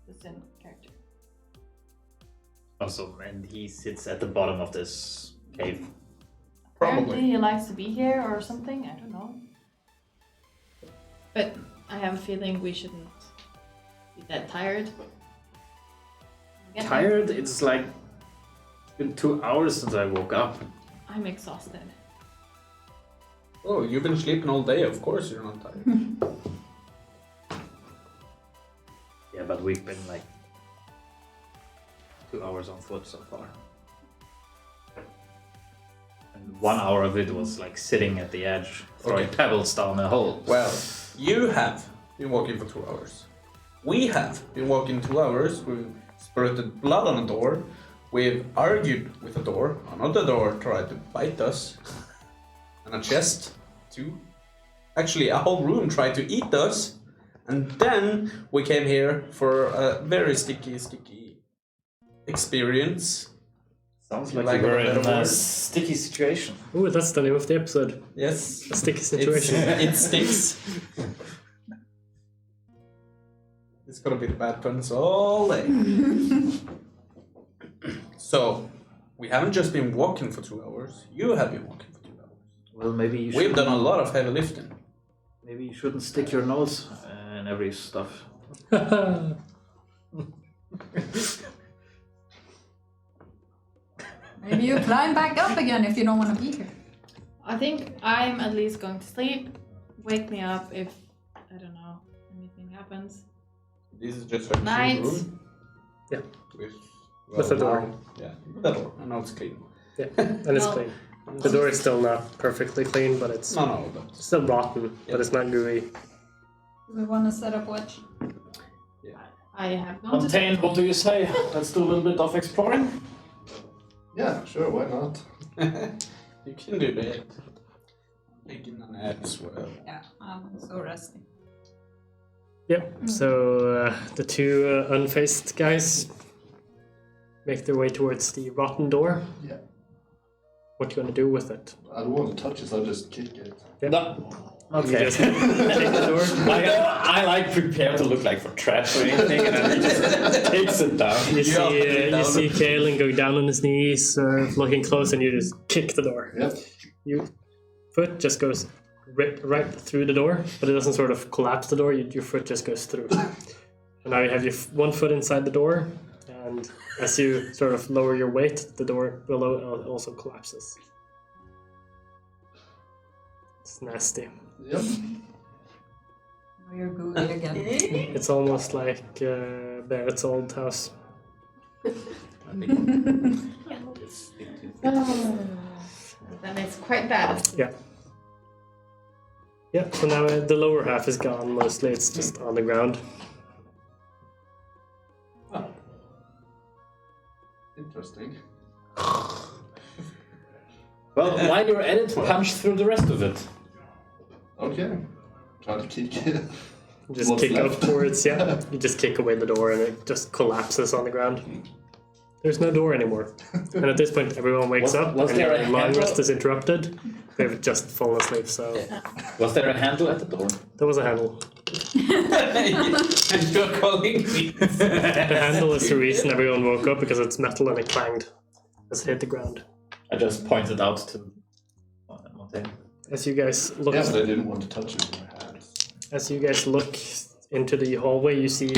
Speaker 2: the same character.
Speaker 4: also, and he sits at the bottom of this cave.
Speaker 2: Apparently
Speaker 3: Probably.
Speaker 2: he likes to be here or something, I don't know. But I have a feeling we shouldn't be that tired.
Speaker 4: Tired? It's like it's been 2 hours since I woke up.
Speaker 2: I'm exhausted.
Speaker 3: Oh, you've been sleeping all day. Of course, you're not tired.
Speaker 4: Yeah, but we've been like 2 hours on foot so far. And 1 hour of it was like sitting at the edge, throwing
Speaker 3: Okay.
Speaker 4: pebbles down a hole.
Speaker 3: Well, you have been walking for 2 hours. We have been walking 2 hours. We've spurted blood on a door. We've argued with a door. Another door tried to bite us. And a chest, too. Actually, a whole room tried to eat us. And then we came here for a very sticky experience.
Speaker 4: Sounds
Speaker 3: Like
Speaker 4: like
Speaker 3: a
Speaker 4: we're
Speaker 3: better
Speaker 4: in a
Speaker 3: word.
Speaker 4: sticky situation.
Speaker 1: ooh, that's the name of the episode.
Speaker 3: Yes.
Speaker 1: A sticky situation.
Speaker 3: It sticks. It's gonna be the bad puns all day. So, we haven't just been walking for 2 hours. You have been walking for 2 hours.
Speaker 4: Well, maybe you
Speaker 3: We've
Speaker 4: should.
Speaker 3: done a lot of heavy lifting.
Speaker 4: Maybe you shouldn't stick your nose in every stuff.
Speaker 5: Maybe you climb back up again if you don't want to be here.
Speaker 2: I think I'm at least going to sleep. Wake me up if, I don't know, anything happens.
Speaker 3: This is just a clean
Speaker 2: Night.
Speaker 3: room.
Speaker 1: Yeah.
Speaker 3: With
Speaker 1: the door.
Speaker 3: now- Yeah, with the door. And now it's clean.
Speaker 1: Yeah, and it's
Speaker 2: Well-
Speaker 1: clean. The door is still not perfectly clean, but it's
Speaker 3: No, that's...
Speaker 1: still rotten, but it's not gooey.
Speaker 5: Do we want to set up watch?
Speaker 2: I have noticed.
Speaker 4: Montaigne, what do you say? Let's do a little bit of exploring.
Speaker 6: Yeah, sure, why not?
Speaker 3: You can do that. Taking an ad as well.
Speaker 5: Yeah, I'm so rusty.
Speaker 1: Yep. So the two unfaced guys make their way towards the rotten door.
Speaker 6: Yeah.
Speaker 1: What do you want to do with it?
Speaker 6: I don't want to touch it, so I'll just kick it.
Speaker 1: Yep.
Speaker 4: No.
Speaker 1: You
Speaker 4: Okay.
Speaker 1: just kick the door.
Speaker 4: I like prepare to look like for traps or anything, and then he just takes it down.
Speaker 1: You see Kaelin go down on his knees, looking close, and you just kick the door.
Speaker 6: Yep.
Speaker 1: Your foot just goes right through the door, but it doesn't sort of collapse the door. Your foot just goes through. And now you have your one foot inside the door, and as you sort of lower your weight, the door below also collapses. It's nasty.
Speaker 6: Yep.
Speaker 5: Oh, you're good again.
Speaker 1: It's almost like Barrett's old house.
Speaker 2: Then it's quite bad.
Speaker 1: Yeah. Yeah, so now the lower half is gone mostly, it's just on the ground.
Speaker 6: Oh. Interesting.
Speaker 4: Well, while you're at it, punch through the rest of it.
Speaker 6: Okay. Try to kick it.
Speaker 1: You just
Speaker 6: What's
Speaker 1: kick
Speaker 6: left?
Speaker 1: upwards, yeah. You just kick away the door and it just collapses on the ground. There's no door anymore. And at this point, everyone wakes up
Speaker 4: was
Speaker 1: and
Speaker 4: there a
Speaker 1: their long
Speaker 4: handle?
Speaker 1: rest is interrupted. They've just fallen asleep, so
Speaker 4: Was there a handle at the door?
Speaker 1: there was a handle.
Speaker 3: And you're calling me.
Speaker 1: The handle is the reason everyone woke up because it's metal and it clanged as it hit the ground.
Speaker 4: I just pointed out to Montaigne.
Speaker 1: As you guys look,
Speaker 6: Yeah, but I didn't want to touch it with my hands.
Speaker 1: as you guys look into the hallway, you see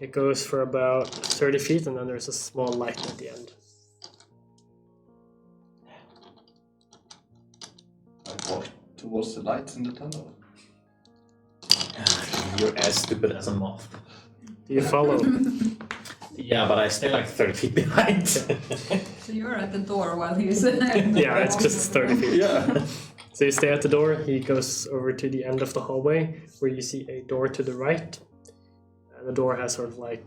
Speaker 1: it goes for about 30 feet, and then there's a small light at the end.
Speaker 6: I walked towards the lights in the tunnel.
Speaker 4: You're as stupid as a moth.
Speaker 1: Do you follow?
Speaker 4: Yeah, but I stay like 30 feet behind.
Speaker 5: So you're at the door while he's
Speaker 1: Yeah, it's just 30 feet.
Speaker 4: Yeah.
Speaker 1: So you stay at the door, he goes over to the end of the hallway where you see a door to the right. The door has sort of like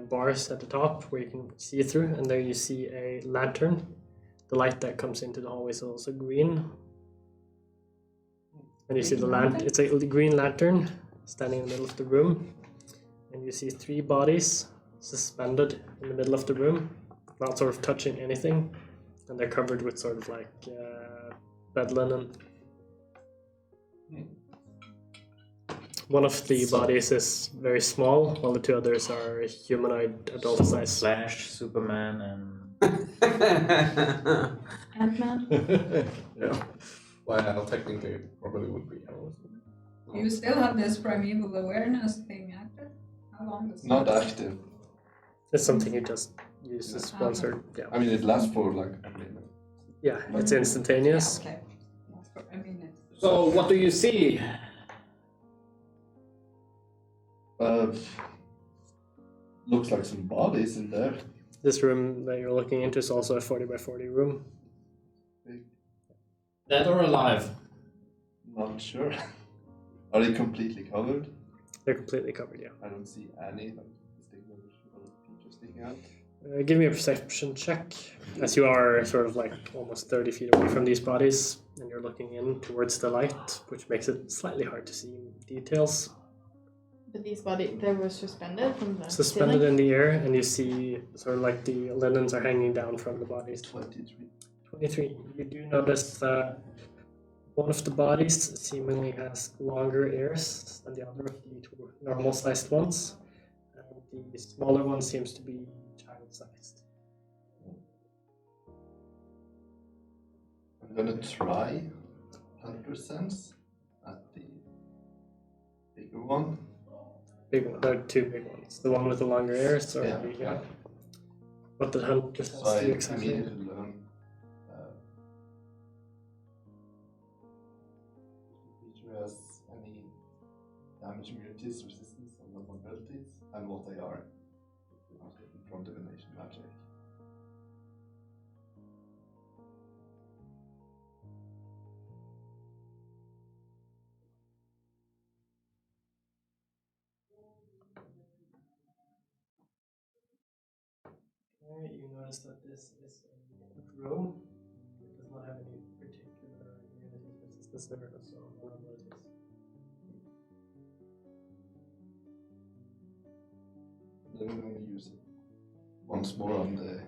Speaker 1: bars at the top where you can see through, and there you see a lantern. The light that comes into the hallway is also green. And you see the it's a green lantern standing in the middle of the room. And you see 3 bodies suspended in the middle of the room, not sort of touching anything. And they're covered with sort of like bed linen. One of the bodies is very small, while the 2 others are humanoid adult size.
Speaker 4: Flash, Superman, and
Speaker 2: Ant-Man.
Speaker 3: Yeah. Well, technically, it probably would be ours.
Speaker 5: You still have this primeval awareness thing active? How long does
Speaker 6: Not
Speaker 5: that
Speaker 6: active.
Speaker 1: It's something you just use as sponsored. Yeah,
Speaker 6: I mean, it lasts for like a minute.
Speaker 1: yeah, it's instantaneous.
Speaker 5: Okay. I mean, it's
Speaker 4: So, what do you see?
Speaker 6: Looks like some bodies in there.
Speaker 1: This room that you're looking into is also a 40 by 40 room.
Speaker 4: Dead or alive?
Speaker 6: Not sure. Are they completely covered?
Speaker 1: They're completely covered, yeah.
Speaker 6: I don't see any like distinguishable features sticking out.
Speaker 1: Give me a perception check, as you are sort of like almost 30 feet away from these bodies, and you're looking in towards the light, which makes it slightly hard to see details.
Speaker 2: But these bodies, they were suspended from the
Speaker 1: Suspended
Speaker 2: ceiling.
Speaker 1: in the air, and you see sort of like the linens are hanging down from the bodies.
Speaker 6: 23.
Speaker 1: 23. You do notice that one of the bodies seemingly has longer ears than the other of the 2 normal-sized ones, and the smaller one seems to be child-sized.
Speaker 6: I'm gonna try Hunter Sense at the bigger one.
Speaker 1: Big one. There are 2 big ones. The one with the longer ears, or
Speaker 6: Yeah,
Speaker 1: the,
Speaker 6: yeah.
Speaker 1: What did Hunter
Speaker 6: So I
Speaker 1: do exactly?
Speaker 6: immediately learn feature has any damage immunities, resistance, and vulnerabilities, and what they are from divination magic.
Speaker 1: Okay, you notice that this is a room. It does not have any particular immunities, but it's the surface or vulnerabilities.
Speaker 6: Then we're going to use it once more on the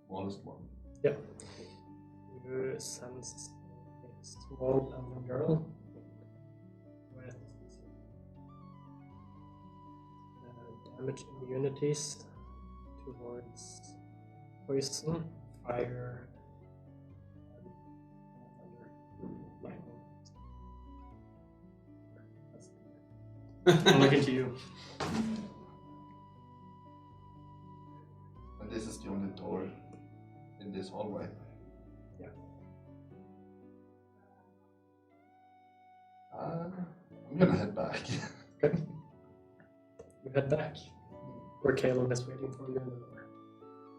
Speaker 6: smallest one.
Speaker 1: Yeah. You sense a small elven girl with damage immunities towards poison, fire, and thunder, lightning. I'm looking to you.
Speaker 6: And this is the only door in this hallway.
Speaker 1: Yeah.
Speaker 6: I'm gonna head back.
Speaker 1: Okay. You head back. Where Kaelin is waiting for you in the door.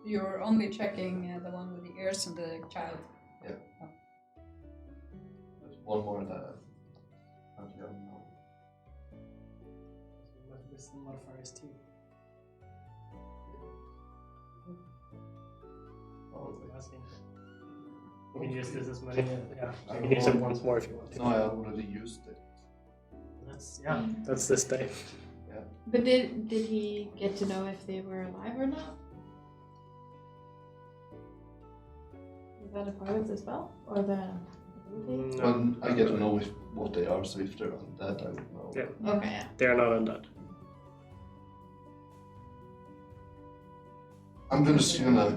Speaker 5: You're only checking the one with the ears and the child.
Speaker 6: There's one more that I don't know.
Speaker 1: Wisdom modifiers too.
Speaker 6: Probably.
Speaker 1: You can use this as many. Yeah, you can use it once more if you want to.
Speaker 6: No, I already used it.
Speaker 1: That's this day.
Speaker 2: But did he get to know if they were alive or not? Is that a part of the spell? Or the ability?
Speaker 6: Well, I get to know what they are, so if they're undead, I would know.
Speaker 1: Yeah.
Speaker 2: Okay, yeah.
Speaker 1: They are not undead.
Speaker 6: I'm gonna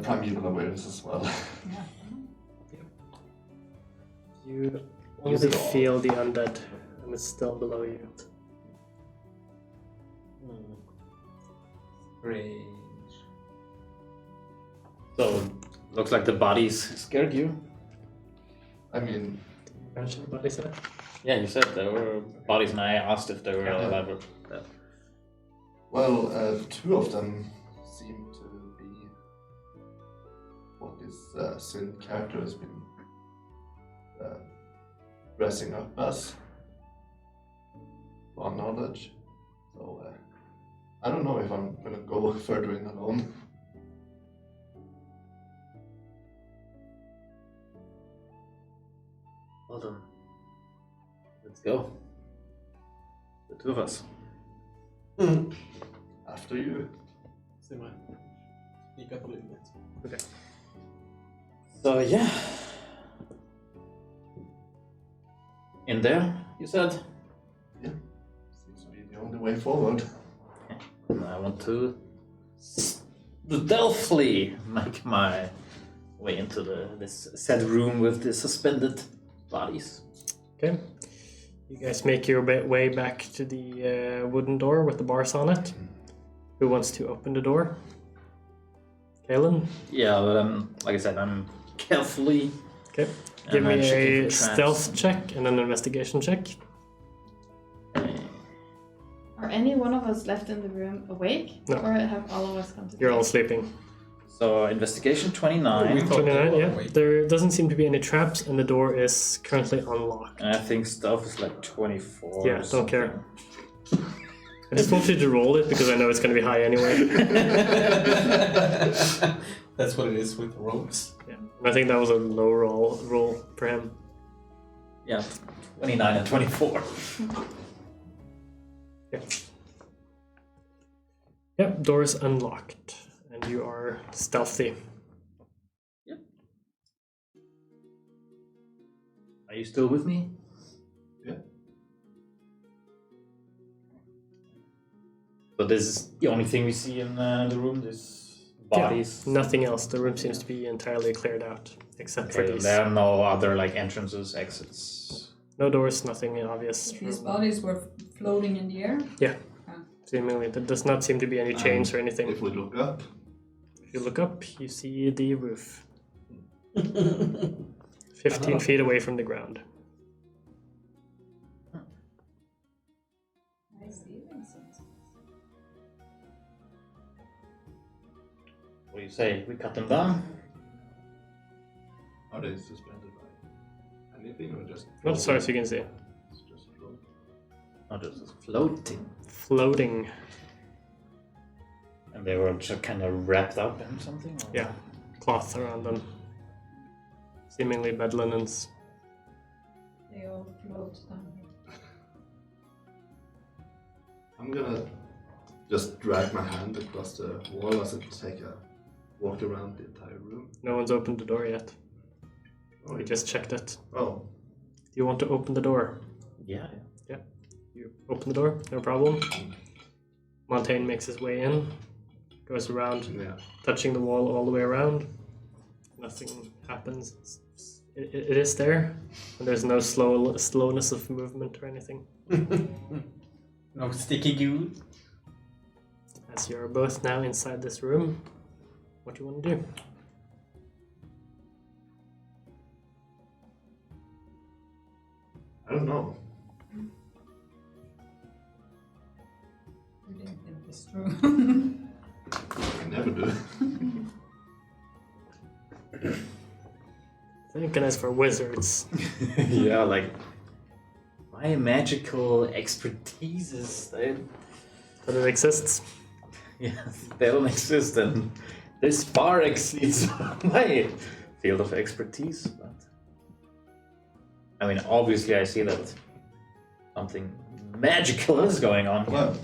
Speaker 6: primeval awareness as well.
Speaker 1: You only feel the undead, and it's still below you.
Speaker 3: Strange.
Speaker 4: So, looks like the bodies scared you.
Speaker 6: I mean,
Speaker 1: Mention the body set.
Speaker 4: Yeah, you said there were bodies, and I asked if they were
Speaker 1: Yeah.
Speaker 4: alive. Or dead.
Speaker 6: well, two of them seem to be what this Sin character has been dressing up as. On knowledge. So, I don't know if I'm gonna go further in alone.
Speaker 4: Well done. Let's go. The two of us.
Speaker 6: After you.
Speaker 3: Se mä sneak up a little bit.
Speaker 1: Okay.
Speaker 4: So yeah. In there, you said?
Speaker 6: Seems to be the only way forward.
Speaker 4: And I want to stealthily make my way into this said room with the suspended bodies.
Speaker 1: Okay. You guys make your way back to the wooden door with the bars on it. Who wants to open the door? Kaelin?
Speaker 4: Yeah, but like I said, I'm carefully.
Speaker 1: Okay. Give
Speaker 4: I'm
Speaker 1: me
Speaker 4: checking
Speaker 1: a
Speaker 4: for traps.
Speaker 1: stealth check and an investigation check.
Speaker 2: Are any one of us left in the room awake?
Speaker 1: No.
Speaker 2: Or have all of us come to
Speaker 1: You're all
Speaker 2: bed?
Speaker 1: sleeping.
Speaker 4: So investigation 29.
Speaker 3: We thought they
Speaker 1: 29,
Speaker 3: were
Speaker 1: yeah.
Speaker 3: awake.
Speaker 1: There doesn't seem to be any traps, and the door is currently unlocked.
Speaker 4: And I think stealth is like 24.
Speaker 1: Yeah,
Speaker 4: or
Speaker 1: don't care.
Speaker 4: something.
Speaker 1: I just want you to roll it because I know it's going to be high anyway.
Speaker 3: That's what it is with rogues.
Speaker 1: Yeah. And I think that was a low roll for him.
Speaker 4: Yeah, 29 and 24.
Speaker 1: Yeah. Yep, door is unlocked, and you are stealthy.
Speaker 4: Are you still with me?
Speaker 6: Yeah.
Speaker 4: So this is the only thing we see in the room, this bodies.
Speaker 1: Yeah, nothing else. The room seems to be entirely cleared out, except for
Speaker 4: Okay,
Speaker 1: these.
Speaker 4: there are no other like entrances, exits.
Speaker 1: No doors, nothing obvious.
Speaker 5: These bodies were floating in the air.
Speaker 1: Seemingly, there does not seem to be any chains or anything.
Speaker 6: If we look up,
Speaker 1: If you look up, you see the roof. 15 feet away from the ground.
Speaker 4: What do you say? We cut them down?
Speaker 6: are they suspended by anything or just?
Speaker 1: Not as far as you can see.
Speaker 6: It's just float.
Speaker 4: Not just floating.
Speaker 1: Floating.
Speaker 4: And They were just kind of wrapped up in something? Or?
Speaker 1: Yeah, cloth around them. Seemingly bed linens.
Speaker 5: They all float down here.
Speaker 6: I'm gonna just drag my hand across the wall as I take a walk around the entire room.
Speaker 1: No one's opened the door yet. We just checked it.
Speaker 6: Oh,
Speaker 1: Do you want to open the door?
Speaker 4: Yeah.
Speaker 1: You open the door, no problem. Montaigne makes his way in, goes around,
Speaker 6: yeah.
Speaker 1: touching the wall all the way around. Nothing happens. It is there, and there's no slowness of movement or anything.
Speaker 3: No sticky goo.
Speaker 1: As you're both now inside this room, what do you want to do?
Speaker 6: I don't know.
Speaker 5: You didn't think this through.
Speaker 6: I never do.
Speaker 1: Thinking as for wizards.
Speaker 4: Yeah, like my magical expertises,
Speaker 1: But it exists.
Speaker 4: they don't exist, and this far exceeds my field of expertise. But I mean, obviously, I see that something magical is going on.
Speaker 6: Well,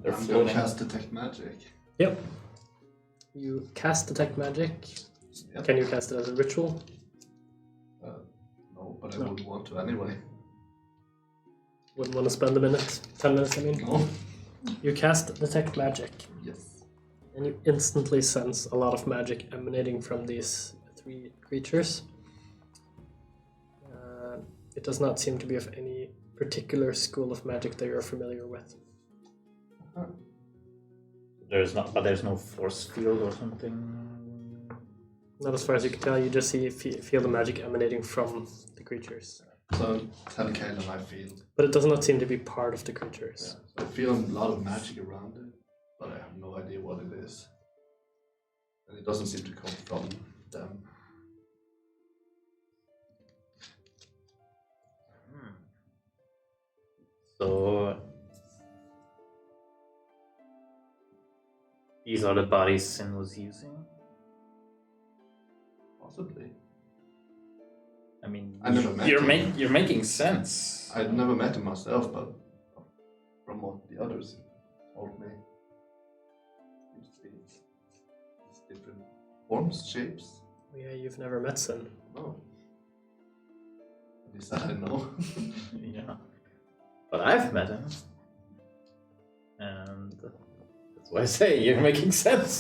Speaker 4: They're
Speaker 6: I'm gonna
Speaker 4: floating.
Speaker 6: cast Detect Magic.
Speaker 1: Yep. You cast Detect Magic.
Speaker 6: Yep.
Speaker 1: Can you cast it as a ritual?
Speaker 6: No, but I would want to anyway.
Speaker 1: Wouldn't want to spend a minute, 10 minutes, I mean.
Speaker 6: No.
Speaker 1: You cast Detect Magic,
Speaker 6: Yes.
Speaker 1: and you instantly sense a lot of magic emanating from these 3 creatures. It does not seem to be of any particular school of magic that you're familiar with.
Speaker 4: There's no force field or something.
Speaker 1: Not as far as you can tell, you just feel the magic emanating from the creatures.
Speaker 6: So tell Kaelin I feel.
Speaker 1: But it does not seem to be part of the creatures.
Speaker 6: I feel a lot of magic around it, but I have no idea what it is. And it doesn't seem to come from them.
Speaker 4: So these are the bodies Sin was using.
Speaker 6: Possibly.
Speaker 4: I mean,
Speaker 6: I never met
Speaker 4: you're
Speaker 6: him.
Speaker 4: you're making sense.
Speaker 6: I'd never met him myself, but from what the others told me, seems to be these different forms, shapes.
Speaker 1: Yeah, you've never met Sin.
Speaker 6: No. At least I know.
Speaker 4: Yeah, but I've met him, and that's why I say you're making sense.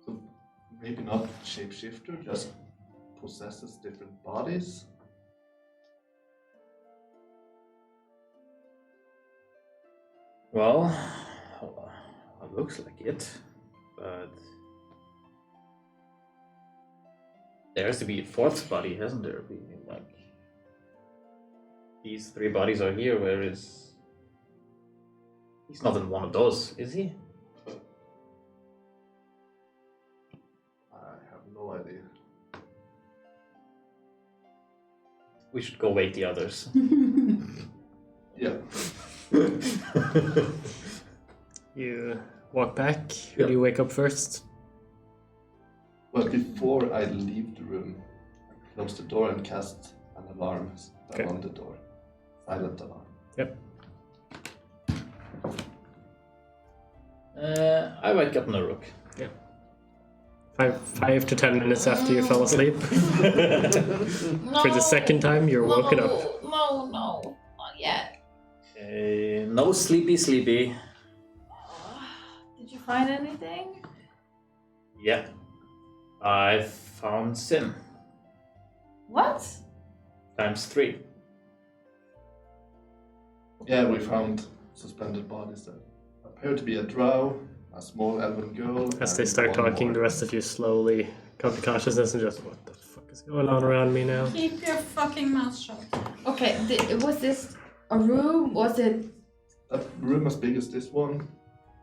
Speaker 6: So maybe not shapeshifter, just possesses different bodies.
Speaker 4: Well, it looks like it, but there has to be a 4th body, hasn't there? Like these 3 bodies are here. Where is? He's not in one of those, is he?
Speaker 6: I have no idea.
Speaker 4: We should go wake the others.
Speaker 6: Yeah.
Speaker 1: You walk back. Who
Speaker 6: Yeah.
Speaker 1: do you wake up first?
Speaker 6: But before I leave the room, I close the door and cast an alarm
Speaker 1: Okay.
Speaker 6: on the door. Silent alarm.
Speaker 1: Yep.
Speaker 4: I wake up Nuruk.
Speaker 1: 5 to 10 minutes after you fell asleep. For the second time, you're woken up.
Speaker 8: No, not yet.
Speaker 4: No sleepy.
Speaker 2: Did you find anything?
Speaker 4: Yeah. I found Sin.
Speaker 2: What?
Speaker 4: ×3.
Speaker 6: Yeah, we found suspended bodies that appear to be a drow, a small elven girl.
Speaker 1: As they
Speaker 6: and
Speaker 1: start
Speaker 6: one
Speaker 1: talking,
Speaker 6: more.
Speaker 1: the rest of you slowly come to consciousness and just, what the fuck is going on around me now?
Speaker 5: Keep your fucking mouth shut.
Speaker 2: Okay, was this a room? Was it?
Speaker 6: A room as big as this one.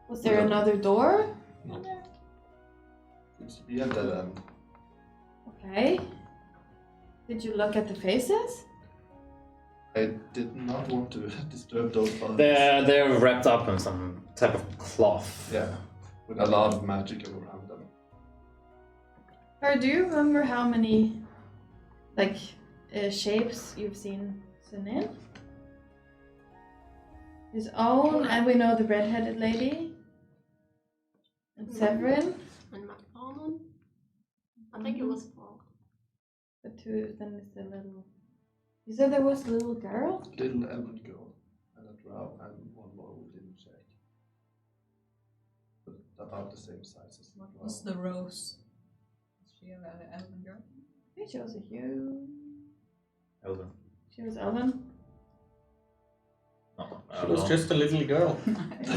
Speaker 2: Was there
Speaker 6: Yeah.
Speaker 2: another door?
Speaker 6: No. Seems to be a dead end.
Speaker 2: Okay. Did you look at the faces?
Speaker 6: I did not want to disturb those bodies.
Speaker 4: They're wrapped up in some type of cloth.
Speaker 6: Yeah, with a lot of magic around them.
Speaker 2: Or do you remember how many, like, shapes you've seen Sun in? His own, and we know the red-headed lady. And Severin.
Speaker 7: And McDonald. I think it was 4.
Speaker 2: The two, then it's the little... You said there was a little girl?
Speaker 6: Little elven girl and a drow and one more we didn't check. But about the same size as the
Speaker 5: What
Speaker 6: drow.
Speaker 5: was the rose? Was she an elven girl?
Speaker 2: I think she was a huge...
Speaker 4: Elven.
Speaker 2: She was elven.
Speaker 4: No,
Speaker 3: She was just a little girl.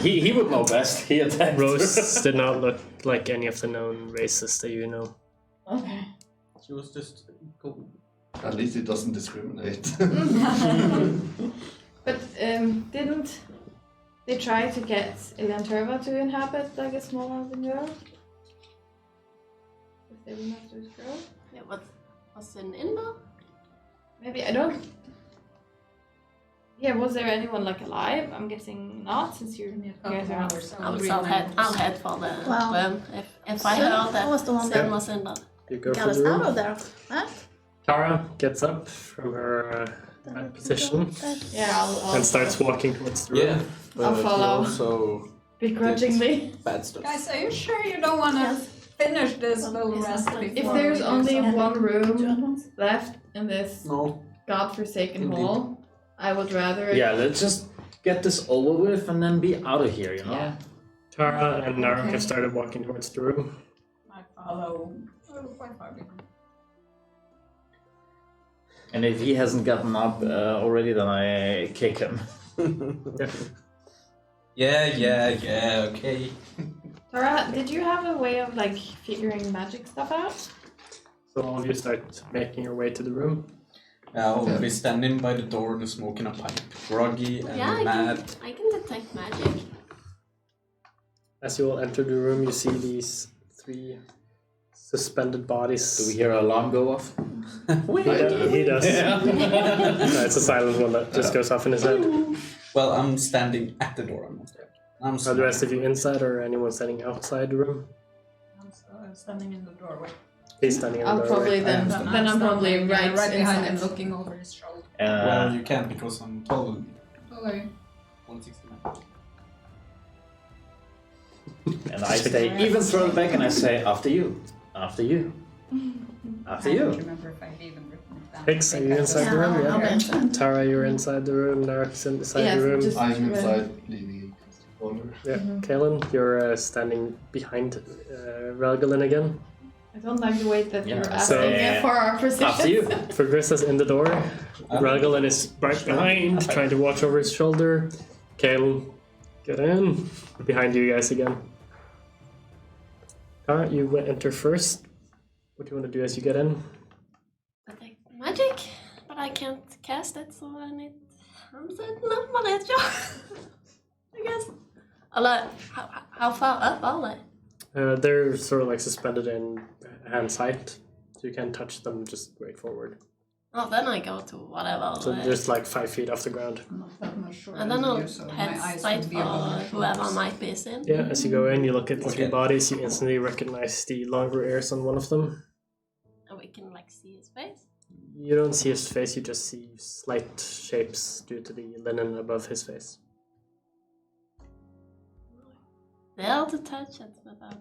Speaker 4: He would know best. He attacked.
Speaker 1: Rose did not look like any of the known races that you know.
Speaker 2: Okay.
Speaker 3: She was just cool.
Speaker 6: At least it doesn't discriminate.
Speaker 2: But didn't they try to get Ilanturva to inhabit like a small elven girl? If they were not those girls?
Speaker 7: Yeah, was in there?
Speaker 2: Maybe, I don't... Yeah, was there anyone like alive? I'm guessing not, since you're guys are not...
Speaker 7: I'll head for the
Speaker 8: Well,
Speaker 7: room if I
Speaker 8: Sun
Speaker 7: heard that
Speaker 8: was the one
Speaker 7: Sun
Speaker 8: that
Speaker 7: was in there.
Speaker 1: You go
Speaker 8: got
Speaker 1: for
Speaker 8: us
Speaker 1: the
Speaker 8: out
Speaker 1: room.
Speaker 8: of there, right?
Speaker 1: Tara gets up from her position
Speaker 2: Yeah, I'll
Speaker 1: and starts walking towards the room.
Speaker 3: Yeah, but
Speaker 2: I'll follow.
Speaker 3: he also
Speaker 2: begrudgingly.
Speaker 3: bad stuff.
Speaker 5: Guys, are you sure you don't want to
Speaker 8: Yes.
Speaker 5: finish this little
Speaker 8: Yes,
Speaker 5: rest
Speaker 8: yes.
Speaker 5: before
Speaker 2: If there's
Speaker 5: we do
Speaker 2: only
Speaker 5: something?
Speaker 2: one
Speaker 8: Do you
Speaker 2: room
Speaker 8: want one?
Speaker 2: left in this
Speaker 3: No.
Speaker 2: godforsaken
Speaker 3: Indeed.
Speaker 2: hall, I would rather...
Speaker 4: Yeah, let's just get this over with and then be out of here, you know?
Speaker 2: Yeah.
Speaker 1: Tara and Naruk
Speaker 5: Okay.
Speaker 1: have started walking towards the room.
Speaker 5: I follow quite far behind.
Speaker 4: And if he hasn't gotten up already, then I kick him.
Speaker 3: Yeah, okay.
Speaker 2: Tara, did you have a way of like figuring magic stuff out?
Speaker 1: So all of you start making your way to the room.
Speaker 3: I'll be standing by the door and smoking a pipe, groggy and
Speaker 7: Yeah,
Speaker 3: mad.
Speaker 7: I can detect magic.
Speaker 1: As you all enter the room, you see these 3 suspended bodies.
Speaker 4: Do we hear an alarm go off?
Speaker 1: He does. No, it's a silent one that just goes off in his head.
Speaker 3: Well, I'm standing at the door. I'm not there. I'm
Speaker 1: Are the rest of you inside or anyone standing outside the room?
Speaker 5: I'm standing in the doorway.
Speaker 1: He's standing in
Speaker 2: I'll
Speaker 1: the
Speaker 2: probably
Speaker 1: doorway.
Speaker 2: then I'm probably
Speaker 5: standing,
Speaker 2: right
Speaker 5: behind him,
Speaker 2: inside.
Speaker 5: looking over his shoulder.
Speaker 3: Well, you can't because I'm taller than you.
Speaker 5: Oh, are you?
Speaker 3: 169.
Speaker 4: And I stay even further back and I say, after you, after you, after
Speaker 5: I don't
Speaker 4: you.
Speaker 5: remember if I've even written it down.
Speaker 1: Hicks,
Speaker 5: I
Speaker 1: are
Speaker 5: think
Speaker 1: you
Speaker 5: I
Speaker 1: inside
Speaker 5: just-
Speaker 1: the room?
Speaker 8: I'll be
Speaker 1: Yeah.
Speaker 8: inside.
Speaker 1: Tara, you're inside the room. Naruk's inside
Speaker 2: Yes,
Speaker 1: the room.
Speaker 2: just-
Speaker 6: I'm inside, leaning against the corner.
Speaker 1: Yeah. Kaelin, you're standing behind Relgalin again.
Speaker 2: I don't like the way that
Speaker 4: Yeah,
Speaker 2: you're
Speaker 1: so-
Speaker 2: asking for our position.
Speaker 4: After you.
Speaker 1: For Grissa's in the door. Relgalin is right behind, trying to watch over his shoulder. Kaelin, get in. Behind you guys again. Tara, you enter first. What do you want to do as you get in?
Speaker 7: Detect magic, but I can't cast it, so I need. I'm setting up my net job. I guess. How far up are they?
Speaker 1: They're sort of like suspended in hand sight, so you can't touch them, just straight forward.
Speaker 7: Oh, then I go to whatever.
Speaker 1: So just like 5 feet off the ground.
Speaker 5: I'm not that much shorter
Speaker 7: and then
Speaker 5: than
Speaker 7: I'll
Speaker 5: you, so my
Speaker 7: head
Speaker 5: eyes
Speaker 7: straight
Speaker 5: would be
Speaker 7: for
Speaker 5: above my
Speaker 7: whoever
Speaker 5: shoulders.
Speaker 7: might be in.
Speaker 1: Yeah, as you go in, you look at the 3
Speaker 3: Okay.
Speaker 1: bodies, you instantly recognize the longer ears on one of them.
Speaker 7: And we can like see his face.
Speaker 1: You don't see his face, you just see slight shapes due to the linen above his face.
Speaker 7: There to touch it without.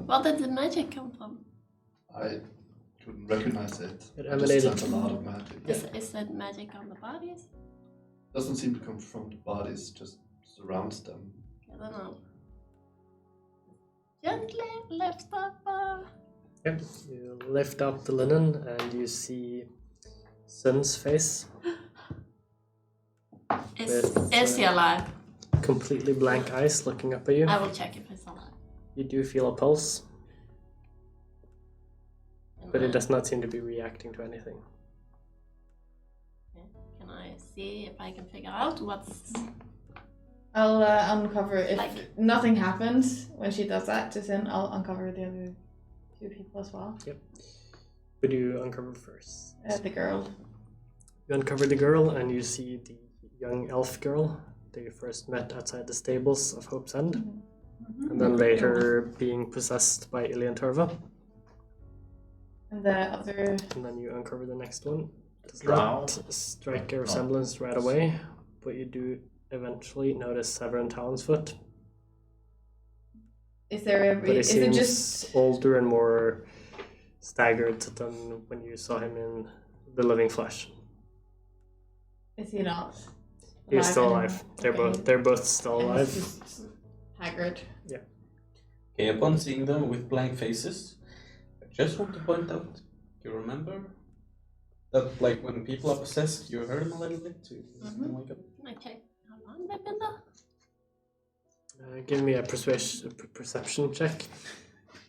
Speaker 7: Where did the magic come from?
Speaker 6: I couldn't recognize it.
Speaker 1: It
Speaker 6: I just
Speaker 1: emanated-
Speaker 6: sent a lot of magic.
Speaker 7: Is it magic on the bodies?
Speaker 6: Doesn't seem to come from the bodies, just surrounds them.
Speaker 7: I don't know. Gently lift up.
Speaker 1: Yep, you lift up the linen and you see Sun's face,
Speaker 7: Is he alive?
Speaker 1: completely blank eyes looking up at you.
Speaker 7: I will check if he's alive.
Speaker 1: You do feel a pulse, but it does not seem to be reacting to anything.
Speaker 7: Can I see if I can figure out what's.
Speaker 2: I'll uncover if
Speaker 7: Like-
Speaker 2: nothing happens when she does that to Sin. I'll uncover the other 2 people as well.
Speaker 1: But you uncover first.
Speaker 2: The girl.
Speaker 1: You uncover the girl and you see the young elf girl that you first met outside the stables of Hope's End. And then later being possessed by Ilya and Torva.
Speaker 2: And the other.
Speaker 1: And then you uncover the next one. Does
Speaker 4: Drow.
Speaker 1: not strike a resemblance right away, but you do eventually notice Severin Talonsfoot.
Speaker 2: Is there a
Speaker 1: But he
Speaker 2: is
Speaker 1: seems
Speaker 2: it just
Speaker 1: older and more staggered than when you saw him in the living flesh.
Speaker 2: is he not?
Speaker 1: He's still
Speaker 2: anymore?
Speaker 1: alive.
Speaker 2: Okay.
Speaker 1: They're both still
Speaker 2: And
Speaker 1: alive.
Speaker 2: he's just haggard.
Speaker 3: Okay, upon seeing them with blank faces, I just want to point out, you remember that like when people are possessed, you hurt them a little bit too.
Speaker 2: Mhm.
Speaker 3: Like
Speaker 7: Can I check how long they've been there?
Speaker 1: Give me a perception check.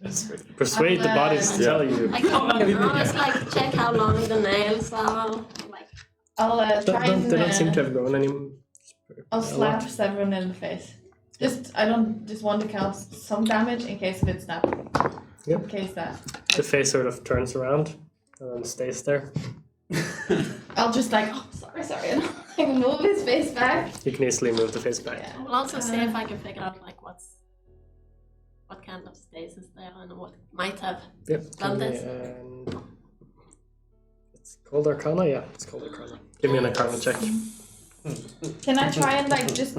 Speaker 3: That's right.
Speaker 1: Persuade the bodies to tell you.
Speaker 7: I can just like check how long the nails are. Like,
Speaker 2: I'll try and.
Speaker 1: They don't seem to have grown any.
Speaker 2: I'll
Speaker 1: a
Speaker 2: slap
Speaker 1: lot.
Speaker 2: Severin in the face. I don't just want to cast some damage in case of it snap.
Speaker 1: Yep.
Speaker 2: In case that.
Speaker 1: The face sort of turns around and then stays there.
Speaker 2: I'll just like, oh, sorry, and like move his face back.
Speaker 1: You can easily move the face back.
Speaker 2: Yeah.
Speaker 7: I'll also see if I can figure out like what kind of stasis they are and what might have.
Speaker 1: Yep.
Speaker 7: Done
Speaker 1: Give me
Speaker 7: this.
Speaker 1: it's called Arcana? Yeah, it's called Arcana. Give me an Arcana check.
Speaker 2: Can I try and like just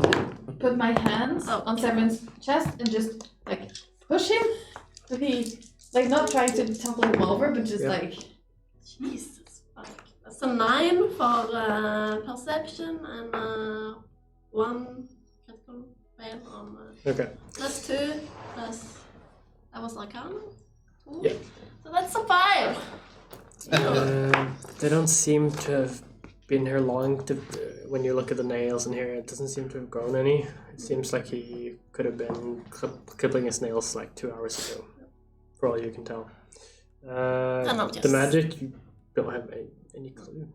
Speaker 2: put my hands on Severin's chest and just like push him? So he like not trying to topple him over, but just
Speaker 1: Yeah.
Speaker 2: like
Speaker 7: Jesus fuck. That's a 9 for perception and 1 critical fail on
Speaker 1: Okay.
Speaker 7: plus 2 plus that was Arcana? 2?
Speaker 1: Yeah.
Speaker 7: So that's a 5.
Speaker 1: They don't seem to have been here long. When you look at the nails in here, it doesn't seem to have grown any. It seems like he could have been clipping his nails like 2 hours ago, for all you can tell.
Speaker 7: I'm
Speaker 1: The
Speaker 7: just-
Speaker 1: magic, you don't have any clue.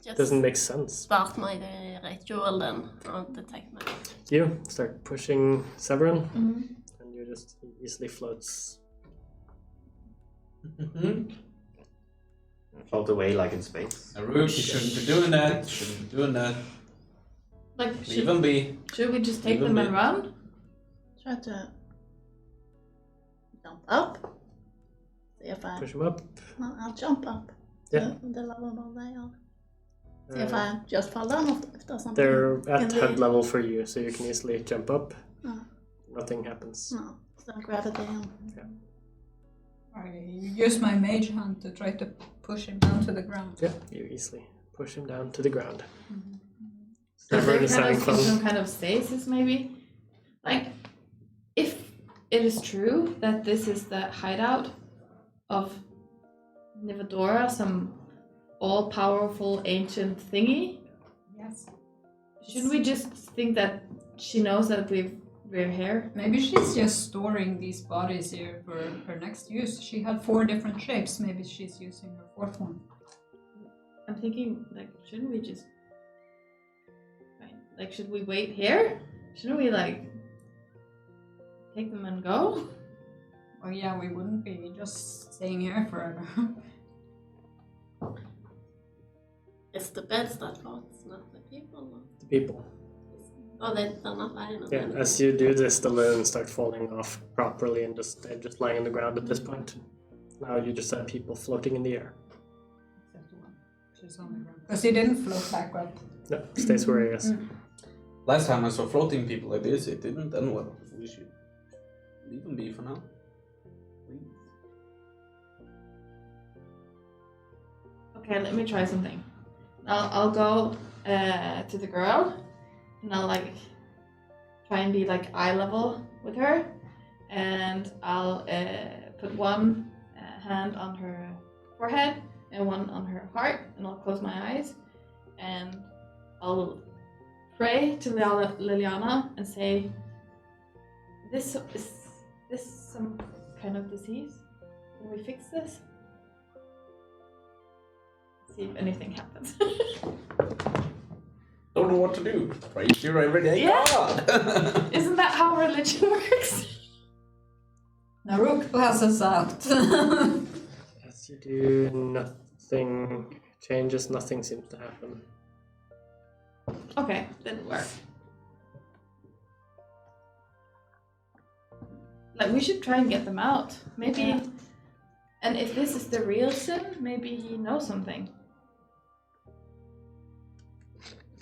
Speaker 7: Just
Speaker 1: Doesn't make sense.
Speaker 7: start my ritual then on detect magic.
Speaker 1: You start pushing Severin,
Speaker 2: mhm.
Speaker 1: and you just he easily floats.
Speaker 4: Float away like in space.
Speaker 3: Aruk, you shouldn't be doing that. Shouldn't be doing that.
Speaker 2: Like
Speaker 3: Leave them be.
Speaker 2: should we just take
Speaker 3: Leave
Speaker 2: them
Speaker 3: them
Speaker 2: and run?
Speaker 8: Try to jump up. See if I.
Speaker 1: Push him up.
Speaker 8: No, I'll jump up.
Speaker 1: Yeah.
Speaker 8: To the level they are. See if
Speaker 1: Uh,
Speaker 8: I just fall down if there's something.
Speaker 1: They're at
Speaker 8: in the-
Speaker 1: head level for you, so you can easily jump up.
Speaker 8: Oh.
Speaker 1: Nothing happens.
Speaker 8: No, so gravity.
Speaker 5: I use my mage hand to try to push him down to the ground.
Speaker 1: Yeah, you easily push him down to the ground.
Speaker 2: Is there
Speaker 1: Severin is
Speaker 2: kind
Speaker 1: having
Speaker 2: of
Speaker 1: fun.
Speaker 2: some kind of stasis maybe? Like if it is true that this is the hideout of Nivadora, some all-powerful ancient thingy,
Speaker 5: Yes.
Speaker 2: shouldn't we just think that she knows that we're here?
Speaker 5: Maybe she's just storing these bodies here for her next use. She had 4 different shapes. Maybe she's using her 4th one.
Speaker 2: I'm thinking, like, shouldn't we just... Like, should we wait here? Shouldn't we, like, take them and go?
Speaker 5: Oh yeah, we wouldn't be just staying here forever.
Speaker 7: It's the beds that votes, not the people.
Speaker 1: The people.
Speaker 7: Oh, they're not lying.
Speaker 1: Yeah, as you do this, the linens start falling off properly and they're just lying on the ground at this point. Now you just have people floating in the air.
Speaker 5: Except one. She's on the ground. Because he didn't float back up.
Speaker 1: No, stays where he is.
Speaker 3: Last time I saw floating people like this, it didn't end well. We should leave them be for now. Please.
Speaker 2: Okay, let me try something. I'll go to the girl, and I'll like try and be like eye level with her, and I'll put one hand on her forehead and one on her heart, and I'll close my eyes, and I'll pray to Liliana and say, is this some kind of disease? Can we fix this? See if anything happens.
Speaker 3: Don't know what to do. Praise your everyday
Speaker 2: Yeah.
Speaker 3: God.
Speaker 2: Isn't that how religion works?
Speaker 5: Naruk passes out.
Speaker 1: As you do, nothing changes, nothing seems to happen.
Speaker 2: Okay, didn't work. Like, we should try and get them out. Maybe.
Speaker 5: Yeah.
Speaker 2: And if this is the real Sin, maybe he knows something.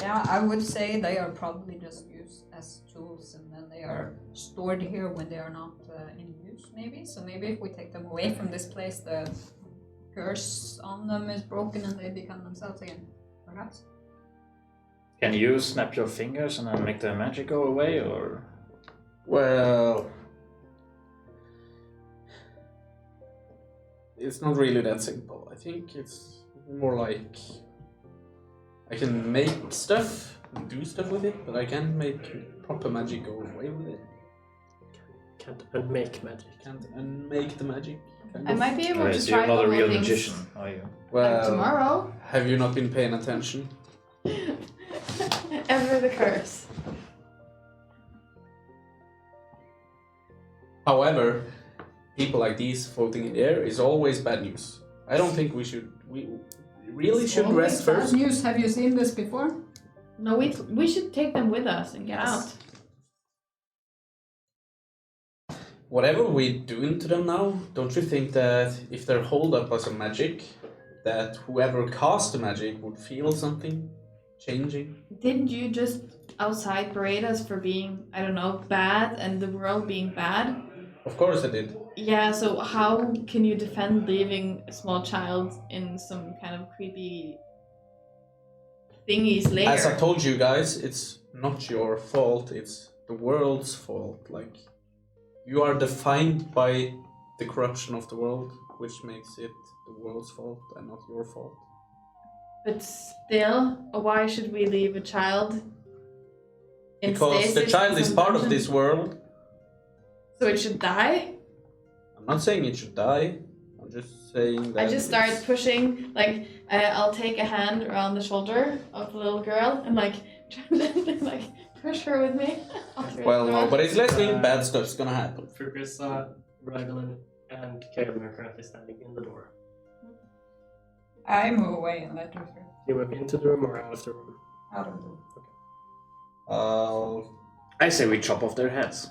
Speaker 5: Yeah, I would say they are probably just used as tools and then they are stored here when they are not in use, maybe. So maybe if we take them away from this place, the curse on them is broken and they become themselves again, perhaps.
Speaker 4: Can you snap your fingers and then make the magic go away, or?
Speaker 3: Well, it's not really that simple. I think it's more like I can make stuff and do stuff with it, but I can't make proper magic go away with it.
Speaker 1: Can't unmake magic.
Speaker 3: Can't unmake the magic.
Speaker 2: I might be able
Speaker 4: Alright,
Speaker 2: to
Speaker 4: so
Speaker 2: try
Speaker 4: you're not a
Speaker 2: couple
Speaker 4: real
Speaker 2: things,
Speaker 4: magician, are you?
Speaker 3: Well,
Speaker 2: tomorrow.
Speaker 3: have you not been paying attention?
Speaker 2: Ever the curse.
Speaker 3: However, people like these floating in the air is always bad news. I don't think we really should rest first.
Speaker 5: News, have you seen this before?
Speaker 2: No, we should take them with us and get out.
Speaker 3: Whatever we're doing to them now, don't you think that if they're holed up by some magic, that whoever cast the magic would feel something changing?
Speaker 2: Didn't you just outside berate us for being, I don't know, bad and the world being bad?
Speaker 3: Of course I did.
Speaker 2: Yeah, so how can you defend leaving a small child in some kind of creepy thingies later?
Speaker 3: As I told you guys, it's not your fault, it's the world's fault. Like, you are defined by the corruption of the world, which makes it the world's fault and not your fault.
Speaker 2: But still, why should we leave a child in
Speaker 3: Because the
Speaker 2: stasis
Speaker 3: child
Speaker 2: in
Speaker 3: is
Speaker 2: some
Speaker 3: part of
Speaker 2: dungeon?
Speaker 3: this world.
Speaker 2: So it should die?
Speaker 3: I'm not saying it should die. I'm just saying that.
Speaker 2: I just start pushing, like, I'll take a hand around the shoulder of the little girl and, like, try to, like, push her with me.
Speaker 3: Well, nobody's listening. Bad stuff's gonna happen.
Speaker 1: Frugrissa, Raglan, and Caleb are currently standing in the door.
Speaker 5: I move away and let her through.
Speaker 1: You move into the room or out of the room?
Speaker 5: Out of the room.
Speaker 4: I say we chop off their heads.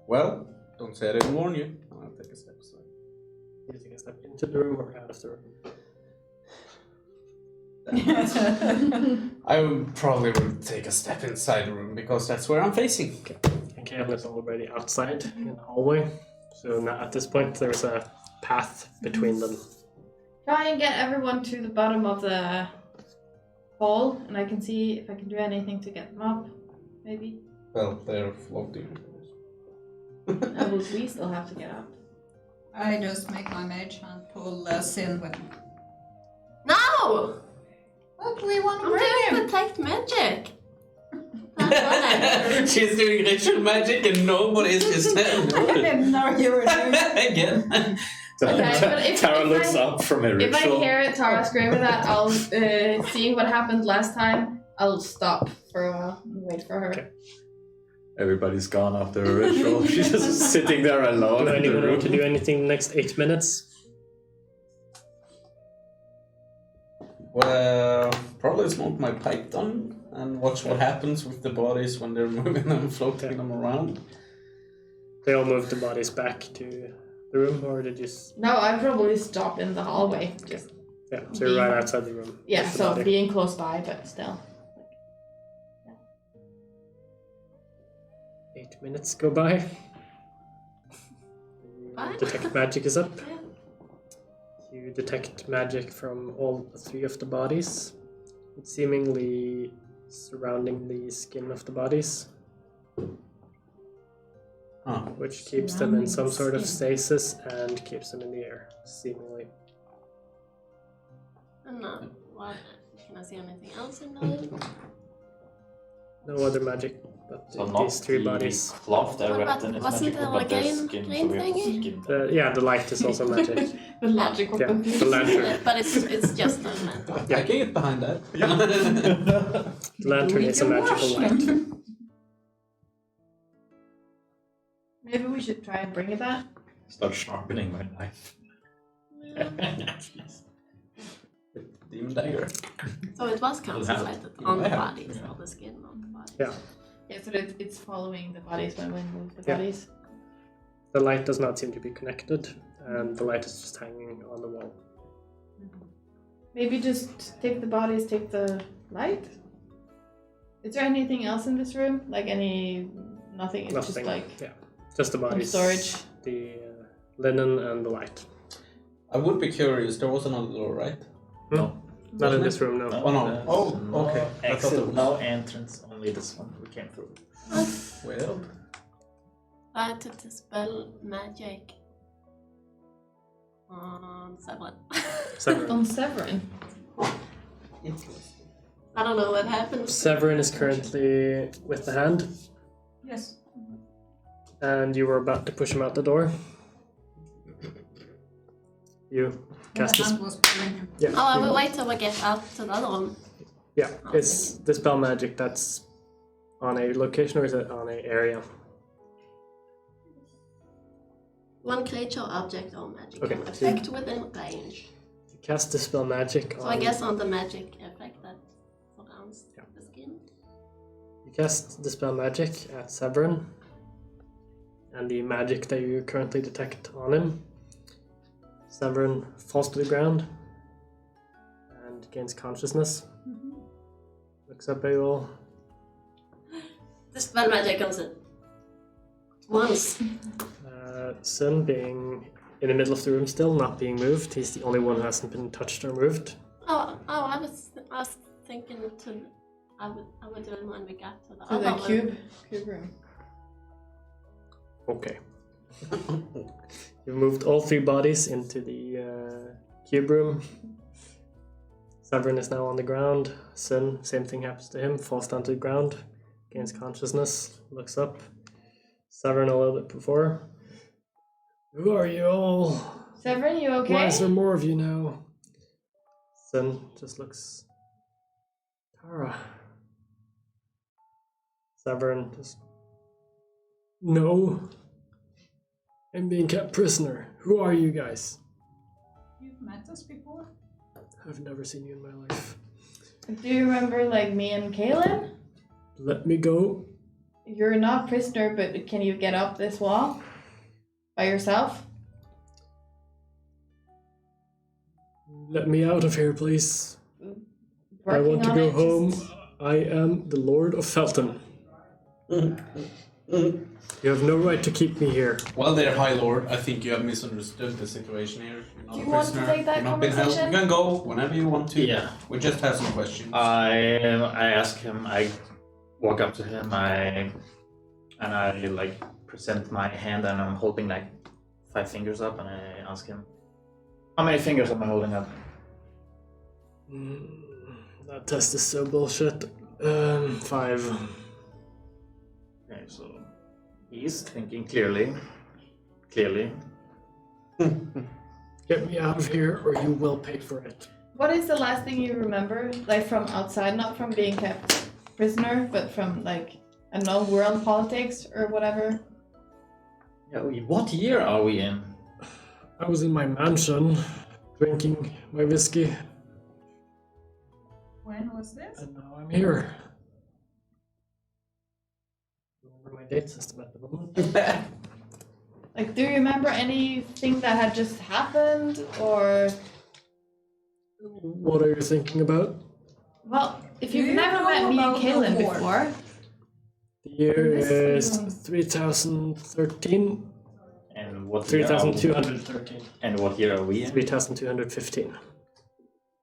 Speaker 3: Well, don't say I didn't warn you. I'll take a step aside.
Speaker 1: You take a step into the room or out of the room?
Speaker 3: I would probably would take a step inside the room because that's where I'm facing.
Speaker 1: And Caleb is already outside in the hallway. So now at this point there's a path between them.
Speaker 2: Try and get everyone to the bottom of the hole, and I can see if I can do anything to get them up, maybe.
Speaker 3: Well, they're floating.
Speaker 2: We still have to get up.
Speaker 5: I just make my mage hand pull Sin with me.
Speaker 7: No!
Speaker 5: What do we want to
Speaker 7: I'm
Speaker 5: bring
Speaker 7: doing
Speaker 5: him?
Speaker 7: detect magic. That's
Speaker 3: She's doing ritual magic and nobody is just
Speaker 5: I didn't know you were doing it.
Speaker 3: again.
Speaker 2: Okay, but if-
Speaker 4: Tara
Speaker 2: if
Speaker 4: looks
Speaker 2: I-
Speaker 4: up from a
Speaker 2: If I
Speaker 4: ritual.
Speaker 2: hear Tara screaming that, I'll see what happened last time. I'll stop for a while and wait for her.
Speaker 1: Okay.
Speaker 4: Everybody's gone after a ritual. She's just sitting there alone
Speaker 1: Do
Speaker 4: in the
Speaker 1: anyone want to do
Speaker 4: room.
Speaker 1: anything in the next 8 minutes?
Speaker 3: Well, probably smoke my pipe down and watch what happens with the bodies when they're moving them, floating them around.
Speaker 1: They all moved the bodies back to the room, or did you?
Speaker 2: No, I'd probably stop in the hallway. Just,
Speaker 1: Yeah, so you're right outside the room.
Speaker 2: yeah,
Speaker 1: with the
Speaker 2: so
Speaker 1: body.
Speaker 2: being close by, but still.
Speaker 1: 8 minutes go by.
Speaker 7: What?
Speaker 1: Detect magic is up.
Speaker 7: Yeah.
Speaker 1: You detect magic from all 3 of the bodies. It's seemingly surrounding the skin of the bodies,
Speaker 3: Huh.
Speaker 1: which keeps them in some sort of
Speaker 5: Surrounding
Speaker 1: stasis and keeps them in the air, seemingly.
Speaker 7: No. What? Can I see anything else in there?
Speaker 1: No other magic but
Speaker 4: So not
Speaker 1: these 3
Speaker 4: the
Speaker 1: bodies.
Speaker 4: cloth they're
Speaker 7: What
Speaker 4: wrapped
Speaker 7: about-
Speaker 4: in is
Speaker 7: wasn't
Speaker 4: magical,
Speaker 7: there
Speaker 4: but
Speaker 7: like
Speaker 4: their
Speaker 7: green-
Speaker 4: skin,
Speaker 7: green
Speaker 4: so we have
Speaker 7: thingy?
Speaker 4: skin.
Speaker 1: Yeah, the light is also magic.
Speaker 2: The logic of
Speaker 1: Yeah,
Speaker 2: the
Speaker 1: the lantern.
Speaker 7: But it's just a lantern.
Speaker 3: I can get behind that.
Speaker 1: The lantern is a magical light.
Speaker 2: Maybe we should try and bring it back.
Speaker 4: Start sharpening my knife. Jeez.
Speaker 3: demon dagger.
Speaker 7: So it was concentrated on the
Speaker 3: Yeah.
Speaker 7: bodies, or the skin on the bodies.
Speaker 1: Yeah.
Speaker 2: Yeah, so that it's following the bodies when we move the
Speaker 1: Yeah.
Speaker 2: bodies.
Speaker 1: The light does not seem to be connected, and the light is just hanging on the wall.
Speaker 2: Maybe just take the bodies, take the light. Is there anything else in this room? Like nothing? It's
Speaker 1: Nothing.
Speaker 2: just like
Speaker 1: Yeah, just the bodies,
Speaker 2: storage.
Speaker 1: the linen, and the light.
Speaker 3: I would be curious. There was another door, right?
Speaker 4: No.
Speaker 1: Not in this room, no.
Speaker 3: Oh, no.
Speaker 4: there's
Speaker 3: Oh,
Speaker 4: no
Speaker 3: okay. I thought
Speaker 4: Exit,
Speaker 3: it was-
Speaker 4: no entrance, only this one we came through.
Speaker 3: Well,
Speaker 7: I took the spell magic on Severin.
Speaker 1: Severin.
Speaker 2: on Severin.
Speaker 3: interesting.
Speaker 7: I don't know what happened.
Speaker 1: Severin is currently with the hand,
Speaker 5: Yes.
Speaker 1: and you were about to push him out the door. You cast
Speaker 5: The
Speaker 1: this.
Speaker 5: hand was pulling him.
Speaker 1: Yeah.
Speaker 7: Oh, I
Speaker 1: you-
Speaker 7: will wait till we get out to the other one.
Speaker 1: Yeah, it's the spell magic that's on a location, or is it on a area?
Speaker 7: One creature, object, or magic
Speaker 1: Okay,
Speaker 7: can
Speaker 1: so you-
Speaker 7: affect within range.
Speaker 1: You cast the spell magic
Speaker 7: So
Speaker 1: on.
Speaker 7: I guess on the magic effect that surrounds
Speaker 1: Yeah.
Speaker 7: the skin.
Speaker 1: You cast the spell magic at Severin, and the magic that you currently detect on him. Severin falls to the ground and gains consciousness. Looks up at you all.
Speaker 7: The spell magic comes in. Once.
Speaker 1: Sun being in the middle of the room still, not being moved. He's the only one who hasn't been touched or moved.
Speaker 7: I was thinking I would do it when we got to the
Speaker 2: To
Speaker 7: other
Speaker 2: the
Speaker 7: one.
Speaker 2: cube room.
Speaker 1: Okay. You moved all three bodies into the cube room. Severin is now on the ground. Sun, same thing happens to him, falls down to the ground, gains consciousness, looks up. Severin a little bit before. Who are you all?
Speaker 2: Severin, you okay?
Speaker 1: Why is there more of you now? Sun just looks. Tara. Severin just. No. I'm being kept prisoner. Who are you guys?
Speaker 5: You've met us before?
Speaker 1: I've never seen you in my life.
Speaker 2: Do you remember like me and Kaylin?
Speaker 1: Let me go.
Speaker 2: You're not prisoner, but can you get up this wall by yourself?
Speaker 1: Let me out of here, please. I
Speaker 2: Working
Speaker 1: want to
Speaker 2: on
Speaker 1: go
Speaker 2: it,
Speaker 1: home.
Speaker 2: just-
Speaker 1: I am the Lord of Felton. You have no right to keep me here.
Speaker 3: Well, there, High Lord. I think you have misunderstood the situation here. You're not
Speaker 2: Do
Speaker 3: a
Speaker 2: you want to
Speaker 3: prisoner.
Speaker 2: take that
Speaker 3: You're not been held. You
Speaker 2: conversation?
Speaker 3: can go whenever you want to.
Speaker 4: Yeah.
Speaker 3: We just have some questions.
Speaker 4: I ask him. I walk up to him. I like present my hand, and I'm holding like 5 fingers up, and I ask him, "How many fingers am I holding up?"
Speaker 1: That test is so bullshit. 5.
Speaker 4: Okay, so he's thinking clearly.
Speaker 1: Get me out of here, or you will pay for it.
Speaker 2: What is the last thing you remember, like from outside, not from being kept prisoner, but from like I don't know, world politics or whatever?
Speaker 4: Yeah, what year are we in?
Speaker 1: I was in my mansion, drinking my whiskey,
Speaker 5: When was this?
Speaker 1: and now I'm here. Remember my date system at the moment?
Speaker 2: Like, do you remember anything that had just happened, or
Speaker 1: What are you thinking about?
Speaker 2: well, if
Speaker 5: Do
Speaker 2: you've
Speaker 5: you
Speaker 2: never
Speaker 5: know
Speaker 2: met me and
Speaker 5: about the
Speaker 2: Kaylin
Speaker 5: war?
Speaker 2: before,
Speaker 1: The year
Speaker 2: This
Speaker 1: is
Speaker 2: one.
Speaker 1: 3013.
Speaker 4: And what year are we-
Speaker 1: 3213.
Speaker 4: And what year are we in?
Speaker 1: 3215.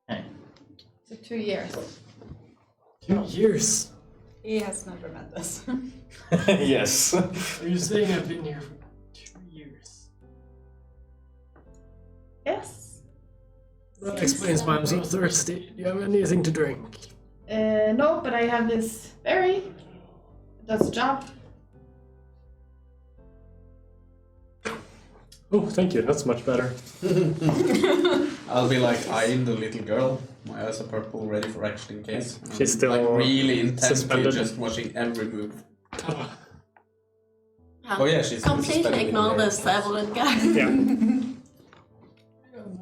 Speaker 4: Okay.
Speaker 2: so 2 years.
Speaker 1: 2 years.
Speaker 5: He has never met us.
Speaker 4: Yes.
Speaker 1: Are you saying I've been here for 2 years?
Speaker 2: Yes.
Speaker 1: That explains why I'm so thirsty. Do you have anything to drink?
Speaker 2: No, but I have this berry. It does the job.
Speaker 1: Oh, thank you. That's much better.
Speaker 3: I'll be like eyeing the little girl. My eyes are purple, ready for action in case. And
Speaker 1: She's
Speaker 3: I'm,
Speaker 1: still
Speaker 3: like really intensely
Speaker 1: suspended.
Speaker 3: just watching every move.
Speaker 1: Ah,
Speaker 3: Oh yeah, she's
Speaker 7: Completely
Speaker 3: suspended in
Speaker 7: ignore
Speaker 3: the air.
Speaker 7: the Severin guy.
Speaker 1: yeah.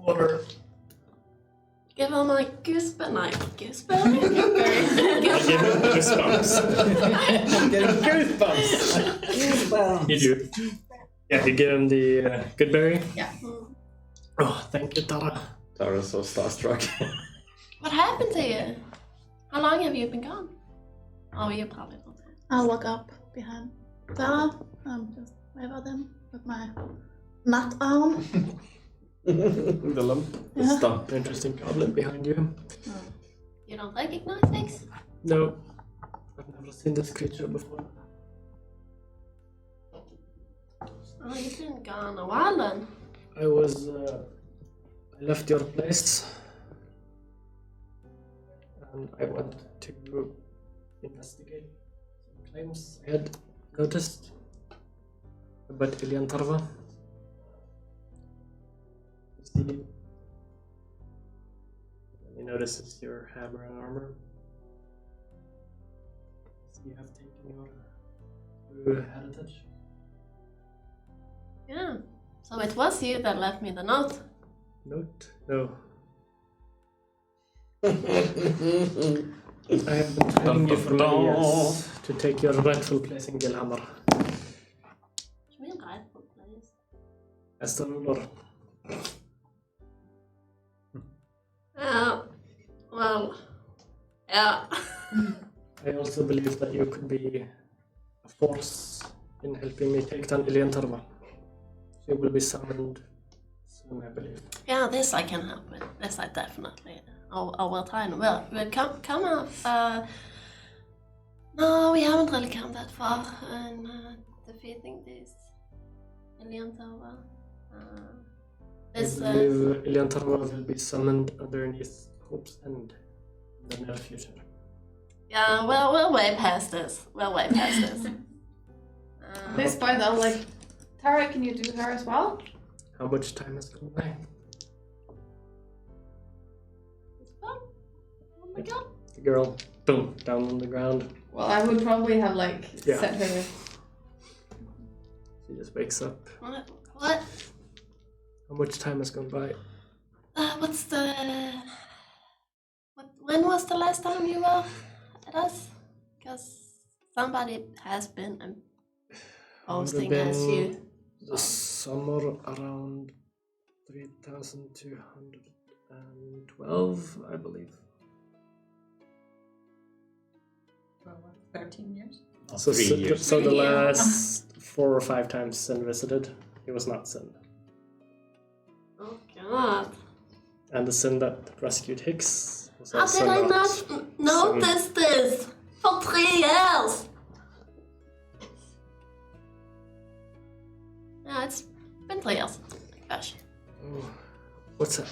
Speaker 1: Water.
Speaker 7: give him a gooseberry. Gooseberry?
Speaker 1: I give him goosebumps.
Speaker 4: I'm getting goosebumps.
Speaker 1: You do. Yeah, you give him the good berry.
Speaker 2: Yeah.
Speaker 1: Oh, thank you, Tara.
Speaker 4: Tara's so starstruck.
Speaker 7: What happened to you? How long have you been gone? Oh, you probably don't know.
Speaker 8: I'll look up behind Tara. Just wave at him with my nut arm.
Speaker 1: The lump.
Speaker 8: Yeah.
Speaker 4: Stump.
Speaker 1: Interesting goblin behind you.
Speaker 7: You don't recognize things?
Speaker 1: No, I've never seen this creature before.
Speaker 7: Oh, you've been gone a while then.
Speaker 1: I left your place and I went to investigate some claims I had noticed about Ilian Tarva. He notices your hammer and armor. You have taken your true heritage.
Speaker 7: Yeah. So it was you that left me the note.
Speaker 1: Note? No. I have been training you for many years to take your rightful place in Galadhmir
Speaker 7: You mean rightful place?
Speaker 1: as the ruler.
Speaker 7: Well, yeah.
Speaker 1: I also believe that you could be a force in helping me take down Ilian Tarva. She will be summoned soon, I believe.
Speaker 7: Yeah, this I can help with. This I definitely. Over time. Well, we'll come up. No, we haven't really come that far in defeating this Ilian Tarva.
Speaker 1: I believe Ilian Tarva will be summoned underneath Hope's End in the near future.
Speaker 7: Yeah, well, we're way past this. We're way past this.
Speaker 2: At this point, I'm like, Tara, can you do her as well?
Speaker 1: How much time has gone by?
Speaker 7: Oh my god.
Speaker 1: The girl, boom, down on the ground.
Speaker 2: Well, I would probably have like
Speaker 1: Yeah.
Speaker 2: set her.
Speaker 1: She just wakes up.
Speaker 7: What?
Speaker 1: How much time has gone by?
Speaker 7: What's the... When was the last time you were at us? Because somebody has been posting as you.
Speaker 1: The summer around 3212, I believe.
Speaker 5: 13 years?
Speaker 1: So,
Speaker 4: 3 years.
Speaker 1: so the
Speaker 2: 3 years.
Speaker 1: last 4 or 5 times Sin visited, he was not Sin.
Speaker 7: Oh god.
Speaker 1: And the Sin that rescued Hicks was
Speaker 7: How
Speaker 1: also
Speaker 7: did I
Speaker 1: not.
Speaker 7: not notice this for 3 years? Yeah, it's been 3 years. Gosh.
Speaker 1: Oh, what's that?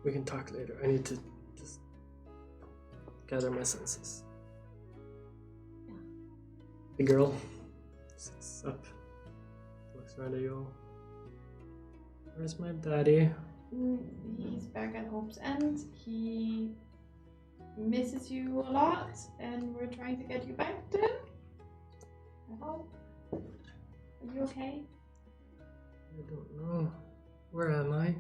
Speaker 1: We can talk later. I need to just gather my senses. The girl sits up, looks around at you all. Where's my daddy?
Speaker 2: He's back at Hope's End. He misses you a lot, and we're trying to get you back to him. I hope. Are you okay?
Speaker 1: I don't know. Where am I?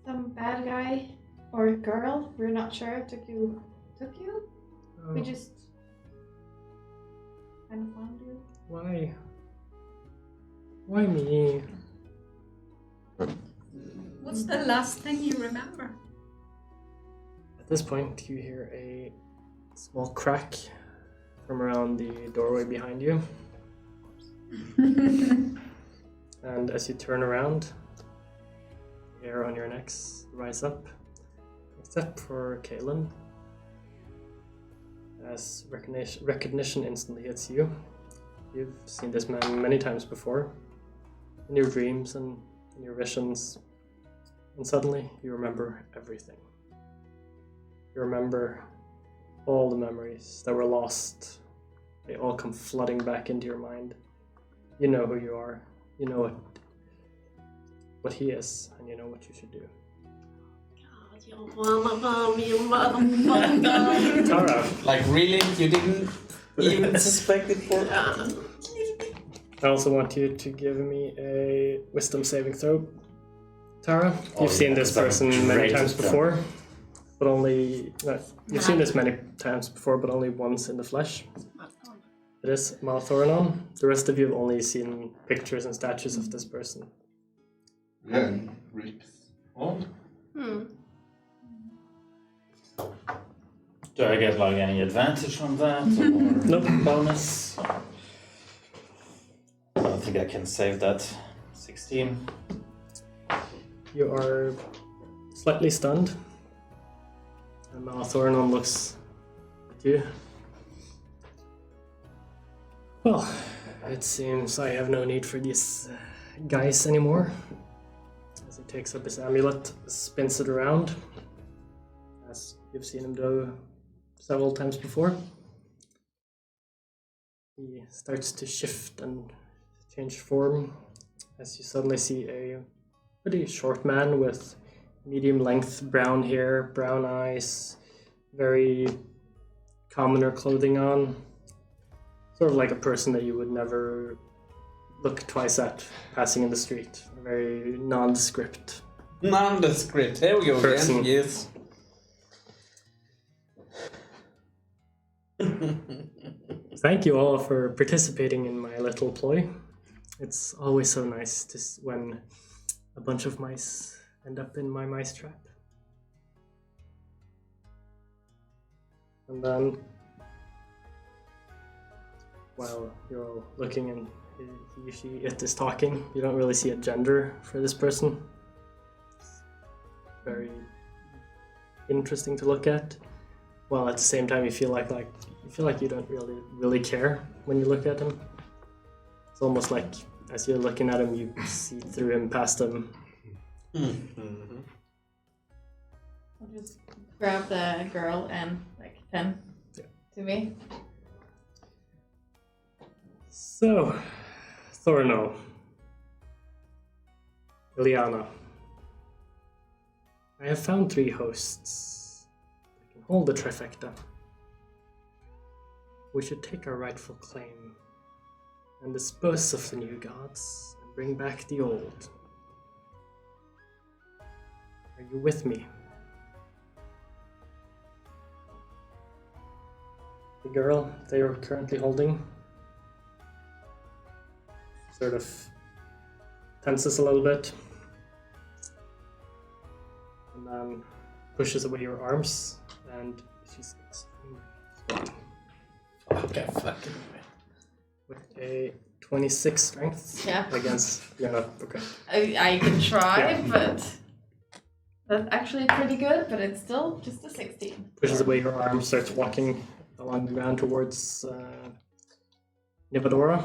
Speaker 2: Some bad guy or girl, we're not sure, took you?
Speaker 1: Oh,
Speaker 2: We just kind of found you.
Speaker 1: why? Why me?
Speaker 5: What's the last thing you remember?
Speaker 1: At this point, you hear a small crack from around the doorway behind you. And as you turn around, the hair on your necks rise up, except for Kaelin. As recognition instantly hits you. You've seen this man many times before, in your dreams and in your visions, and suddenly you remember everything. You remember all the memories that were lost. They all come flooding back into your mind. You know who you are. You know what he is, and you know what you should do.
Speaker 7: God, you wanna bomb, you motherfucker.
Speaker 1: Tara,
Speaker 3: Like, really? You didn't even suspect it for...
Speaker 1: I also want you to give me a wisdom saving throw Tara, you've seen this person many times before, but only you've seen this many times before, but only once in the flesh. It is Malthorinon. The rest of you have only seen pictures and statues of this person.
Speaker 6: Yeah, and rips. Oh,
Speaker 4: Do I get like any advantage from that or
Speaker 1: Nope.
Speaker 4: bonus? I don't think I can save that. 16.
Speaker 1: You are slightly stunned, and Malthorinon looks at you. Well, it seems I have no need for these guys anymore. As he takes up his amulet, spins it around, as you've seen him do several times before. He starts to shift and change form, as you suddenly see a pretty short man with medium-length brown hair, brown eyes, very commoner clothing on. Sort of like a person that you would never look twice at passing in the street. A very nondescript.
Speaker 3: Nondescript. Here we go
Speaker 1: Person.
Speaker 3: again. Yes.
Speaker 1: Thank you all for participating in my little ploy. It's always so nice when a bunch of mice end up in my mice trap. And then, while you're all looking and it is talking, you don't really see a gender for this person. It's very interesting to look at, while at the same time you feel like you don't really care when you look at him. It's almost like as you're looking at him, you see through him, past him.
Speaker 3: Mm-hmm.
Speaker 2: I'll just grab the girl and like 10 to me.
Speaker 1: So, Toreno, Ileana, I have found 3 hosts that can hold the trifecta. We should take our rightful claim and dispose of the new gods and bring back the old. Are you with me? The girl they are currently holding sort of tenses a little bit and then pushes away your arms, and she's
Speaker 3: Okay, fucking.
Speaker 1: with a 26 strength
Speaker 2: Yeah.
Speaker 1: against okay.
Speaker 2: I can try,
Speaker 1: Yeah.
Speaker 2: but that's actually pretty good, but it's still just a 16.
Speaker 1: Pushes away your arm, starts walking along the ground towards Nivadora.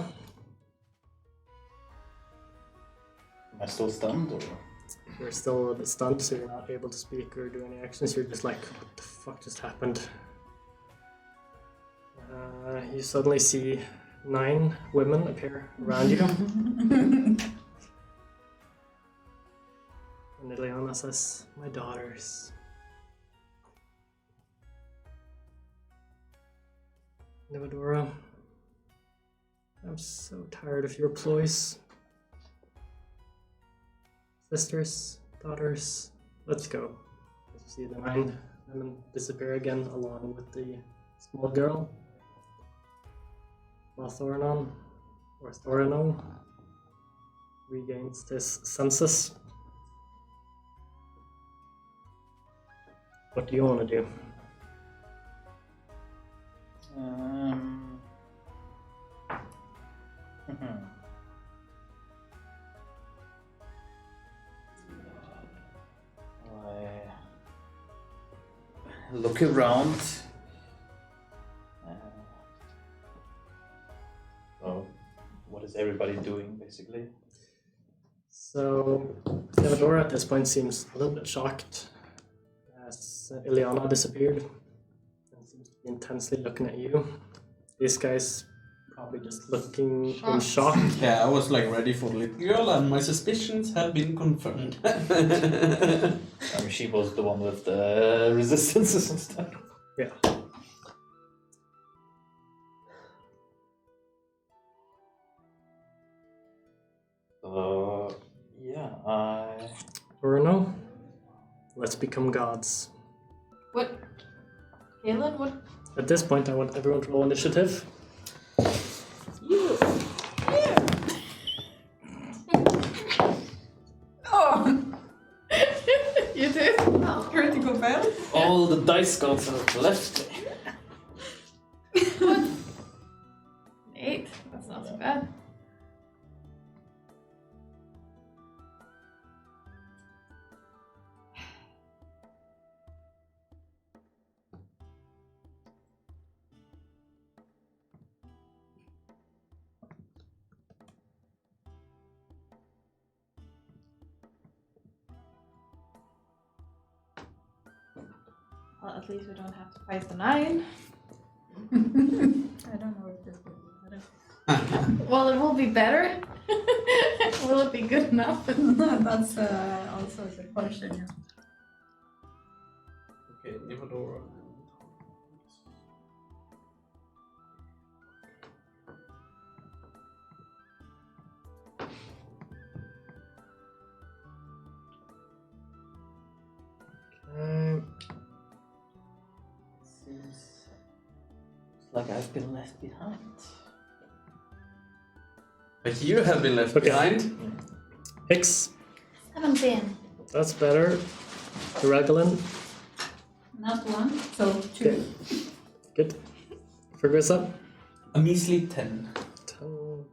Speaker 4: Am I still stunned or?
Speaker 1: You're still a little bit stunned, so you're not able to speak or do any actions. You're just like, what the fuck just happened? You suddenly see 9 women appear around you. And Ileana says, my daughters. Nivadora, I'm so tired of your ploys. Sisters, daughters, let's go. You see the 9 women disappear again along with the small girl. While Toreno regains his senses. What do you want to do?
Speaker 4: I look around. So, what is everybody doing, basically?
Speaker 1: So, Theodora at this point seems a little bit shocked as Ileana disappeared and seems to be intensely looking at you. This guy's probably just looking in shock.
Speaker 3: Yeah, I was like ready for the little girl, and my suspicions have been confirmed.
Speaker 4: I mean, she was the one with the resistances and stuff.
Speaker 1: Yeah.
Speaker 4: Yeah, I...
Speaker 1: become gods.
Speaker 2: What? Caleb, what?
Speaker 1: At this point, I want everyone to roll initiative.
Speaker 5: Oh,
Speaker 2: You do?
Speaker 5: critical fail.
Speaker 4: All the dice go to left.
Speaker 2: 8. That's not so bad. Well, at least we don't have to fight the 9.
Speaker 5: I don't know if this will be better.
Speaker 2: Well, it will be better. Will it be good enough?
Speaker 5: That's also a good question. Yeah.
Speaker 3: Okay, Nivadora.
Speaker 4: Seems like I've been left behind.
Speaker 3: But you have been left
Speaker 1: Okay.
Speaker 3: behind.
Speaker 1: Hicks,
Speaker 8: 17.
Speaker 1: that's better. Raglan,
Speaker 5: Not 1, so 2.
Speaker 1: okay. Good. Fergusa,
Speaker 3: A measly 10.
Speaker 1: 10.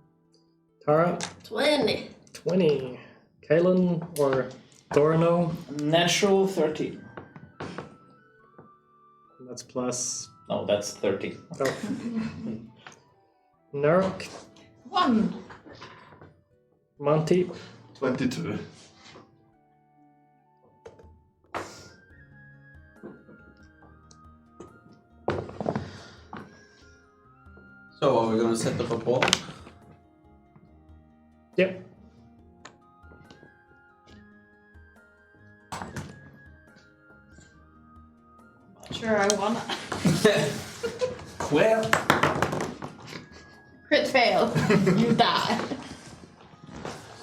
Speaker 1: Tara,
Speaker 7: 20.
Speaker 1: 20. Kalen or Toreno,
Speaker 4: Natural 13.
Speaker 1: that's plus.
Speaker 4: No, that's 13.
Speaker 1: Oh. Narok,
Speaker 2: 1.
Speaker 1: Monty,
Speaker 6: 22.
Speaker 3: So are we gonna set up a ball?
Speaker 1: yep.
Speaker 2: Sure, I wanna.
Speaker 3: Well,
Speaker 2: Crit fail. You die.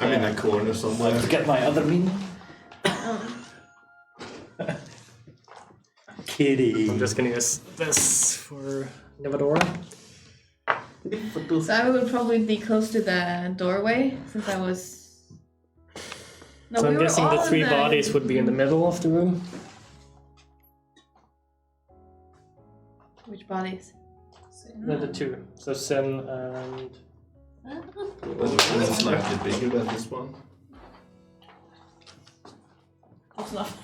Speaker 6: I'm in a corner somewhere.
Speaker 4: To get my other minion. Kitty.
Speaker 1: I'm just gonna use this for Nivadora.
Speaker 2: So I would probably be close to the doorway since I was. No,
Speaker 1: So
Speaker 2: we
Speaker 1: I'm
Speaker 2: were
Speaker 1: guessing the
Speaker 2: all in
Speaker 1: 3 bodies would be in the middle of the room.
Speaker 2: Which bodies?
Speaker 1: No, the 2. So Sin and.
Speaker 6: This is slightly bigger than this one.
Speaker 2: Close enough.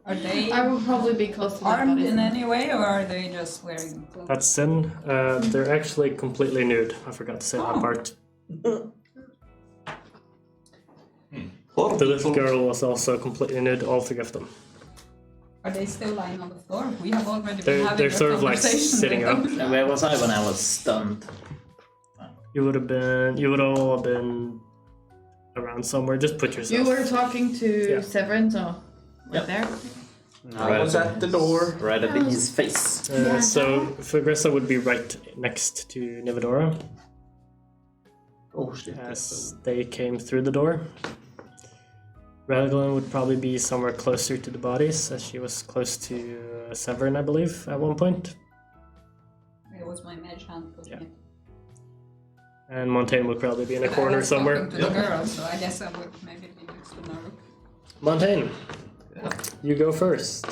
Speaker 5: Are they
Speaker 2: I would probably be close to the
Speaker 5: armed
Speaker 2: bodies.
Speaker 5: in any way, or are they just wearing clothes?
Speaker 1: That's Sin. They're actually completely nude. I forgot to say that
Speaker 5: Oh.
Speaker 1: part. The little girl was also completely nude, all 3 of them.
Speaker 5: Are they still lying on the floor? We have already been
Speaker 1: They're,
Speaker 5: having
Speaker 1: they're
Speaker 5: a
Speaker 1: sort of like
Speaker 5: conversation
Speaker 1: sitting
Speaker 5: with
Speaker 1: up.
Speaker 5: them.
Speaker 4: And where was I when I was stunned?
Speaker 1: You would all have been around somewhere. Just put yourself.
Speaker 2: You were talking to
Speaker 1: Yeah.
Speaker 2: Severin, so right
Speaker 4: Yep.
Speaker 2: there.
Speaker 3: I was at the door.
Speaker 4: Right at his face.
Speaker 1: So Fergusa would be right next to Nivadora
Speaker 3: Oh shit.
Speaker 1: as they came through the door. Raglan would probably be somewhere closer to the bodies, as she was close to Severin, I believe, at one point.
Speaker 5: It was my mage hand putting
Speaker 1: Yeah.
Speaker 5: it.
Speaker 1: And Montaigne would probably be in a
Speaker 5: But I
Speaker 1: corner
Speaker 5: was
Speaker 1: somewhere.
Speaker 5: talking to the girl, so I guess I would maybe be next to Naruk.
Speaker 1: Montaigne, you go first.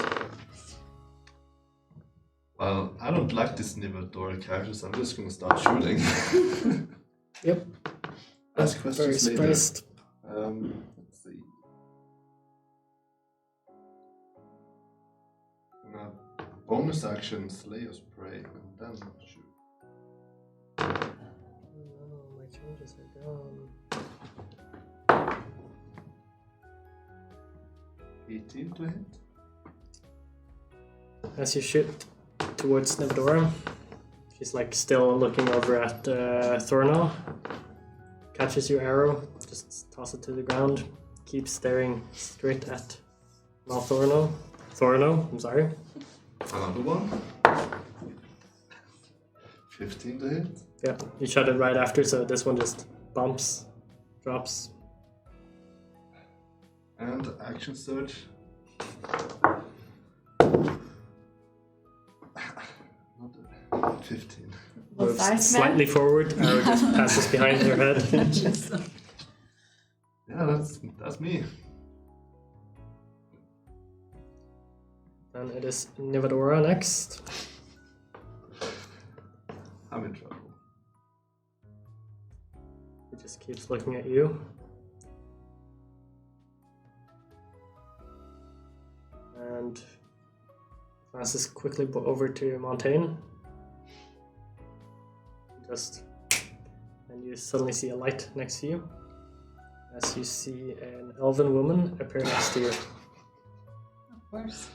Speaker 6: Well, I don't like this Nivadora character, so I'm just gonna start shooting.
Speaker 1: Yep.
Speaker 6: Ask
Speaker 1: Very
Speaker 6: questions later.
Speaker 1: surprised.
Speaker 6: Let's see. Gonna bonus action Slayer's Prey and then shoot.
Speaker 1: Oh, my changes are gone.
Speaker 6: 18 to hit.
Speaker 1: As you shoot towards Nivadora, she's like still looking over at Toreno. Catches your arrow, just toss it to the ground. Keeps staring straight at Toreno. I'm sorry.
Speaker 6: Another one. 15 to hit.
Speaker 1: Yeah, you shot it right after, so this one just bumps, drops.
Speaker 6: And action surge. Not 15.
Speaker 1: Moves
Speaker 2: Nice, man.
Speaker 1: slightly forward. Arrow just passes behind your head.
Speaker 6: Yeah, that's me.
Speaker 1: And it is Nivadora next.
Speaker 6: I'm in trouble.
Speaker 1: He just keeps looking at you. And passes quickly over to Montaigne. And you suddenly see a light next to you. As you see an elven woman appear next to you.
Speaker 5: Of course.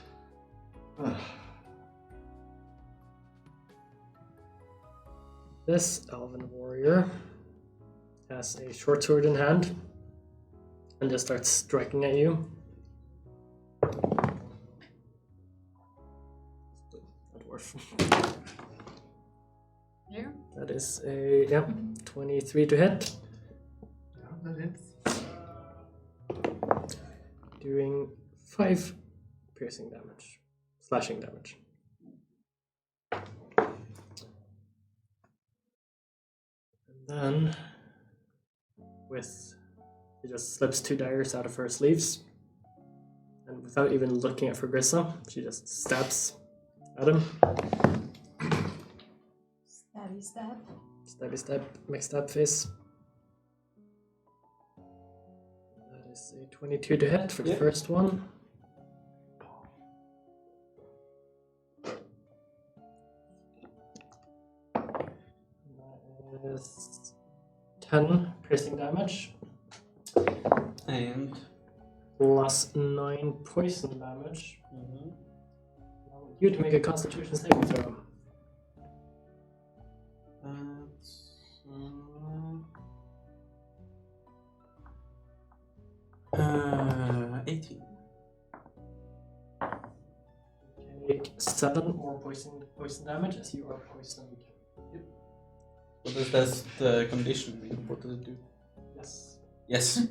Speaker 1: This elven warrior has a short sword in hand and just starts striking at you. A dwarf.
Speaker 5: Yeah.
Speaker 1: That is a 23 to hit,
Speaker 6: Yeah, that hits.
Speaker 1: doing 5 slashing damage. And then, he just slips 2 daggers out of her sleeves, and without even looking at Fagrissa, she just stabs at him.
Speaker 5: Stabby stab.
Speaker 1: Stabby stab, make stab face. That is a 22 to hit for the first one. That is 10 piercing damage.
Speaker 3: And
Speaker 1: Plus 9 poison damage. I want you to make a constitution saving throw.
Speaker 3: That's 18.
Speaker 1: Take 7 more poison damage as you are poisoned.
Speaker 3: What does that the condition mean? What does it do?
Speaker 1: Yes.
Speaker 3: Yes.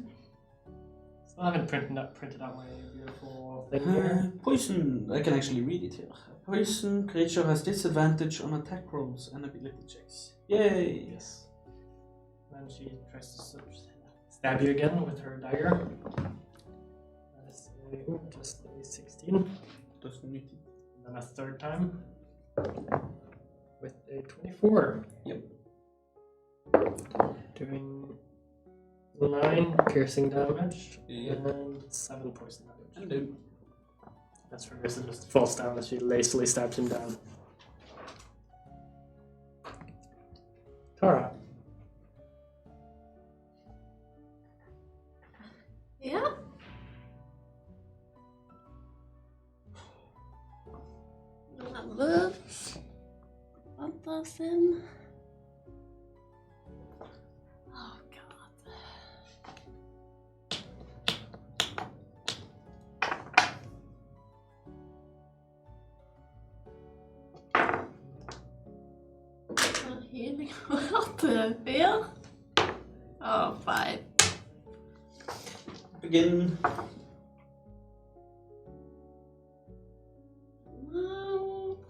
Speaker 1: So I haven't printed out my beautiful thing here.
Speaker 3: Poison. I can actually read it here. A poison creature has disadvantage on attack rolls and ability checks. Yay!
Speaker 1: Yes. Then she tries to stab you again with her dagger. That is just a 16.
Speaker 3: Doesn't need it.
Speaker 1: And then a third time with a 24.
Speaker 3: Yep.
Speaker 1: Doing 9 piercing damage
Speaker 3: Yep.
Speaker 1: and 7 poison damage.
Speaker 3: And then
Speaker 1: That's for Rissa just falls down as she lazily stabs him down. Tara.
Speaker 7: Yeah. Look. What does in? Oh god. Healing. What the fear? Oh, 5.
Speaker 3: begin.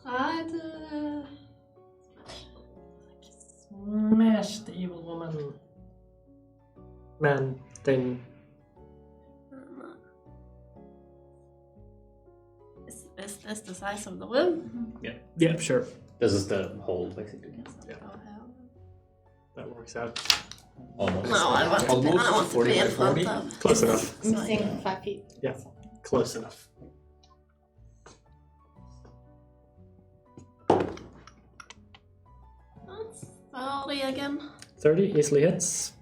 Speaker 7: Try to
Speaker 1: Smash the evil woman. Man thing.
Speaker 7: Is this the size of the room?
Speaker 1: Yeah, sure.
Speaker 4: This is the hole, basically.
Speaker 1: Yeah.
Speaker 7: Oh, hell.
Speaker 1: That works out.
Speaker 4: Almost.
Speaker 7: No, I want to be,
Speaker 3: Almost
Speaker 7: I want to
Speaker 3: 40
Speaker 7: be
Speaker 3: by
Speaker 7: in front
Speaker 3: 40.
Speaker 7: of.
Speaker 1: Close enough.
Speaker 2: Missing 5 feet.
Speaker 1: Yeah, close enough.
Speaker 7: That's 30 again.
Speaker 1: 30 easily hits.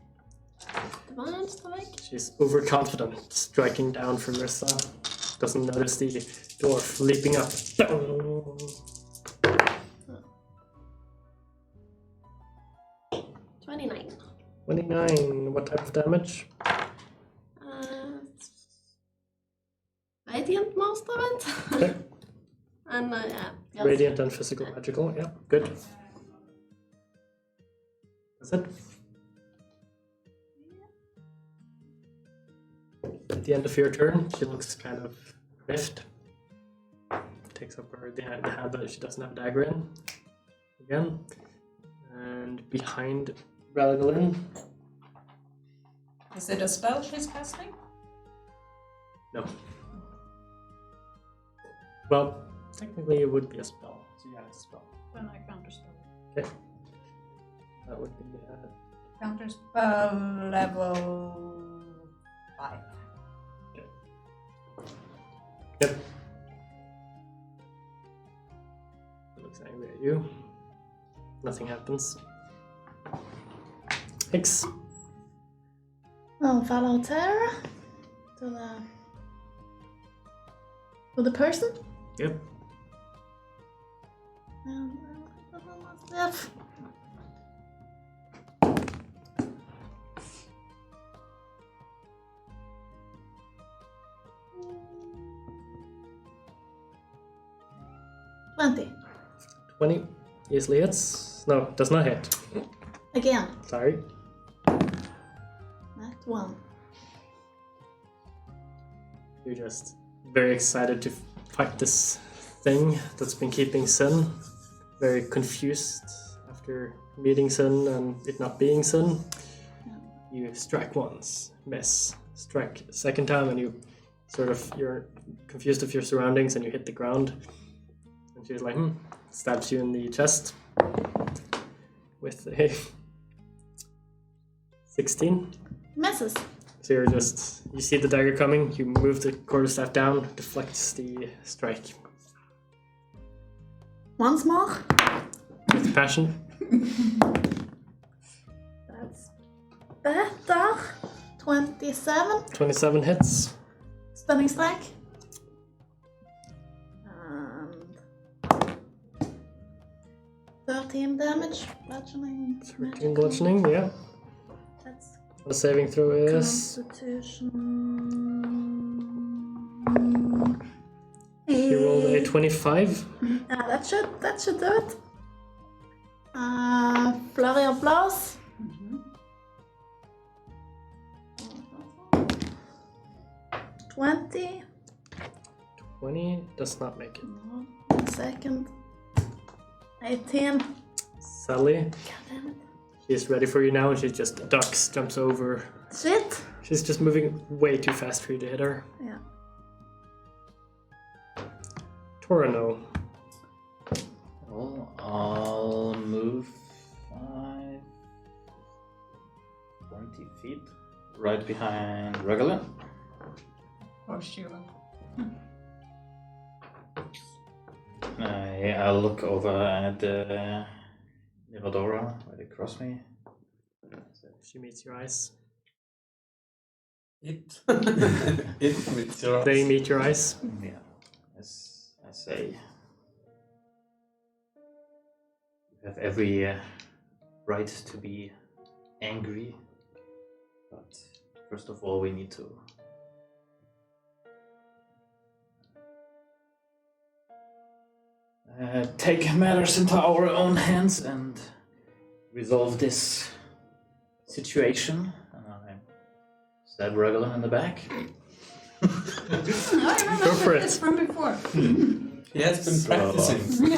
Speaker 7: Divine strike.
Speaker 1: She's overconfident, striking down for Rissa. Doesn't notice the dwarf leaping up.
Speaker 7: 29.
Speaker 1: 29. What type of damage?
Speaker 7: Radiant most of it.
Speaker 1: Okay.
Speaker 7: And yeah. Yes.
Speaker 1: Radiant and physical magical. Yeah, good. That's it. At the end of your turn, she looks kind of Rift. Takes up the hand that she doesn't have a dagger in. Again. And behind Galadhmir.
Speaker 5: Is it a spell she's casting?
Speaker 1: No. Well, technically it would be a spell. So yeah, it's a spell.
Speaker 5: Then I counterspell.
Speaker 1: Okay. That would be
Speaker 5: Counterspell level 5.
Speaker 1: Yep. It looks angry at you. Nothing happens. X.
Speaker 8: I'll follow Tara to the person.
Speaker 1: Yep.
Speaker 8: And what's left? $20.
Speaker 1: 20. Easily hits. No, does not hit.
Speaker 8: Again.
Speaker 1: Sorry.
Speaker 8: That one.
Speaker 1: You're just very excited to fight this thing that's been keeping Sin. Very confused after meeting Sin and it not being Sin. You strike once, miss. Strike second time and you're confused of your surroundings and you hit the ground. And she's like, stabs you in the chest with a 16.
Speaker 8: Misses.
Speaker 1: So you see the dagger coming, you move the quarterstaff down, deflects the strike.
Speaker 8: Once more.
Speaker 1: With passion.
Speaker 8: That's better. 27.
Speaker 1: 27 hits.
Speaker 8: Stunning strike. And 13 damage. Bludgeoning.
Speaker 1: 13 bludgeoning, yeah.
Speaker 8: That's
Speaker 1: The saving throw is...
Speaker 8: Constitution.
Speaker 1: You rolled a 25.
Speaker 8: Yeah, that should do it. Flurry of blows. 20.
Speaker 1: 20 does not make it.
Speaker 8: No, 1 second. 18.
Speaker 1: Sally,
Speaker 8: God damn it.
Speaker 1: she's ready for you now and she just ducks, jumps over.
Speaker 8: Shit.
Speaker 1: She's just moving way too fast for you to hit her.
Speaker 8: Yeah.
Speaker 1: Toreno.
Speaker 4: Well, I'll move 20 feet right behind Regula.
Speaker 5: Or Sheila.
Speaker 4: I'll look over at Nivadora, where they cross me.
Speaker 1: She meets your eyes.
Speaker 3: It meets your eyes.
Speaker 1: They meet your eyes.
Speaker 4: Yeah, as I say, you have every right to be angry, but first of all, we need to take matters into our own hands and resolve this situation. And I stab Regular in the back.
Speaker 5: I remember
Speaker 1: Go for it.
Speaker 5: this from before.
Speaker 3: He has been
Speaker 4: So-
Speaker 3: practicing.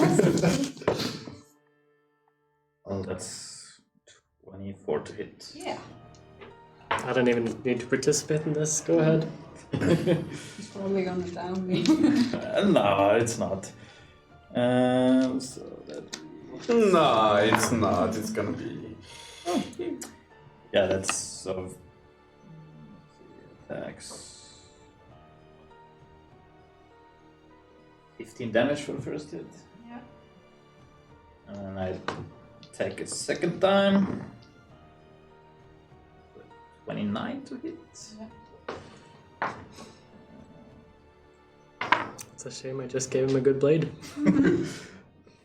Speaker 4: Oh, that's 24 to hit.
Speaker 5: Yeah.
Speaker 1: I don't even need to participate in this. Go ahead.
Speaker 5: He's probably gonna down me.
Speaker 4: No, it's not. So that.
Speaker 3: No, it's not. It's gonna be.
Speaker 4: Yeah, that's sort of. Attacks. 15 damage for the first hit.
Speaker 5: Yeah.
Speaker 4: And then I attack a second time. 29 to hit.
Speaker 1: It's a shame I just gave him a good blade.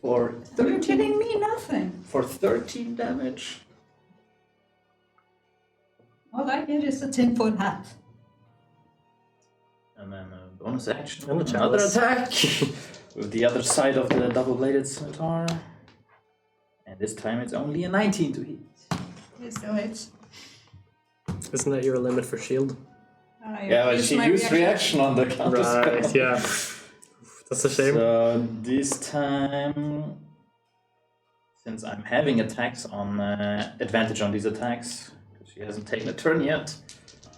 Speaker 4: For
Speaker 5: You're
Speaker 4: 13.
Speaker 5: kidding me, nothing.
Speaker 4: For 13 damage.
Speaker 5: All I get is a tinfoil hat.
Speaker 4: And then a bonus action.
Speaker 1: And the
Speaker 4: Another
Speaker 1: chalice.
Speaker 4: attack with the other side of the double-bladed scimitar. And this time it's only a 19 to hit.
Speaker 5: It still hits.
Speaker 1: Isn't that your limit for shield?
Speaker 4: Yeah, but she used reaction on the counter
Speaker 1: Right,
Speaker 4: spell.
Speaker 1: yeah. That's a shame.
Speaker 4: So this time, since I'm having attacks on advantage on these attacks, because she hasn't taken a turn yet,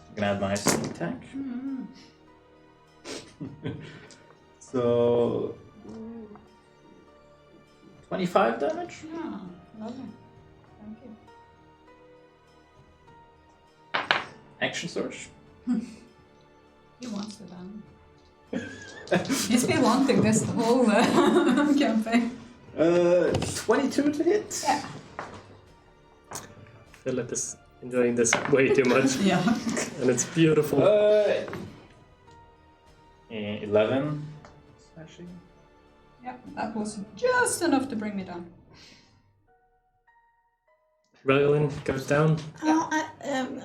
Speaker 4: I'm gonna add my sneak attack. So 25 damage.
Speaker 5: Ah, lovely. Thank you.
Speaker 4: Action surge.
Speaker 5: He wants it done. He's been wanting this the whole campaign.
Speaker 4: 22 to hit.
Speaker 5: Yeah.
Speaker 1: Philip is enjoying this way too much.
Speaker 5: Yeah.
Speaker 1: And it's beautiful.
Speaker 4: 11 slashing.
Speaker 5: Yeah, that was just enough to bring me down.
Speaker 1: Raglan goes down.
Speaker 8: Oh,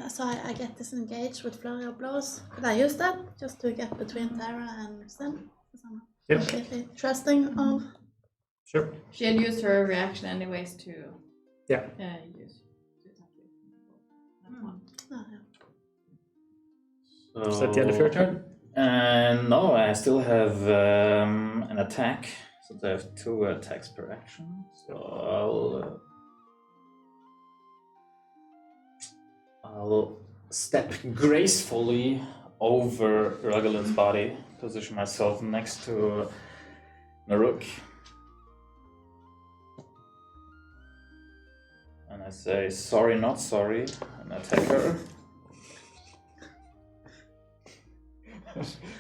Speaker 8: so I get disengaged with flurry of blows. Could I use that just to get between Tara and Sten? Because I'm
Speaker 1: Yep.
Speaker 8: completely trusting of.
Speaker 1: Sure.
Speaker 2: She had used her reaction anyways to
Speaker 1: Yeah.
Speaker 2: use to attack you. That's one.
Speaker 8: Oh, yeah.
Speaker 4: So,
Speaker 1: Is that the end of your turn?
Speaker 4: No, I still have an attack. So I have 2 attacks per action. So I'll step gracefully over Raglan's body, position myself next to Naruk. And I say, sorry, not sorry, and attack her.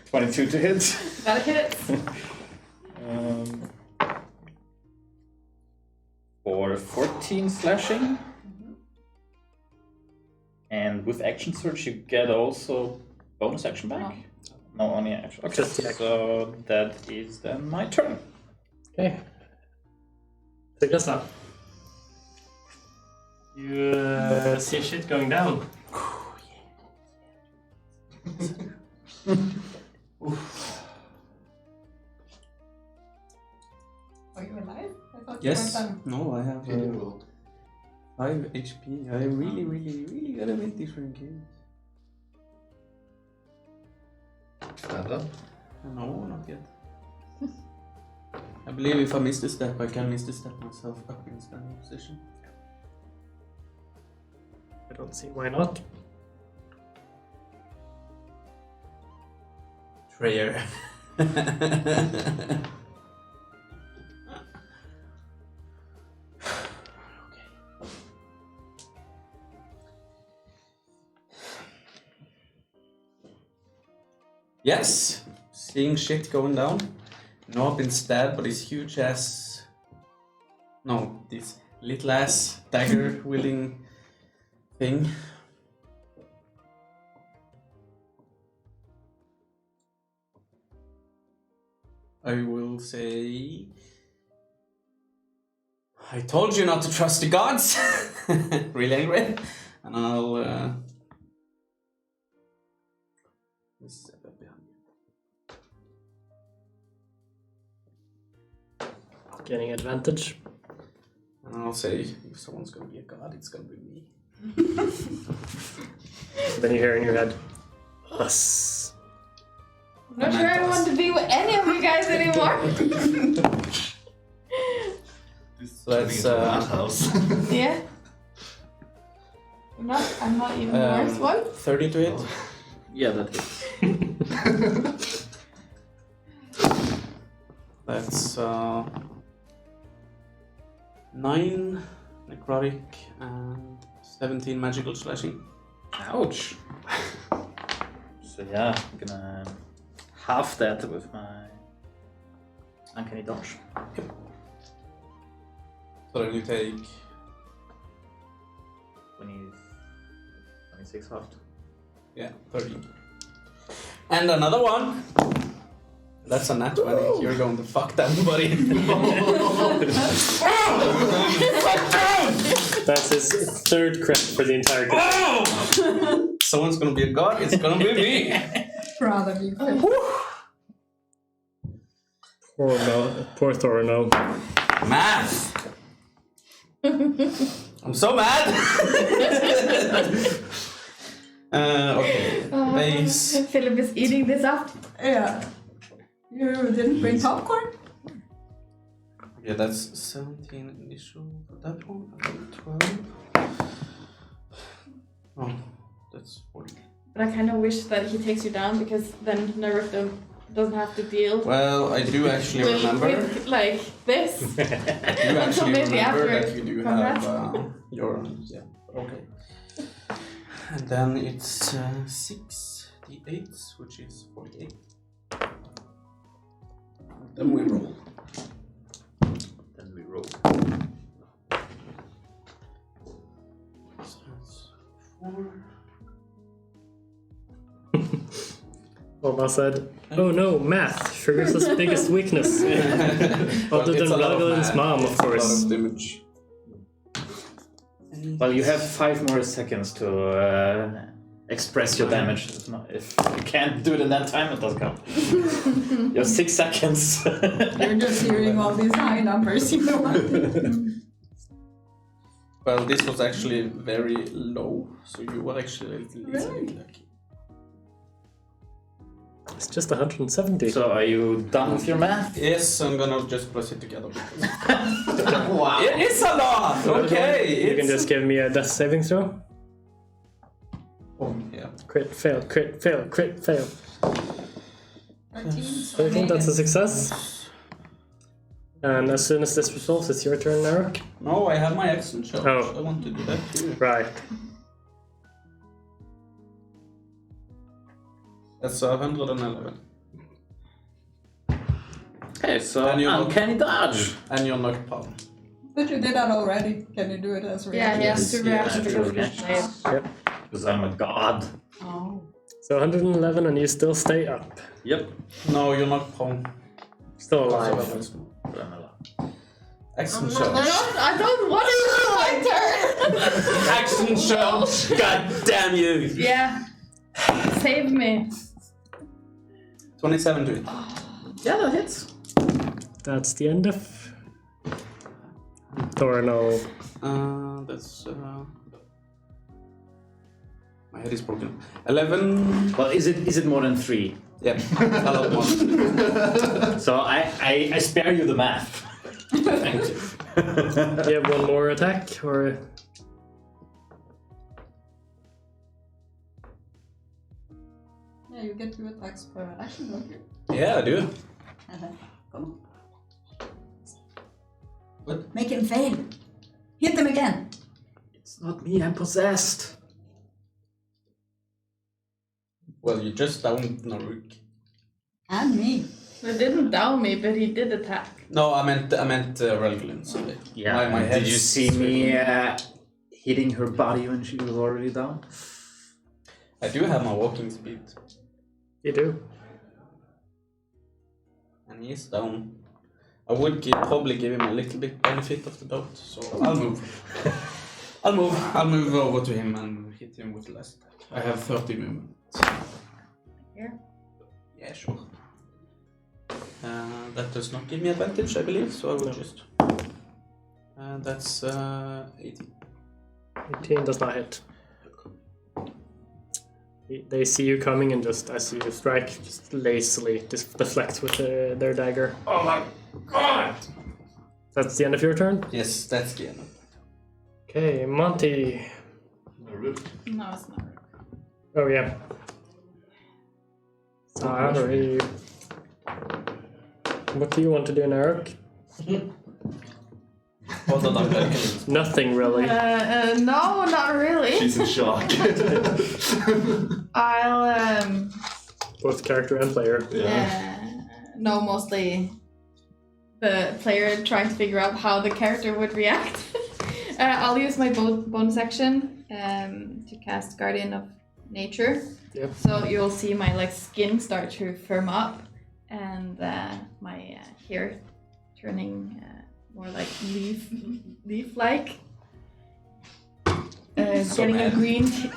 Speaker 4: 22 to hit.
Speaker 2: That hit.
Speaker 4: For 14 slashing. And with action surge, you get also bonus action back? No, only action. Okay,
Speaker 1: Just the action.
Speaker 4: so that is then my turn.
Speaker 1: Okay. Take us up. You see shit going down.
Speaker 5: Are you alive? I thought
Speaker 3: Yes.
Speaker 5: you were done.
Speaker 3: No, I have
Speaker 6: Healing world.
Speaker 3: 5 HP. I really gotta make these rankings.
Speaker 6: Stand up.
Speaker 3: No, not yet. I believe if I miss the step, I can miss the step myself up in standing position.
Speaker 1: I don't see why not.
Speaker 3: Prayer. Yes, seeing shit going down. No, I've been stabbed, but this huge ass. No, this little ass dagger wielding thing. I will say. I told you not to trust the gods! Really angry. And I'll. Step up behind you.
Speaker 1: Getting advantage.
Speaker 3: And I'll say, if someone's gonna be a god, it's gonna be me.
Speaker 1: Then you hear in your head, us.
Speaker 2: I'm not sure I want to be with any of you guys anymore.
Speaker 3: So that's
Speaker 6: house.
Speaker 2: Yeah. I'm not even the worst one.
Speaker 3: 30 to hit.
Speaker 4: Yeah, that hits.
Speaker 3: That's 9 necrotic and 17 magical slashing.
Speaker 4: Ouch. So yeah, I'm gonna half that with my uncanny dodge.
Speaker 3: So then you take
Speaker 4: 26 halved.
Speaker 3: 30. And another one. That's a nat 20. You're going to fuck that, buddy.
Speaker 1: That's his third crit for the entire campaign.
Speaker 3: Someone's gonna be a god, it's gonna be me.
Speaker 5: Proud of you.
Speaker 1: Poor Toreno.
Speaker 3: Math! I'm so mad! Okay. face.
Speaker 2: Philip is eating this up.
Speaker 5: Yeah. You didn't bring popcorn?
Speaker 3: Yeah, that's 17 initial for that one. And 12. Oh, that's 40.
Speaker 2: But I kind of wish that he takes you down because then Naruto doesn't have to deal
Speaker 3: Well, I do actually remember.
Speaker 2: with like this.
Speaker 3: You actually
Speaker 2: maybe
Speaker 3: remember
Speaker 2: after
Speaker 3: that you do
Speaker 2: combat.
Speaker 3: have your yeah. Okay. And then it's 6 d8s, which is 48. Then we roll.
Speaker 4: Then we roll.
Speaker 3: So that's 4.
Speaker 1: Olma said, "Oh no, math, Fergus' biggest weakness." Other than Raglan's mom, of
Speaker 3: A lot
Speaker 1: course.
Speaker 3: of damage.
Speaker 4: Well, you have 5 more seconds to express your damage. If you can't do it in that time, it doesn't count. You have 6 seconds.
Speaker 5: You're just hearing all these high numbers, you know what?
Speaker 3: Well, this was actually very low, so you were actually a little
Speaker 5: Really?
Speaker 3: lucky.
Speaker 1: It's just 170.
Speaker 4: So, are you done with your math?
Speaker 3: Yes, I'm gonna just press it together.
Speaker 4: Wow.
Speaker 3: It is a lot! Okay!
Speaker 1: You can just give me a death saving throw.
Speaker 3: Yeah.
Speaker 1: Crit, fail, crit, fail, crit, fail.
Speaker 5: 13.
Speaker 1: 13, that's a success. And as soon as this resolves, it's your turn, Narok.
Speaker 3: No, I have my accent shot.
Speaker 1: Oh.
Speaker 3: I want to do that too.
Speaker 1: Right.
Speaker 3: That's 111.
Speaker 4: Okay, so
Speaker 3: And you're not-
Speaker 4: uncanny dodge.
Speaker 3: And you're not palm.
Speaker 5: But you did that already. Can you do it as
Speaker 2: Yeah,
Speaker 5: reaction?
Speaker 2: he has to
Speaker 3: Yes,
Speaker 2: react
Speaker 3: yeah,
Speaker 2: because
Speaker 4: sure,
Speaker 2: he
Speaker 4: yeah.
Speaker 2: played.
Speaker 4: Because I'm a god.
Speaker 5: Oh.
Speaker 1: So 111 and you still stay up.
Speaker 4: Yep.
Speaker 3: No, you're not palm.
Speaker 1: Still alive.
Speaker 4: But I'm alive.
Speaker 3: Accent
Speaker 7: I'm not
Speaker 3: shot.
Speaker 2: I don't want to do my turn!
Speaker 3: Accent shot! God damn you!
Speaker 2: Yeah. Save me.
Speaker 3: 27 to it.
Speaker 4: Yeah, that hits.
Speaker 1: That's the end of Toreno.
Speaker 3: That's my head is broken. 11.
Speaker 4: Well, is it more than 3?
Speaker 3: Yep. A lot more.
Speaker 4: So I spare you the math. Thank you.
Speaker 1: Do you have one more attack, or
Speaker 5: Yeah, you get 2 attacks per action, don't you?
Speaker 3: Yeah, I do.
Speaker 5: Come on.
Speaker 3: What?
Speaker 5: Make him fail. Hit him again.
Speaker 4: It's not me, I'm possessed.
Speaker 3: Well, you just downed Naruk.
Speaker 5: And me.
Speaker 2: He didn't down me, but he did attack.
Speaker 3: No, I meant Relglin, sorry.
Speaker 4: Yeah,
Speaker 3: My
Speaker 4: did
Speaker 3: head's
Speaker 4: you see me hitting her body when she was already down?
Speaker 3: I do have my walking speed.
Speaker 1: you do?
Speaker 3: And he's down. I would probably give him a little bit benefit of the doubt, so I'll move. I'll move over to him and hit him with the last attack. I have 30 movement.
Speaker 2: Here?
Speaker 3: Yeah, sure. That does not give me advantage, I believe, so I will
Speaker 1: No.
Speaker 3: just... that's 18.
Speaker 1: 18 does not hit. They see you coming and just as you strike, just lazily deflect with their dagger.
Speaker 3: Oh my god!
Speaker 1: That's the end of your turn?
Speaker 3: Yes, that's the end.
Speaker 1: Okay, Monty.
Speaker 2: No, it's not.
Speaker 1: Oh, yeah. Sorry. What do you want to do, Narok?
Speaker 3: Other than that,
Speaker 1: Nothing, really.
Speaker 2: No, not really.
Speaker 6: She's in shock.
Speaker 2: I'll
Speaker 1: Both character and player.
Speaker 2: no, mostly the player trying to figure out how the character would react. I'll use my bonus action to cast Guardian of Nature.
Speaker 1: Yep.
Speaker 2: So you'll see my skin start to firm up, and my hair turning more like leaf-like.
Speaker 3: So
Speaker 2: Getting
Speaker 3: mad.
Speaker 2: a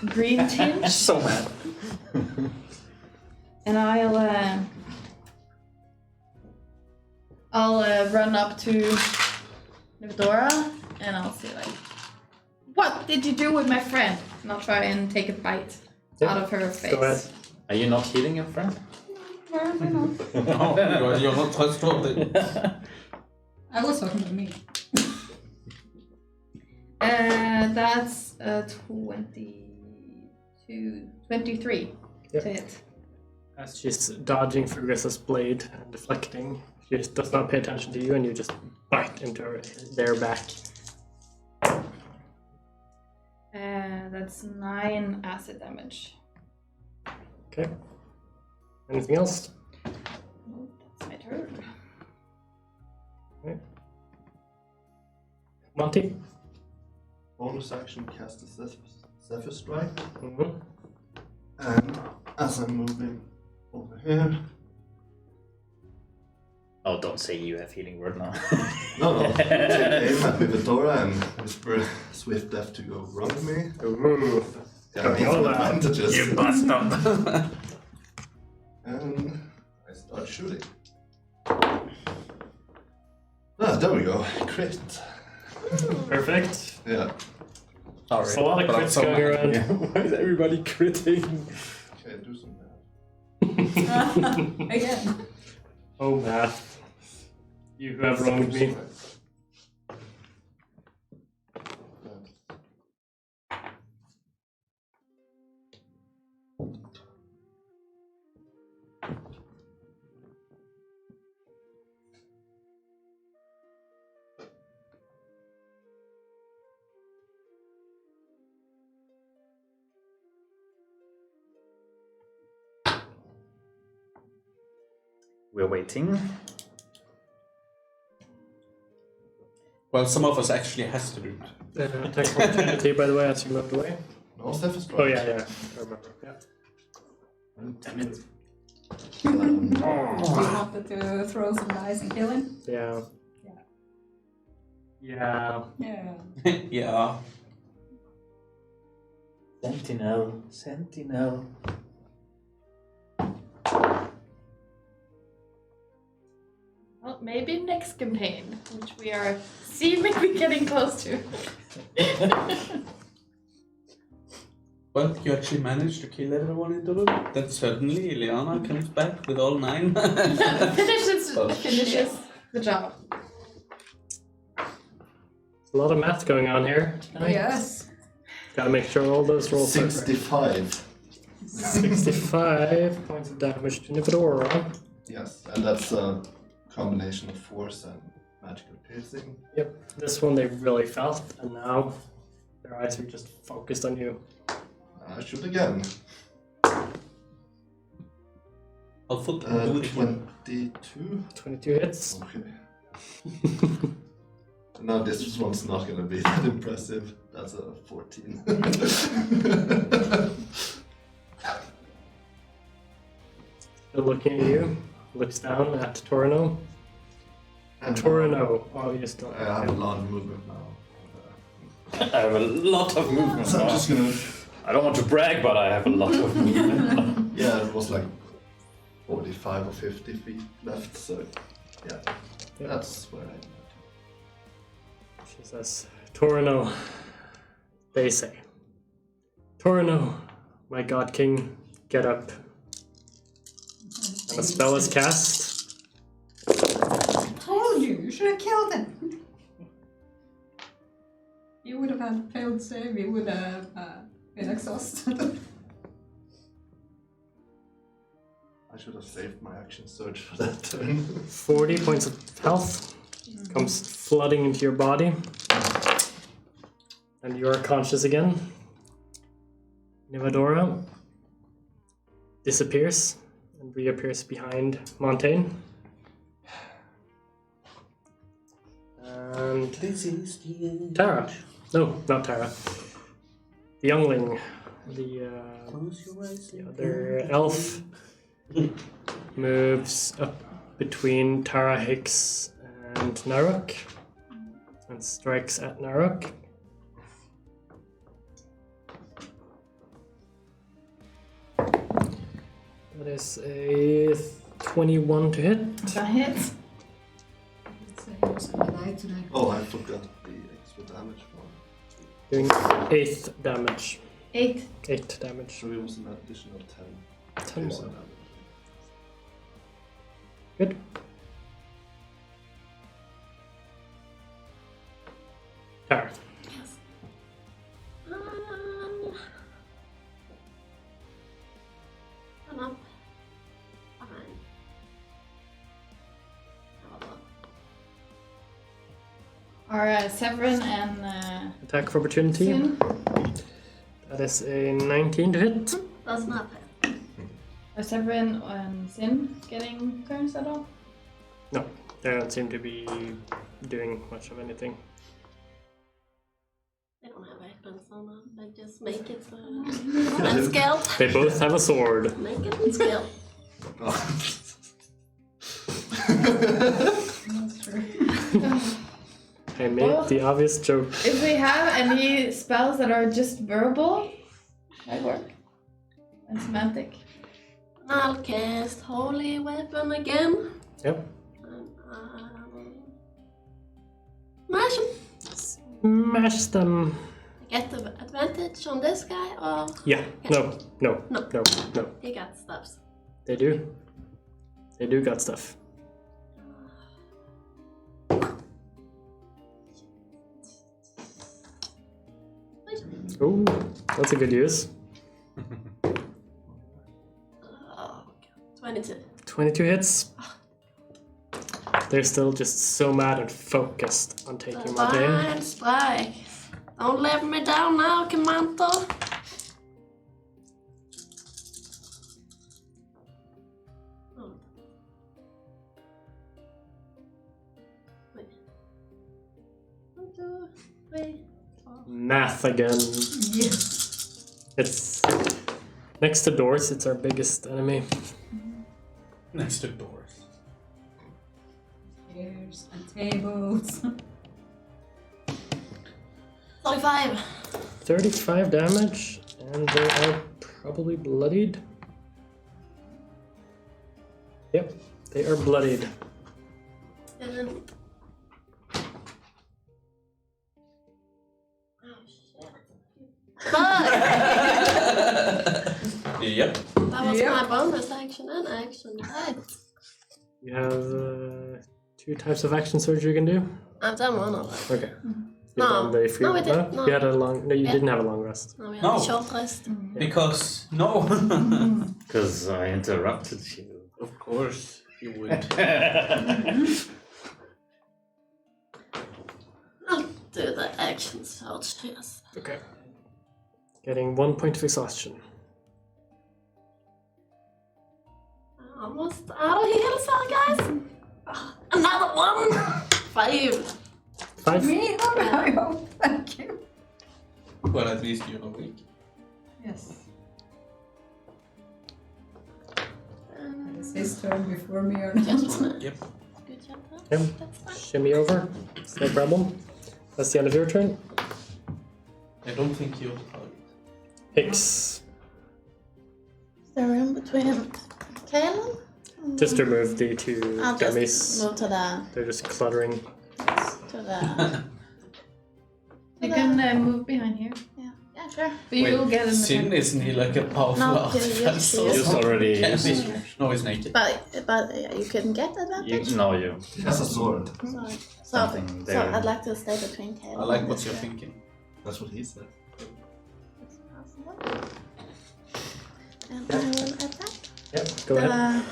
Speaker 2: green tinge.
Speaker 3: so mad.
Speaker 2: And I'll run up to Nivdora and I'll say what did you do with my friend? And I'll try and take a bite
Speaker 1: Yep.
Speaker 2: out of her face.
Speaker 1: Go ahead.
Speaker 4: Are you not healing your friend?
Speaker 3: No, you're not trustworthy.
Speaker 5: I was talking to me.
Speaker 2: That's 23
Speaker 1: Yep.
Speaker 2: to hit.
Speaker 1: As she's dodging Fergus's blade and deflecting, she just does not pay attention to you, and you just bite into their back.
Speaker 2: That's 9 acid damage.
Speaker 1: Okay. Anything else?
Speaker 2: Nope, that's my turn.
Speaker 1: Okay. Monty?
Speaker 6: Bonus action, cast a Zephyr Strike.
Speaker 1: Mm-hmm.
Speaker 6: And as I'm moving over here.
Speaker 4: Oh, don't say you have healing word now.
Speaker 6: No. Take aim at Vivadora and whisper Swift Death to go run with me.
Speaker 1: Ooh.
Speaker 6: Yeah, these are advantages.
Speaker 4: You bastard!
Speaker 6: And I start shooting. Ah, there we go. Crit.
Speaker 1: Perfect.
Speaker 6: Yeah.
Speaker 3: Sorry.
Speaker 1: There's a lot of
Speaker 3: but I'm
Speaker 1: crits
Speaker 3: so
Speaker 1: going
Speaker 3: mad.
Speaker 1: around.
Speaker 4: Why is everybody critting?
Speaker 6: Okay, do some math.
Speaker 5: Again.
Speaker 1: Oh, math. You have wronged me.
Speaker 4: We're waiting.
Speaker 3: Well, some of us actually has to do it.
Speaker 1: Attack of opportunity, by the way, as you moved away.
Speaker 6: No Zephyr Strike.
Speaker 1: Oh, yeah. I remember. Yeah.
Speaker 6: Damn it.
Speaker 5: You wanted to throw some dice and kill him?
Speaker 1: Yeah.
Speaker 5: Yeah.
Speaker 3: Yeah.
Speaker 4: Sentinel.
Speaker 2: Well, maybe next campaign, which we are seemingly getting close to.
Speaker 3: Well, you actually managed to kill everyone in the room. Then suddenly Ileana comes back with all 9.
Speaker 2: Finishes the job.
Speaker 1: There's a lot of math going on here.
Speaker 5: Yes.
Speaker 1: Gotta make sure all those rolls are correct.
Speaker 6: 65.
Speaker 1: 65 points of damage to Nivadora.
Speaker 6: Yes, and that's a combination of force and magical piercing.
Speaker 1: Yep, this one they really felt, and now their eyes are just focused on you.
Speaker 6: I shoot again.
Speaker 3: I'll fucking do it again.
Speaker 6: 22.
Speaker 1: 22 hits.
Speaker 6: Okay. Now this one's not gonna be that impressive. That's a 14.
Speaker 1: Still looking at you, looks down at Toreno.
Speaker 6: And
Speaker 1: Toreno, oh, you still
Speaker 6: I have a lot of movement now.
Speaker 4: I have a lot of movement.
Speaker 6: So I'm just gonna.
Speaker 4: I don't want to brag, but I have a lot of movement.
Speaker 6: Yeah, it was like 45 or 50 feet left, so yeah, that's where I am.
Speaker 1: She says, Toreno, they say. Toreno, my god king, get up. And a spell is cast.
Speaker 5: Told you, you should have killed him. You would have had failed save, you would have been exhausted.
Speaker 6: I should have saved my action surge for that turn.
Speaker 1: 40 points of health comes flooding into your body. And you are conscious again. Nivadora disappears and reappears behind Montaigne. And
Speaker 3: This is the end.
Speaker 1: Tara. No, not Tara. The youngling.
Speaker 3: Close your eyes.
Speaker 1: The other elf moves up between Tara Hicks and Narok and strikes at Narok. That is a 21 to hit.
Speaker 2: That hits.
Speaker 6: Oh, I forgot the extra damage one.
Speaker 1: Doing 8 damage.
Speaker 2: 8.
Speaker 1: 8 damage.
Speaker 6: So it was an additional 10.
Speaker 1: 10 more. Good. Tara.
Speaker 7: Yes. Come up. Behind.
Speaker 2: Are Severin and
Speaker 1: Attack of opportunity.
Speaker 2: Sin?
Speaker 1: That is a 19 to hit.
Speaker 7: Does not hit.
Speaker 2: Are Severin and Sin getting turns at all?
Speaker 1: No, they don't seem to be doing much of anything.
Speaker 7: They don't have weapons on them. They just make it and scale.
Speaker 1: They both have a sword.
Speaker 7: Make it and scale.
Speaker 5: That's true.
Speaker 1: I made the obvious joke.
Speaker 2: If we have any spells that are just verbal, that work. And semantic.
Speaker 7: I'll cast Holy Weapon again.
Speaker 1: Yep.
Speaker 7: And smash him.
Speaker 1: Smash them.
Speaker 7: Get the advantage on this guy, or
Speaker 1: Yeah. No.
Speaker 7: No.
Speaker 1: No.
Speaker 7: he got stuffs.
Speaker 1: They do. They do got stuff. Ooh, that's a good use.
Speaker 7: Oh, 22.
Speaker 1: 22 hits. They're still just so mad and focused on taking my game.
Speaker 7: Divine Strike. Don't let me down now, Commander. Oh. Wait. 1, 2, 3, 4.
Speaker 1: Math again.
Speaker 5: Yes.
Speaker 1: It's next to doors. It's our biggest enemy.
Speaker 3: Next to doors.
Speaker 5: Chairs and tables.
Speaker 7: 45.
Speaker 1: 35 damage, and they are probably bloodied. Yep, they are bloodied.
Speaker 7: And oh shit. Fuck!
Speaker 3: Yep.
Speaker 7: That was
Speaker 5: Yep.
Speaker 7: my bonus action and action. Right.
Speaker 1: You have 2 types of action surge you can do.
Speaker 7: I've done one of them.
Speaker 1: Okay.
Speaker 7: No.
Speaker 1: Done the free
Speaker 7: No, we did- no.
Speaker 1: You had a long. No, you
Speaker 7: Yeah.
Speaker 1: didn't have a long rest.
Speaker 7: No, we have
Speaker 3: No.
Speaker 7: a short rest.
Speaker 3: Because no.
Speaker 4: Because I interrupted you.
Speaker 3: Of course you would.
Speaker 7: I'll do the action surge, yes.
Speaker 1: Okay. Getting 1 point of exhaustion.
Speaker 7: Almost out of heals, guys. Another one. 5.
Speaker 1: 5.
Speaker 5: Me? Oh, thank you.
Speaker 3: Well, at least you're awake.
Speaker 5: Yes. It's his turn before me or not?
Speaker 7: Just wanna.
Speaker 3: Yep.
Speaker 7: Good job, huh?
Speaker 1: Yep.
Speaker 7: That's fine.
Speaker 1: Shimmy over. It's no problem. That's the end of your turn.
Speaker 3: I don't think you're the target.
Speaker 1: Hicks.
Speaker 8: Is there room between Kaelin?
Speaker 1: Just remove the 2
Speaker 8: I'll just
Speaker 1: dummies.
Speaker 8: move to the
Speaker 1: They're just cluttering.
Speaker 2: You can move behind here.
Speaker 8: yeah, sure.
Speaker 2: But you will get an
Speaker 3: Sin,
Speaker 2: attack.
Speaker 3: isn't he like a powerful
Speaker 8: No,
Speaker 3: artifact?
Speaker 8: he is.
Speaker 4: Just already.
Speaker 3: No, he's naked.
Speaker 8: But you couldn't get advantage.
Speaker 4: You know you.
Speaker 6: He has a sword.
Speaker 8: So,
Speaker 4: Something
Speaker 8: so
Speaker 4: there.
Speaker 8: I'd like to stay between Kaelin.
Speaker 3: I like
Speaker 8: and
Speaker 3: what
Speaker 8: this
Speaker 3: you're
Speaker 8: guy.
Speaker 3: thinking.
Speaker 6: That's what he said.
Speaker 8: It's possible. And I will attack.
Speaker 1: Yep. Go ahead.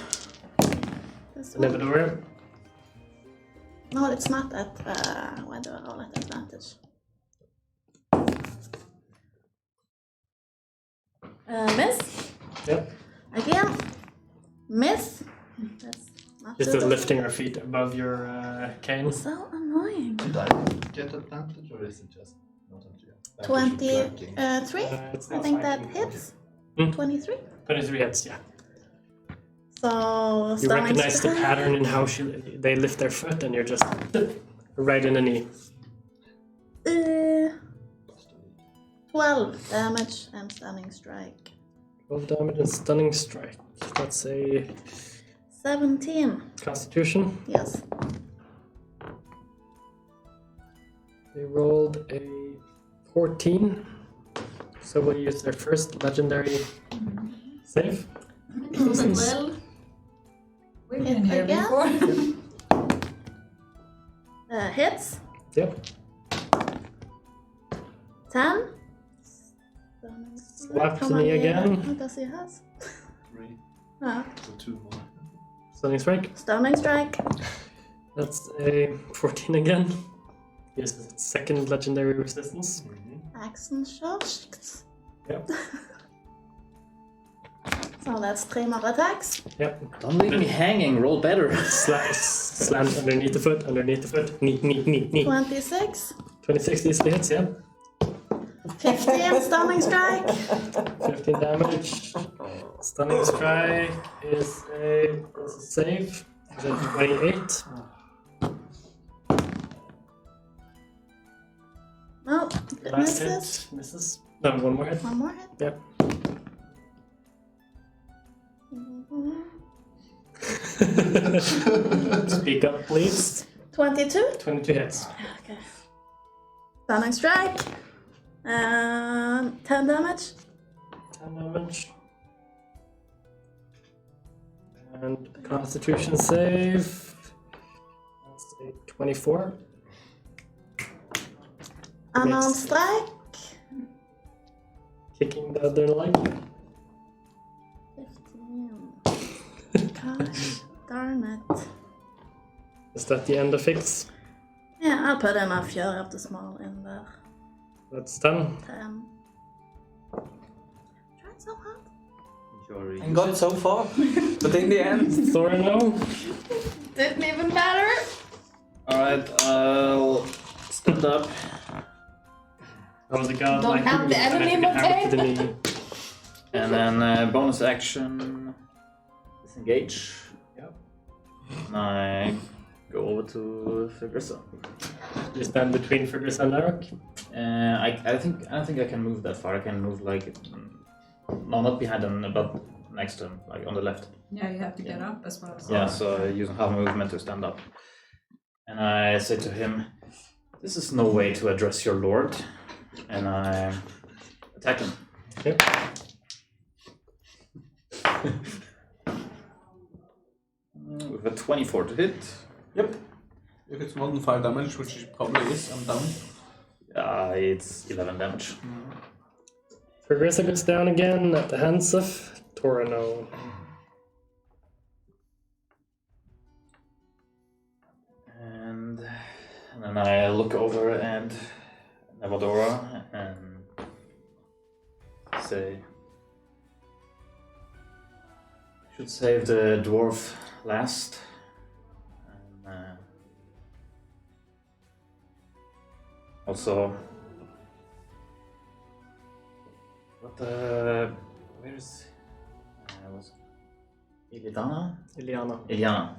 Speaker 8: This one.
Speaker 1: Nevedora.
Speaker 8: No, it's not at. Why do I roll at advantage? Miss.
Speaker 1: Yep.
Speaker 8: Again. Miss. That's not
Speaker 1: Just
Speaker 8: good.
Speaker 1: lifting our feet above your cane.
Speaker 8: So annoying.
Speaker 6: Did I get advantage or is it just not advantage?
Speaker 8: 23.
Speaker 1: It's
Speaker 8: I
Speaker 1: not
Speaker 8: think that
Speaker 1: flanking.
Speaker 8: hits.
Speaker 1: Hmm?
Speaker 8: 23.
Speaker 1: 23 hits, yeah.
Speaker 8: So
Speaker 1: You
Speaker 8: stunning
Speaker 1: recognize the
Speaker 8: strike.
Speaker 1: pattern in how they lift their foot, and you're just right in the knee.
Speaker 8: 12 damage and stunning strike.
Speaker 1: 12 damage and stunning strike. That's a
Speaker 8: 17.
Speaker 1: Constitution.
Speaker 8: Yes.
Speaker 1: They rolled a 14, so we'll use their first legendary save.
Speaker 7: Well,
Speaker 5: We've been here
Speaker 8: Again?
Speaker 5: before.
Speaker 8: Hits.
Speaker 1: Yep.
Speaker 8: 10.
Speaker 1: Slap to me again.
Speaker 8: How does he has?
Speaker 6: 3.
Speaker 8: Ah,
Speaker 6: So 2 more.
Speaker 1: Stunning strike.
Speaker 8: stunning strike.
Speaker 1: That's a 14 again. Yes, its second legendary resistance.
Speaker 8: Action shot.
Speaker 1: Yep.
Speaker 8: So that's 3 more attacks.
Speaker 1: Yep.
Speaker 4: Don't leave me hanging. Roll better.
Speaker 1: Slammed underneath the foot, knee.
Speaker 8: 26.
Speaker 1: 26 easily hits, yeah.
Speaker 8: 15 stunning strike.
Speaker 1: 15 damage. Stunning strike is a save. Is it 28?
Speaker 8: No, it
Speaker 1: Last
Speaker 8: misses.
Speaker 1: hit. Misses. No, one more hit.
Speaker 8: One more hit.
Speaker 1: Yep. Speak up, please.
Speaker 8: 22.
Speaker 1: 22 hits.
Speaker 8: Okay. Stunning strike. And 10 damage.
Speaker 1: 10 damage. And Constitution save. That's a 24.
Speaker 8: Unarmed strike.
Speaker 1: Kicking the other leg.
Speaker 8: 15. Gosh, darn it.
Speaker 1: Is that the end of fix?
Speaker 8: Yeah, I'll put in a Fury of the Small in there.
Speaker 1: That's done.
Speaker 8: 10. Tried so hard.
Speaker 3: And got so far, but in the end,
Speaker 1: Toreno.
Speaker 2: Didn't even matter.
Speaker 4: Alright, I'll stand up.
Speaker 1: That was a god.
Speaker 2: Don't have the enemy motive.
Speaker 4: And then bonus action. Disengage.
Speaker 1: Yep.
Speaker 4: And I go over to Figrissa.
Speaker 1: You stand between Figgis and Larok.
Speaker 4: I don't think I can move that far. I can move like no, not behind him, but next to him, like on the left.
Speaker 5: Yeah, you have to get up as well.
Speaker 4: Yeah, so using half movement to stand up. And I say to him, "This is no way to address your lord." And I attack him.
Speaker 1: Yep.
Speaker 4: With a 24 to hit.
Speaker 3: yep. If it's more than 5 damage, which it probably is, I'm down.
Speaker 4: It's 11 damage.
Speaker 1: Figgis goes down again at the hands of Toreno.
Speaker 4: And then I look over at Nevadora and say, I should save the dwarf last. And also, where's was Ilidana? Iliana.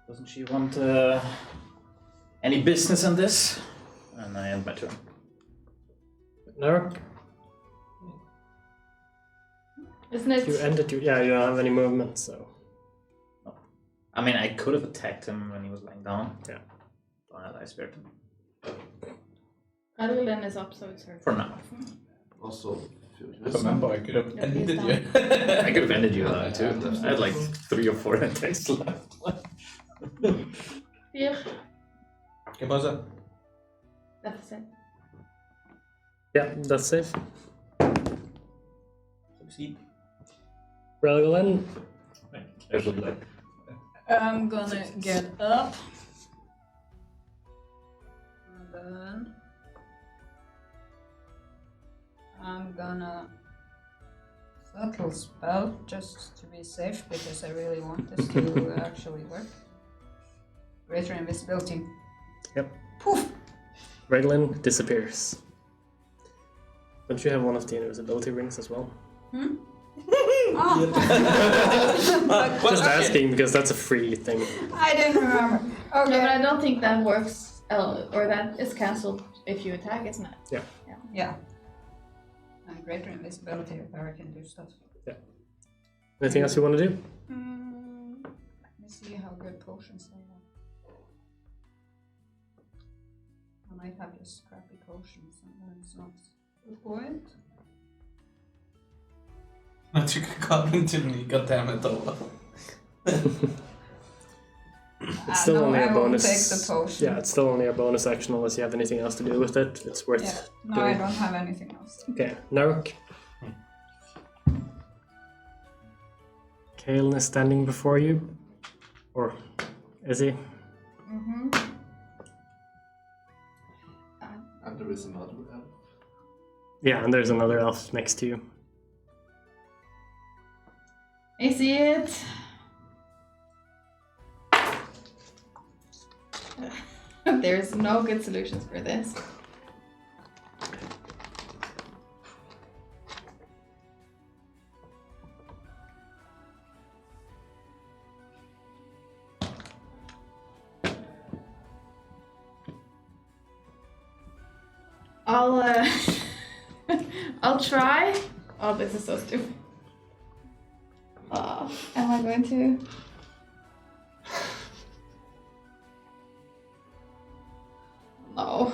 Speaker 4: Doesn't she want any business in this? And I end my turn.
Speaker 1: Larok,
Speaker 2: Isn't it?
Speaker 1: you ended your. Yeah, you don't have any movement, so.
Speaker 4: I mean, I could have attacked him when he was lying down.
Speaker 1: Yeah.
Speaker 4: But I spared him.
Speaker 2: Adeline is up, so it's her.
Speaker 4: For now.
Speaker 6: Also,
Speaker 3: Remember, I could have
Speaker 2: Yeah,
Speaker 3: ended
Speaker 2: he's
Speaker 3: you.
Speaker 4: I could have ended you too. I had like 3 or 4 attacks left.
Speaker 2: Here.
Speaker 3: ¿Qué pasa?
Speaker 2: That's it.
Speaker 1: Yeah, that's safe.
Speaker 3: Succeed.
Speaker 1: Relgolin.
Speaker 5: I'm gonna get up. And then I'm gonna subtle spell just to be safe because I really want this to actually work. Greater invisibility.
Speaker 1: Yep.
Speaker 5: Poof!
Speaker 1: Reglin disappears. Don't you have one of the invisibility rings as well?
Speaker 5: Oh,
Speaker 1: Just asking because that's a free thing.
Speaker 5: I didn't remember.
Speaker 2: No, but
Speaker 5: Okay.
Speaker 2: I don't think that works, or that is cancelled if you attack, isn't it?
Speaker 5: Yeah. And greater invisibility if I can do stuff.
Speaker 1: Anything else you want to do?
Speaker 5: Let me see how good potions they have. I might have just crappy potions and then it's not the point.
Speaker 3: Magic goblin till me, goddammit all.
Speaker 1: It's still
Speaker 5: no,
Speaker 1: only
Speaker 5: I
Speaker 1: a
Speaker 5: won't
Speaker 1: bonus.
Speaker 5: take the potion.
Speaker 1: Yeah, it's still only a bonus action unless you have anything else to do with it. It's worth
Speaker 5: Yeah. No,
Speaker 1: doing.
Speaker 5: I don't have anything else.
Speaker 1: Okay, Naruk. Kaelin is standing before you. Or is he?
Speaker 2: Mm-hmm.
Speaker 6: And there is another elf.
Speaker 1: Yeah, and there's another elf next to you.
Speaker 2: I see it. There's no good solutions for this. I'll I'll try. Oh, this is so stupid. Am I going to? No.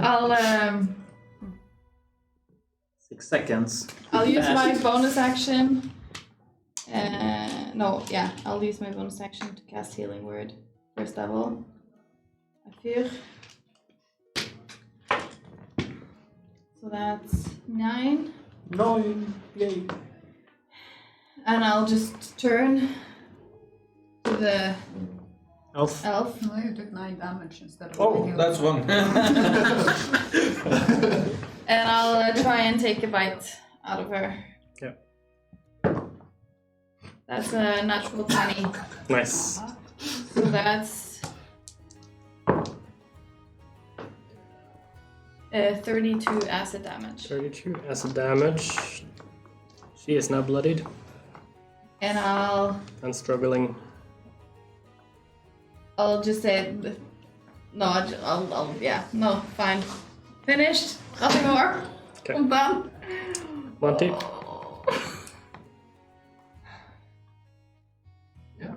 Speaker 2: I'll
Speaker 4: 6 seconds.
Speaker 2: I'll use my
Speaker 4: Fast.
Speaker 2: bonus action. No, yeah, I'll use my bonus action to cast Healing Word. First level. I fear. So that's 9.
Speaker 3: No, yay.
Speaker 2: And I'll just turn to the
Speaker 1: Elf.
Speaker 2: elf.
Speaker 5: No, you took 9 damage instead of
Speaker 3: Oh,
Speaker 5: nine.
Speaker 3: that's one.
Speaker 2: And I'll try and take a bite out of her.
Speaker 1: Yep.
Speaker 2: That's a natural 20.
Speaker 1: Nice.
Speaker 2: So that's 32 acid damage.
Speaker 1: 32 acid damage. She is now bloodied
Speaker 2: And
Speaker 1: and struggling.
Speaker 2: I'll just say no. I'll yeah. No, fine. Finished. Nothing more.
Speaker 1: Okay.
Speaker 2: I'm done.
Speaker 1: Monty.
Speaker 6: Yeah.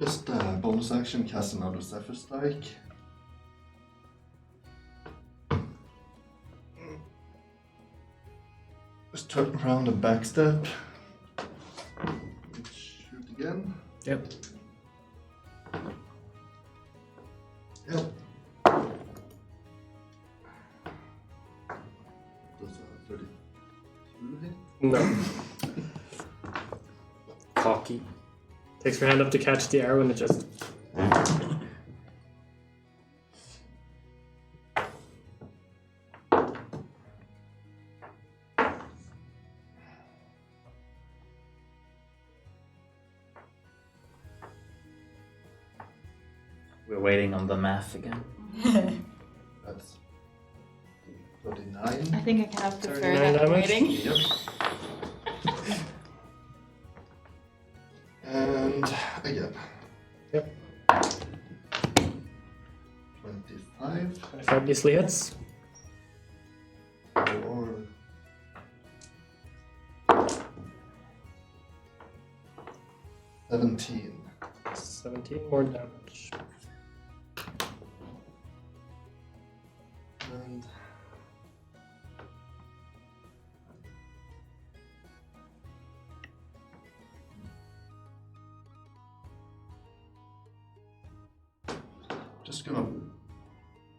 Speaker 6: Just bonus action, cast another Zephyr Strike. Just turn around and backstep. Shoot again.
Speaker 1: Yep.
Speaker 6: Yep. Does 32 hit?
Speaker 1: No. Cocky. Takes her hand up to catch the arrow and it just.
Speaker 4: We're waiting on the math again.
Speaker 6: That's 39.
Speaker 2: I think I can have to
Speaker 1: 39
Speaker 2: that
Speaker 1: damage?
Speaker 2: waiting.
Speaker 6: Yep. And again.
Speaker 1: Yep.
Speaker 6: 25
Speaker 1: 25 easily hits.
Speaker 6: or 17.
Speaker 1: 17 more damage.
Speaker 6: And just gonna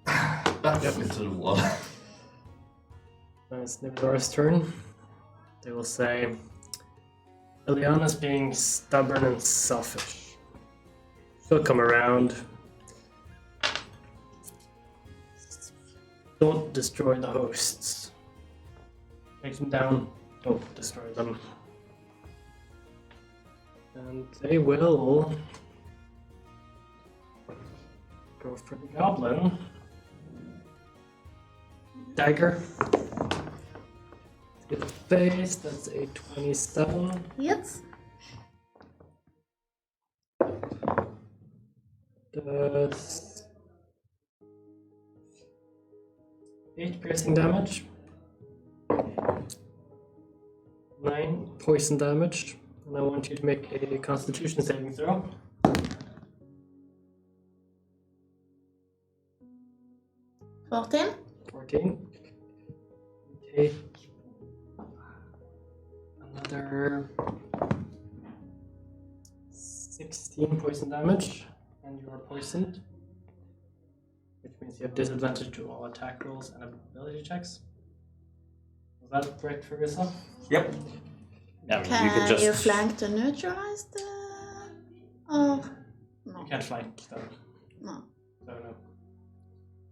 Speaker 6: back up into the wall.
Speaker 1: It's Nividora's turn. They will say, Eliana's being stubborn and selfish. She'll come around. Don't destroy the hosts. Take them down. Don't destroy them. And they will go for the goblin. Dagger. Get the face, that's a 27.
Speaker 8: Yes.
Speaker 1: Does 8 piercing damage. 9 poison damage. And I want you to make a constitution saving throw.
Speaker 8: 14.
Speaker 1: 14. Take another 16 poison damage, and you are poisoned, which means you have disadvantage to all attack rolls and ability checks. Was that correct for yourself?
Speaker 3: Yep.
Speaker 4: Yeah, I mean,
Speaker 8: Can
Speaker 4: you could just.
Speaker 8: you flank to neutralize the... Oh, no.
Speaker 1: You can't flank though.
Speaker 8: No.
Speaker 1: So no.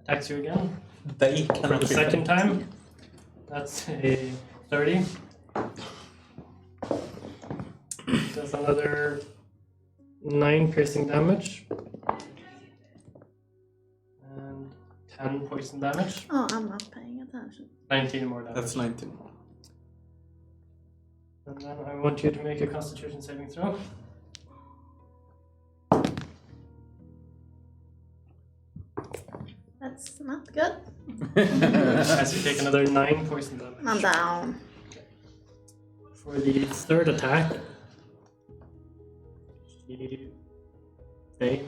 Speaker 1: Attacks you again
Speaker 3: They
Speaker 1: for
Speaker 3: cannot
Speaker 1: the
Speaker 3: be
Speaker 1: second
Speaker 3: flanked.
Speaker 1: time. That's a 30. Does another 9 piercing damage. And 10 poison damage.
Speaker 8: Oh, I'm not paying attention.
Speaker 1: 19 more damage.
Speaker 3: That's 19.
Speaker 1: And then I want you to make a constitution saving throw.
Speaker 8: That's not good.
Speaker 1: As you take another 9 poison damage.
Speaker 8: I'm down.
Speaker 1: For the third attack, they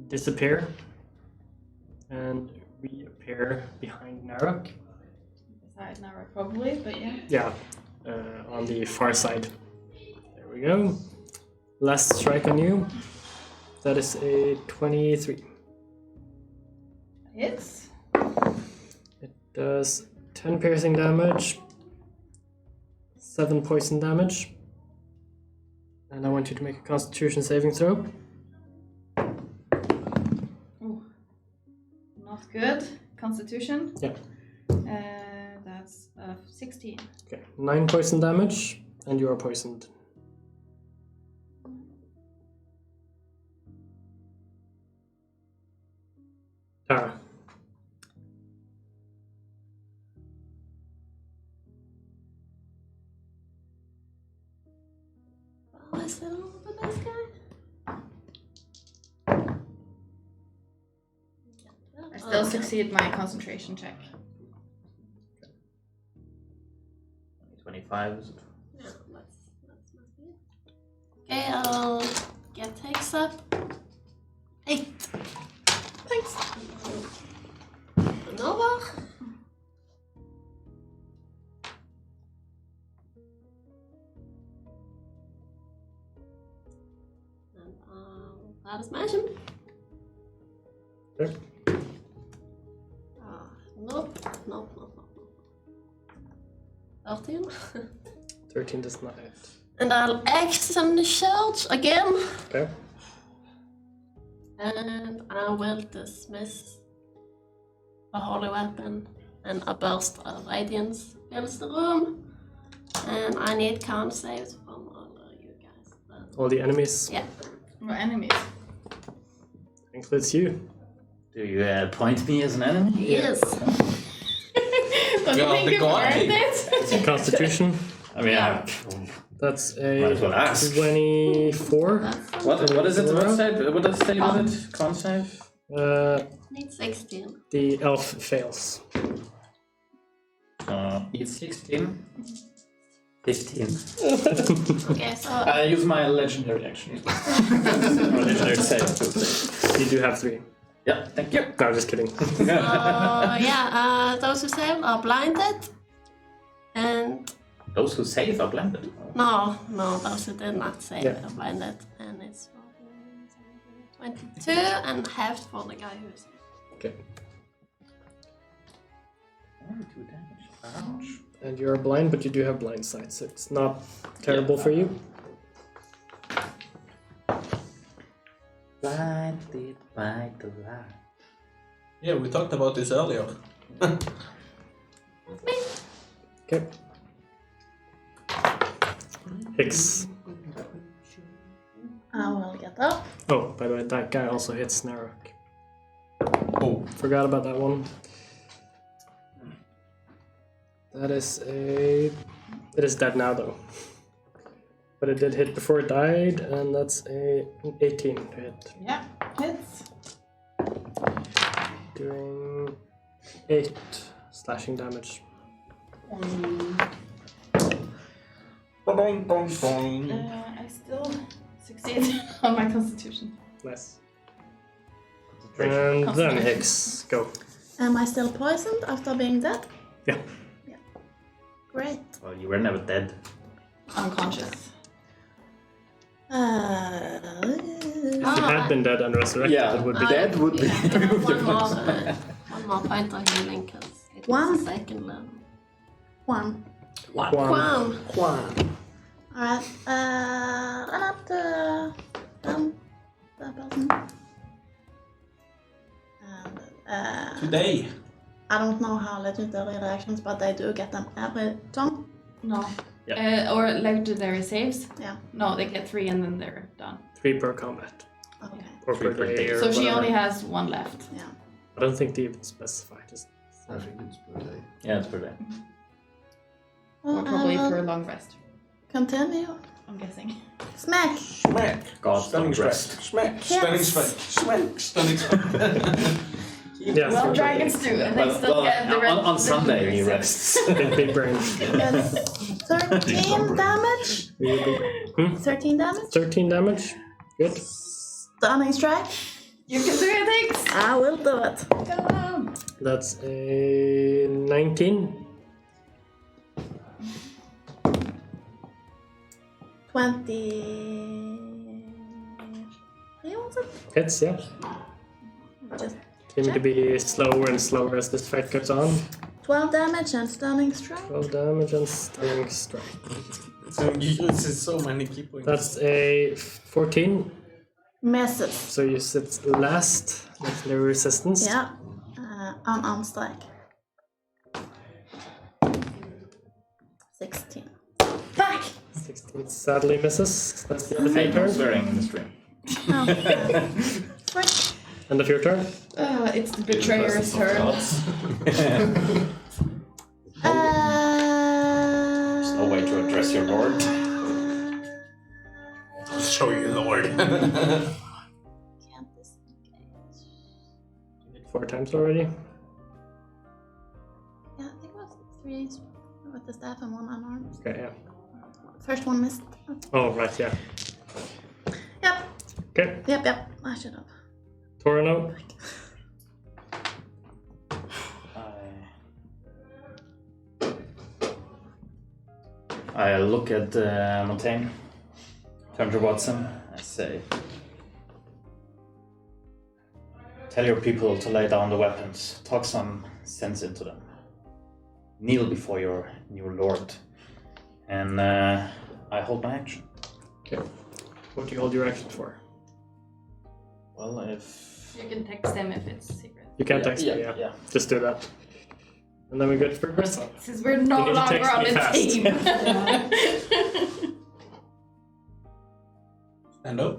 Speaker 1: disappear and reappear behind Narok.
Speaker 2: Beside Narok, probably, but yeah.
Speaker 1: Yeah, on the far side. There we go. Last strike on you. That is a 23.
Speaker 2: Hits.
Speaker 1: It does 10 piercing damage, 7 poison damage. And I want you to make a constitution saving throw.
Speaker 2: Ooh. Not good. Constitution.
Speaker 1: Yeah.
Speaker 2: That's 16.
Speaker 1: Okay, 9 poison damage, and you are poisoned. Tara.
Speaker 7: Well, is it all for this guy?
Speaker 2: I still succeed my concentration check.
Speaker 4: 25 is it?
Speaker 7: Yeah, that's must be it. Okay, I'll get takes up. 8. Thanks. And over. And I'll try to smash him.
Speaker 1: Okay.
Speaker 7: Nope. 13.
Speaker 1: 13 does not hit.
Speaker 7: And I'll action the charge again.
Speaker 1: Okay.
Speaker 7: And I will dismiss a holy weapon, and a burst of radiance fills the room. And I need con saves from all of you guys.
Speaker 1: All the enemies,
Speaker 7: Yeah.
Speaker 2: We're enemies.
Speaker 1: includes you.
Speaker 4: Do you point me as an enemy?
Speaker 7: Yes.
Speaker 2: Don't you
Speaker 3: God,
Speaker 2: think
Speaker 3: the
Speaker 2: you've
Speaker 3: God
Speaker 2: earned
Speaker 3: King.
Speaker 2: it?
Speaker 1: Constitution,
Speaker 4: I mean,
Speaker 1: that's
Speaker 4: might as well
Speaker 1: a
Speaker 4: ask.
Speaker 1: 24.
Speaker 4: What is it? What save? What does it say about it? Con save?
Speaker 7: Need 16.
Speaker 1: The elf fails.
Speaker 4: It's 16. 15.
Speaker 7: Okay, so
Speaker 4: I use my legendary action. Or legendary save.
Speaker 1: You do have 3.
Speaker 4: Yeah, thank you.
Speaker 1: No, just kidding.
Speaker 7: those who save are blinded. And
Speaker 4: Those who save are blended.
Speaker 7: no, those who did not save
Speaker 1: Yeah.
Speaker 7: are blinded. And it's 22 and half for the guy who's.
Speaker 1: Okay.
Speaker 4: Only 2 damage. Ouch.
Speaker 1: And you're blind, but you do have blind sight, so it's not terrible for you.
Speaker 4: Blinded by the light.
Speaker 3: Yeah, we talked about this earlier.
Speaker 1: Okay. Hicks.
Speaker 8: I will get up.
Speaker 1: Oh, by the way, that guy also hits Narok.
Speaker 3: Oh,
Speaker 1: Forgot about that one. That is a... It is dead now, though. But it did hit before it died, and that's a 18 to hit.
Speaker 2: Yeah, hits.
Speaker 1: Doing 8 slashing damage.
Speaker 2: I still succeed on my constitution.
Speaker 1: Nice. And then Hicks, go.
Speaker 8: Am I still poisoned after being dead?
Speaker 1: Yeah.
Speaker 8: Great.
Speaker 4: Well, you were never dead.
Speaker 2: Unconscious.
Speaker 1: If you had been dead and resurrected, it would be
Speaker 4: dead would be.
Speaker 7: One more point of healing because it
Speaker 8: One.
Speaker 7: was the second level.
Speaker 8: One.
Speaker 7: Quam.
Speaker 8: Alright, run up to that person. And,
Speaker 3: Today.
Speaker 8: I don't know how legendary reactions, but they do get them every turn.
Speaker 2: No.
Speaker 4: Yeah.
Speaker 2: Or legendary saves.
Speaker 8: Yeah.
Speaker 2: No, they get 3 and then they're done.
Speaker 1: 3 per combat.
Speaker 8: Okay.
Speaker 1: Or per day. Or
Speaker 2: So she
Speaker 1: whatever.
Speaker 2: only has 1 left.
Speaker 8: Yeah.
Speaker 1: I don't think they even specified. Just
Speaker 6: I think it's per day.
Speaker 4: Yeah, it's per day.
Speaker 8: Well,
Speaker 2: Or probably
Speaker 8: I will
Speaker 2: per long rest.
Speaker 8: continue.
Speaker 2: I'm guessing.
Speaker 8: Smack.
Speaker 3: Smack.
Speaker 4: God,
Speaker 3: Stunning
Speaker 4: don't
Speaker 3: strike. Smack.
Speaker 8: Yes.
Speaker 3: Stunning strike. Smack. Stunning strike.
Speaker 1: yeah.
Speaker 2: Well, dragons do, and they still get the rest.
Speaker 4: on Sunday he rests.
Speaker 1: Big brain.
Speaker 8: Yes. 13 damage. 13 damage.
Speaker 1: 13 damage. Good.
Speaker 8: Stunning strike.
Speaker 2: You can do it, Higgs!
Speaker 8: I will do it.
Speaker 2: Come on!
Speaker 1: That's a 19.
Speaker 8: 23 was it?
Speaker 1: Hits, yeah.
Speaker 8: Just
Speaker 1: Seem to be slower and slower as this fight goes on.
Speaker 8: 12 damage and stunning strike.
Speaker 1: 12 damage and stunning strike.
Speaker 3: So you use so many key points.
Speaker 1: That's a 14.
Speaker 8: Misses.
Speaker 1: So you sit last. Legendary resistance.
Speaker 8: Yeah. Unarmed strike. 16. Back!
Speaker 1: 16 sadly misses. That's the end of your turn.
Speaker 4: Swearing in the stream.
Speaker 8: Oh, right.
Speaker 1: End of your turn.
Speaker 2: It's the betrayer's turn.
Speaker 4: There's no way to address your lord.
Speaker 3: I'll show you, Lord.
Speaker 8: Can't disengage.
Speaker 1: You did 4 times already.
Speaker 8: Yeah, I think it was 3 with the staff and 1 unarmed.
Speaker 1: Okay, yeah.
Speaker 8: First one missed.
Speaker 1: Oh, right, yeah.
Speaker 8: Yep.
Speaker 1: Okay.
Speaker 8: Yep. I should have.
Speaker 1: Toreno.
Speaker 4: I look at Montaigne, turn to Watson, I say, tell your people to lay down the weapons, talk some sense into them. Kneel before your new lord. And I hold my action.
Speaker 1: Okay. What do you hold your action for?
Speaker 4: Well, if...
Speaker 2: You can text them if it's secret.
Speaker 1: You can't text me, yeah. Just do that. And then we go for Crystal.
Speaker 2: Since we're no
Speaker 1: You need to
Speaker 2: longer
Speaker 1: text
Speaker 2: on
Speaker 1: me
Speaker 2: a
Speaker 1: fast.
Speaker 2: team.
Speaker 3: Stand up.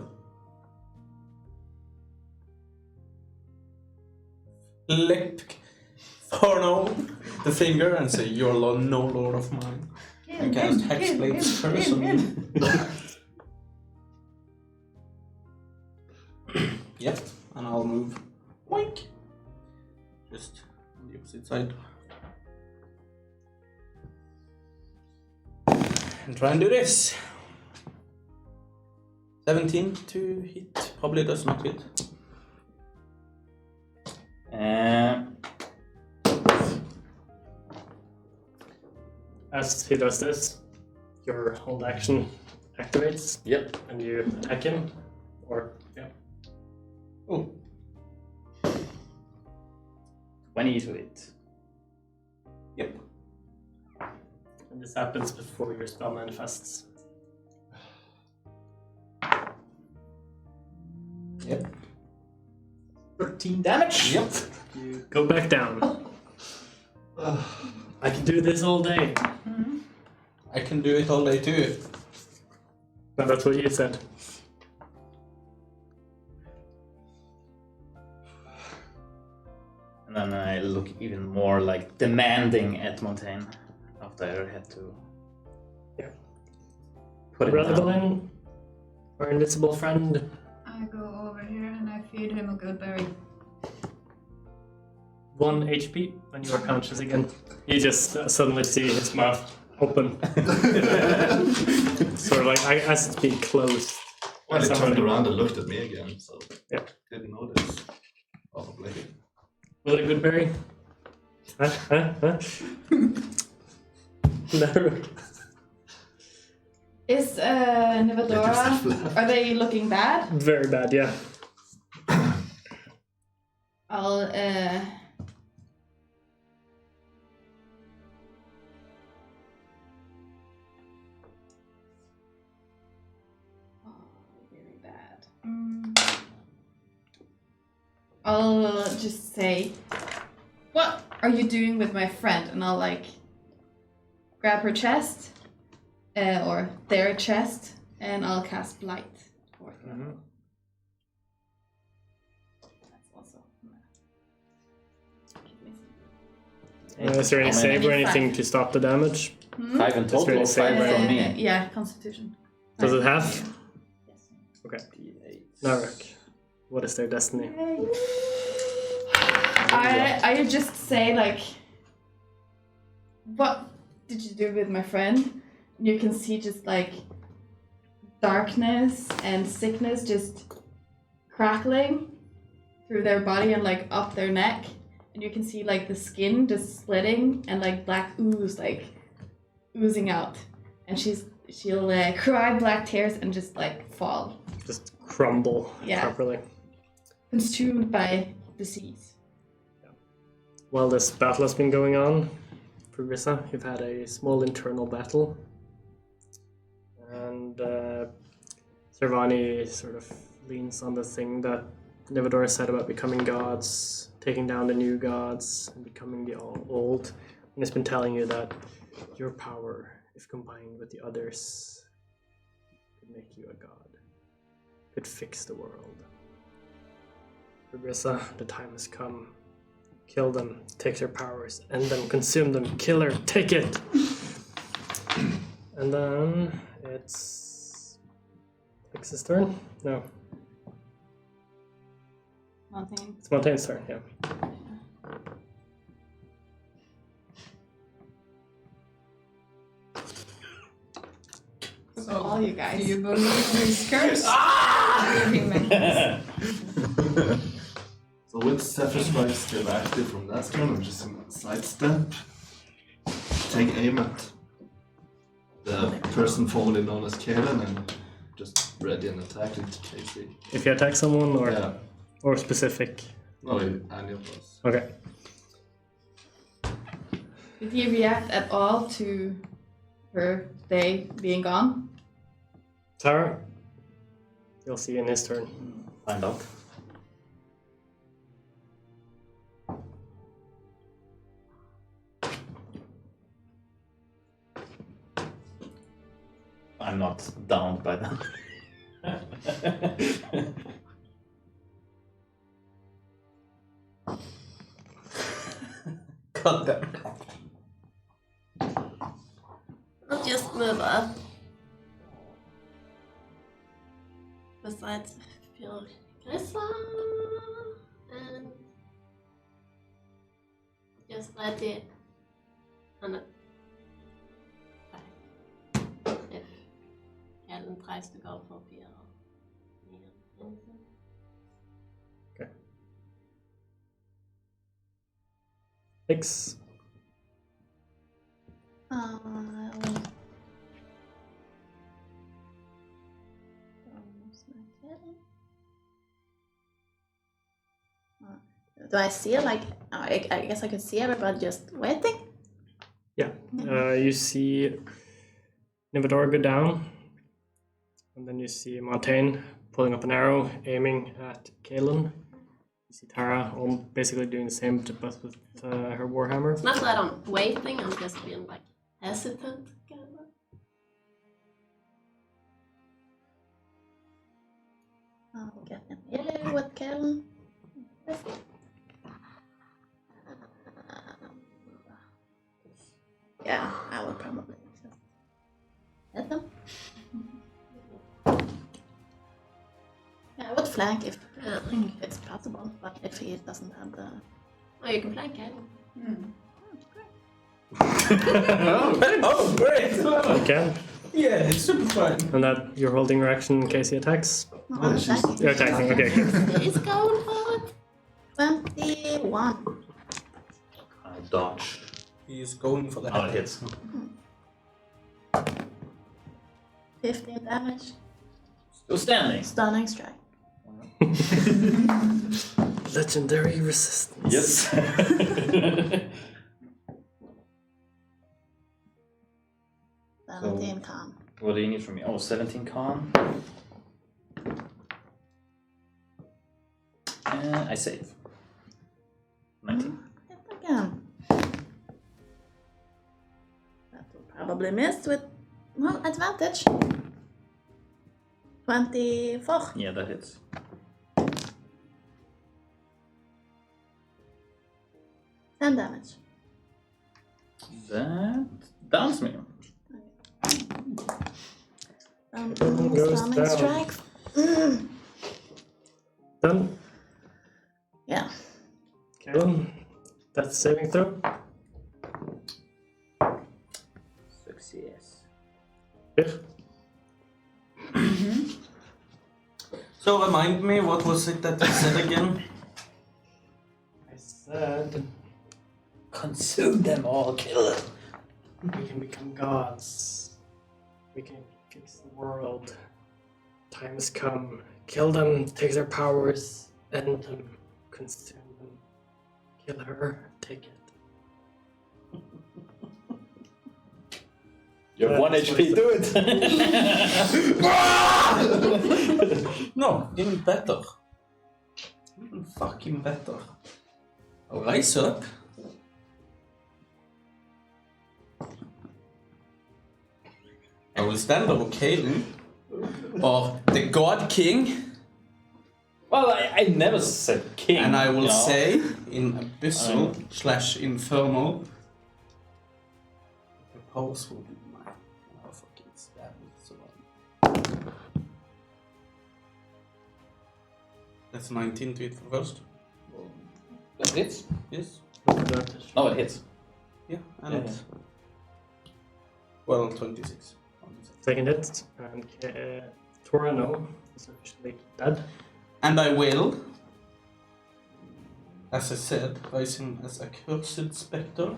Speaker 3: Lick Toreno the finger and say, "You're no lord of mine." I cast Hexblade's curse on you. Yep, and I'll move. Wink. Just on the opposite side. And try and do this. 17 to hit. Probably does not hit.
Speaker 1: As he does this, your hold action activates.
Speaker 4: Yep.
Speaker 1: And you attack him. Or, yeah.
Speaker 3: Oh.
Speaker 4: 20 to hit.
Speaker 3: Yep.
Speaker 1: And this happens before your spell manifests.
Speaker 3: Yep.
Speaker 4: 13 damage.
Speaker 3: Yep.
Speaker 1: You go back down. I can do this all day.
Speaker 3: I can do it all day too.
Speaker 1: No, that's what you said.
Speaker 4: And then I look even more like demanding at Montaigne after I had to put it down.
Speaker 1: Relevant, our invisible friend.
Speaker 5: I go over here and I feed him a good berry.
Speaker 1: 1 HP when you are conscious again. You just suddenly see his mouth open. Sort of like as it's being closed.
Speaker 6: Well, he
Speaker 1: Somebody-
Speaker 6: turned around and looked at me again, so
Speaker 1: Yeah.
Speaker 6: didn't notice. Probably.
Speaker 1: Was it a good berry? Huh? No.
Speaker 2: Is Nevadora, are they looking bad?
Speaker 1: Very bad, yeah.
Speaker 2: I'll very bad. I'll just say, what are you doing with my friend? And I'll like grab her chest, or their chest, and I'll cast Blight.
Speaker 1: Mhm.
Speaker 2: That's also.
Speaker 1: Is there any
Speaker 4: How many?
Speaker 1: save or anything to stop the damage?
Speaker 4: 5 in total,
Speaker 1: really
Speaker 4: or 5
Speaker 1: sad.
Speaker 4: from me.
Speaker 2: Yeah, Constitution.
Speaker 1: Does it have?
Speaker 2: Yes.
Speaker 1: Okay. Narek. What is their destiny?
Speaker 2: I just say like, what did you do with my friend? You can see just like darkness and sickness just crackling through their body and like up their neck, and you can see like the skin just splitting and like black ooze like oozing out, and she'll cry black tears and just like fall,
Speaker 1: Just crumble
Speaker 2: Yeah.
Speaker 1: properly.
Speaker 2: consumed by disease.
Speaker 1: While this battle has been going on, for Rissa, you've had a small internal battle. And Servani sort of leans on the thing that Nevadora said about becoming gods, taking down the new gods, and becoming the old. And it's been telling you that your power, if combined with the others, could make you a god, could fix the world. For Rissa, the time has come. Kill them, take their powers, end them, consume them, kill her, take it! And then it's X's turn? No,
Speaker 2: Montaigne.
Speaker 1: it's Montaigne's turn, yeah.
Speaker 5: So,
Speaker 2: All you guys.
Speaker 5: do you believe these curse?
Speaker 6: So with Zephyr Strike still active from last turn, I'm just gonna sidestep, take aim at the person formerly known as Kaelin and just ready an attack into Casey.
Speaker 1: If you attack someone or
Speaker 6: Yeah,
Speaker 1: or specific.
Speaker 6: no, any of us.
Speaker 1: Okay.
Speaker 2: Did he react at all to her day being gone?
Speaker 1: Tara, you'll see in his turn.
Speaker 4: Find out. I'm not downed by them.
Speaker 3: Cut that.
Speaker 7: I'll just move up. Besides, feel Grissa and just let it on it. If Helen tries to go for fear of me or anything.
Speaker 1: X.
Speaker 8: Do I see it? Like, I guess I could see everybody just waiting.
Speaker 1: Yeah. You see Nevadora go down, and then you see Montaigne pulling up an arrow, aiming at Kaelin. You see Tara basically doing the same, but with her warhammer.
Speaker 7: It's not that I'm waiting, I'm just being like hesitant. Kind of.
Speaker 8: I'll get in melee with Kaelin. Yeah, I will probably just hit them. Yeah, I would flank if it's possible, but if he doesn't have the...
Speaker 7: Oh, you can flank it.
Speaker 3: Oh, great!
Speaker 1: You can.
Speaker 3: Yeah, it's super fun.
Speaker 1: And that you're holding your action in case he attacks.
Speaker 8: No, I'm attacking.
Speaker 1: You're attacking, okay.
Speaker 7: He's going for it.
Speaker 8: 21.
Speaker 4: dodge.
Speaker 3: He's going for the
Speaker 4: Oh,
Speaker 3: head.
Speaker 4: it hits.
Speaker 8: 15 damage.
Speaker 4: Still standing.
Speaker 8: Stunning strike.
Speaker 1: Legendary resistance.
Speaker 4: Yes.
Speaker 8: 17 con.
Speaker 4: What do you need from me? Oh, 17 con. And I save. 19.
Speaker 8: Hit again. That will probably miss with, well, advantage. 24.
Speaker 4: Yeah, that hits.
Speaker 8: 10 damage.
Speaker 4: That downs me.
Speaker 1: Goes
Speaker 8: Stunning
Speaker 1: down.
Speaker 8: strike.
Speaker 1: Done.
Speaker 8: Yeah.
Speaker 1: Kalen, that's saving throw.
Speaker 4: Success.
Speaker 1: Here.
Speaker 3: So remind me, what was it that you said again?
Speaker 1: I said
Speaker 4: Consume them all, kill them.
Speaker 1: we can become gods. We can fix the world. Time has come. Kill them, take their powers, end them, consume them. Kill her, take it.
Speaker 4: You have 1
Speaker 1: That's
Speaker 4: HP,
Speaker 1: what
Speaker 4: do it!
Speaker 3: No, even better. Even fucking better. I'll rise up. I will stand over Caden, or the God King,
Speaker 4: Well, I never said king.
Speaker 3: and I will
Speaker 4: you know.
Speaker 3: say in abyssal / infernal, the pulse will be mine. I'll fucking stab it. So that's 19 to hit first.
Speaker 4: That hits?
Speaker 3: Yes.
Speaker 1: Advantage.
Speaker 4: No, it hits.
Speaker 3: Yeah. And
Speaker 4: Yeah.
Speaker 3: well, 26.
Speaker 1: Second hit, and Toreno is officially dead.
Speaker 3: And I will, as I said, rise him as a cursed spectre,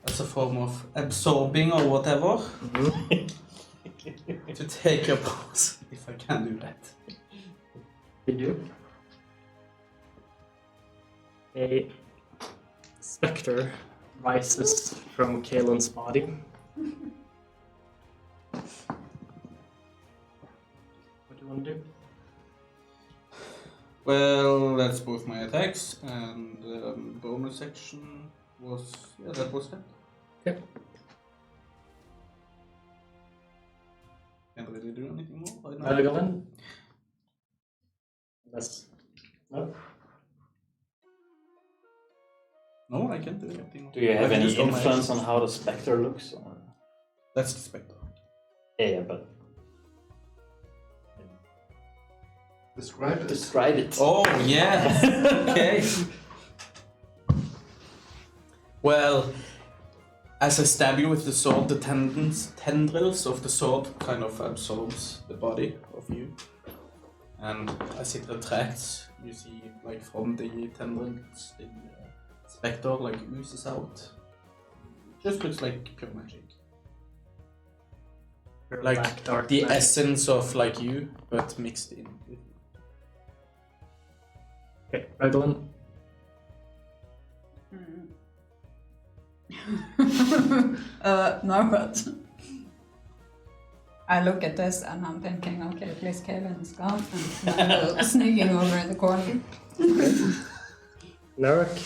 Speaker 3: as a form of absorbing or whatever, to take your pulse, if I can do that.
Speaker 1: You do. A specter rises from Kalen's body. What do you want to do?
Speaker 3: Well, that's both my attacks, and bonus action was, yeah, that was that.
Speaker 1: Okay.
Speaker 3: Can't really do anything more right now.
Speaker 1: Galadhmir? That's no.
Speaker 3: No, I can't do anything more.
Speaker 4: Do you have
Speaker 3: I can
Speaker 4: any
Speaker 3: just go my
Speaker 4: influence on
Speaker 3: actions.
Speaker 4: how the spectre looks? Or?
Speaker 3: That's the spectre.
Speaker 4: Yeah, but
Speaker 6: Describe it.
Speaker 4: describe it.
Speaker 3: Oh, yeah. Okay. Well, as I stab you with the sword, the tendrils of the sword kind of absorbs the body of you. And as it retracts, you see, like, from the tendrils, the spectre, like, oozes out. Just looks like pure magic. Like,
Speaker 1: Black, dark
Speaker 3: the
Speaker 1: magic.
Speaker 3: essence of, like, you, but mixed in with you.
Speaker 1: Okay, Raglan.
Speaker 5: No, but I look at this and I'm thinking, okay, please Kalen's gone, and I'm sneaking over in the corner.
Speaker 1: Narek.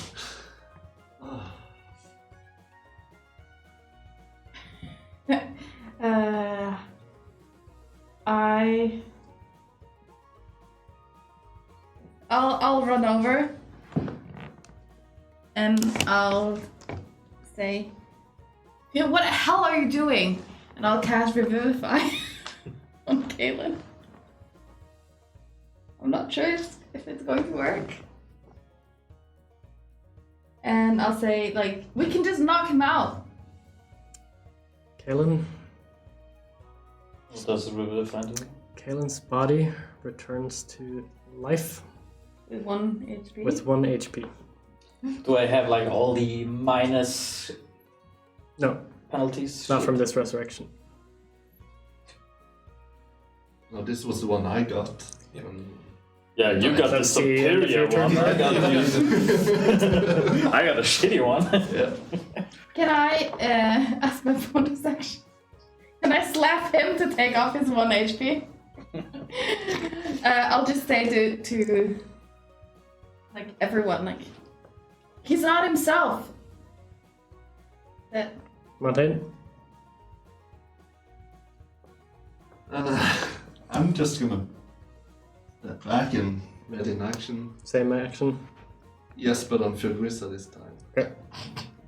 Speaker 2: I'll run over and I'll say, "Yeah, what the hell are you doing?" And I'll cast Revivify on Kalen. I'm not sure if it's going to work. And I'll say, like, we can just knock him out.
Speaker 1: Kalen.
Speaker 4: What does the Revivify do?
Speaker 1: Kalen's body returns to life
Speaker 2: With 1 HP.
Speaker 1: with 1 HP.
Speaker 4: Do I have like all the minus
Speaker 1: No,
Speaker 4: penalties?
Speaker 1: not from this resurrection.
Speaker 6: No, this was the one I got.
Speaker 4: Yeah, you got the
Speaker 1: Let's see in the
Speaker 4: superior
Speaker 1: future.
Speaker 4: one. I got a shitty one.
Speaker 6: Yeah.
Speaker 2: Can I ask my bonus action? Can I slap him to take off his 1 HP? I'll just say to like everyone, like he's not himself. That
Speaker 1: Montaigne?
Speaker 6: I'm just gonna step back and ready in action.
Speaker 1: Same action.
Speaker 6: Yes, but on Furgrissa this time.
Speaker 1: Okay.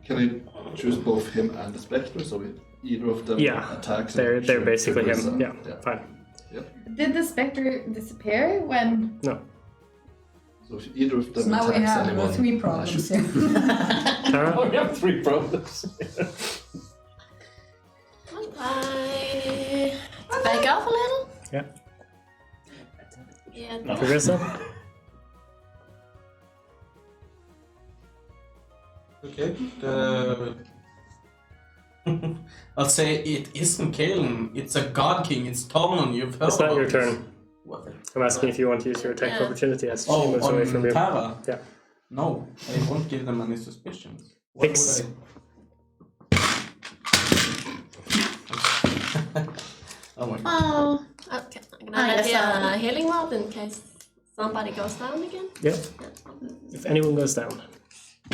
Speaker 6: Can I choose both him and the Spectre, so if either of them
Speaker 1: Yeah,
Speaker 6: attacks?
Speaker 1: They're
Speaker 6: shoot
Speaker 1: basically him.
Speaker 6: Furgrissa?
Speaker 1: Yeah, fine.
Speaker 2: did the specter disappear when?
Speaker 1: No.
Speaker 6: So if either of them
Speaker 5: So now we
Speaker 6: attacks
Speaker 5: have
Speaker 6: anyone,
Speaker 5: 3
Speaker 6: I
Speaker 5: problems
Speaker 6: should-
Speaker 5: here.
Speaker 1: Tara?
Speaker 4: Oh, we have 3 problems.
Speaker 7: I back off a little.
Speaker 1: Yeah.
Speaker 7: Yeah.
Speaker 4: No.
Speaker 1: Furgrissa?
Speaker 3: Okay. I'll say it isn't Kalen. It's a God King. It's Tomlin. You've heard
Speaker 1: It's not
Speaker 3: about
Speaker 1: your
Speaker 3: this.
Speaker 1: turn.
Speaker 3: What?
Speaker 1: I'm asking if you want to use your attack
Speaker 7: Yeah.
Speaker 1: opportunity as she
Speaker 3: Oh,
Speaker 1: moves away from
Speaker 3: on
Speaker 1: you.
Speaker 3: Tara?
Speaker 1: Yeah.
Speaker 3: No, I won't give them any suspicions. What would
Speaker 1: Six.
Speaker 3: I- Oh my god.
Speaker 8: Oh,
Speaker 7: Okay. I'm
Speaker 8: I
Speaker 7: gonna have
Speaker 8: guess
Speaker 7: a healing word in case somebody goes down again.
Speaker 1: Yep. If anyone goes down.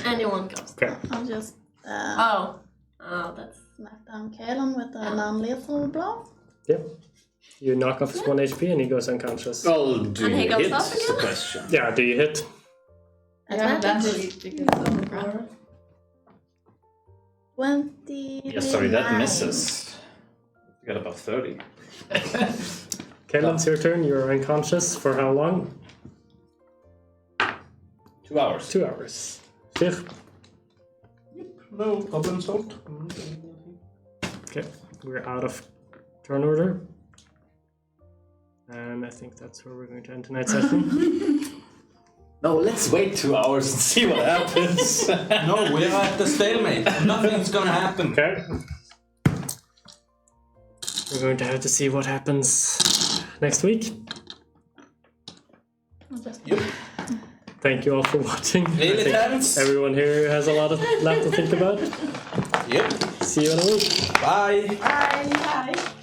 Speaker 7: Anyone goes.
Speaker 1: Okay.
Speaker 8: I'll just
Speaker 7: Oh. Oh, that's.
Speaker 8: smack down Kalen with a non-lethal blow.
Speaker 1: Yep. You knock off his 1 HP and he goes unconscious.
Speaker 4: Well, do
Speaker 7: And he
Speaker 4: you
Speaker 7: goes
Speaker 4: hit
Speaker 7: up
Speaker 4: the
Speaker 7: again?
Speaker 4: question?
Speaker 1: Yeah, do you hit?
Speaker 2: You have
Speaker 8: Advantage.
Speaker 2: advantage because of the ground.
Speaker 8: 20.
Speaker 4: Yeah, sorry, that misses. You got about 30.
Speaker 1: Kalen, it's your turn. You're unconscious for how long?
Speaker 4: 2 hours.
Speaker 1: 2 hours. Fifth.
Speaker 3: No problem solved.
Speaker 1: Okay, we're out of turn order. And I think that's where we're going to end tonight's session.
Speaker 4: No, let's wait 2 hours and see what happens.
Speaker 3: No, we're at the stalemate. Nothing's gonna happen.
Speaker 1: Okay. We're going to have to see what happens next week.
Speaker 3: Yep.
Speaker 1: Thank you all for watching.
Speaker 3: Really
Speaker 1: I think
Speaker 3: thanks.
Speaker 1: everyone here has a lot to think about.
Speaker 3: Yep.
Speaker 1: See you in a week.
Speaker 3: Bye.
Speaker 2: Bye. Bye.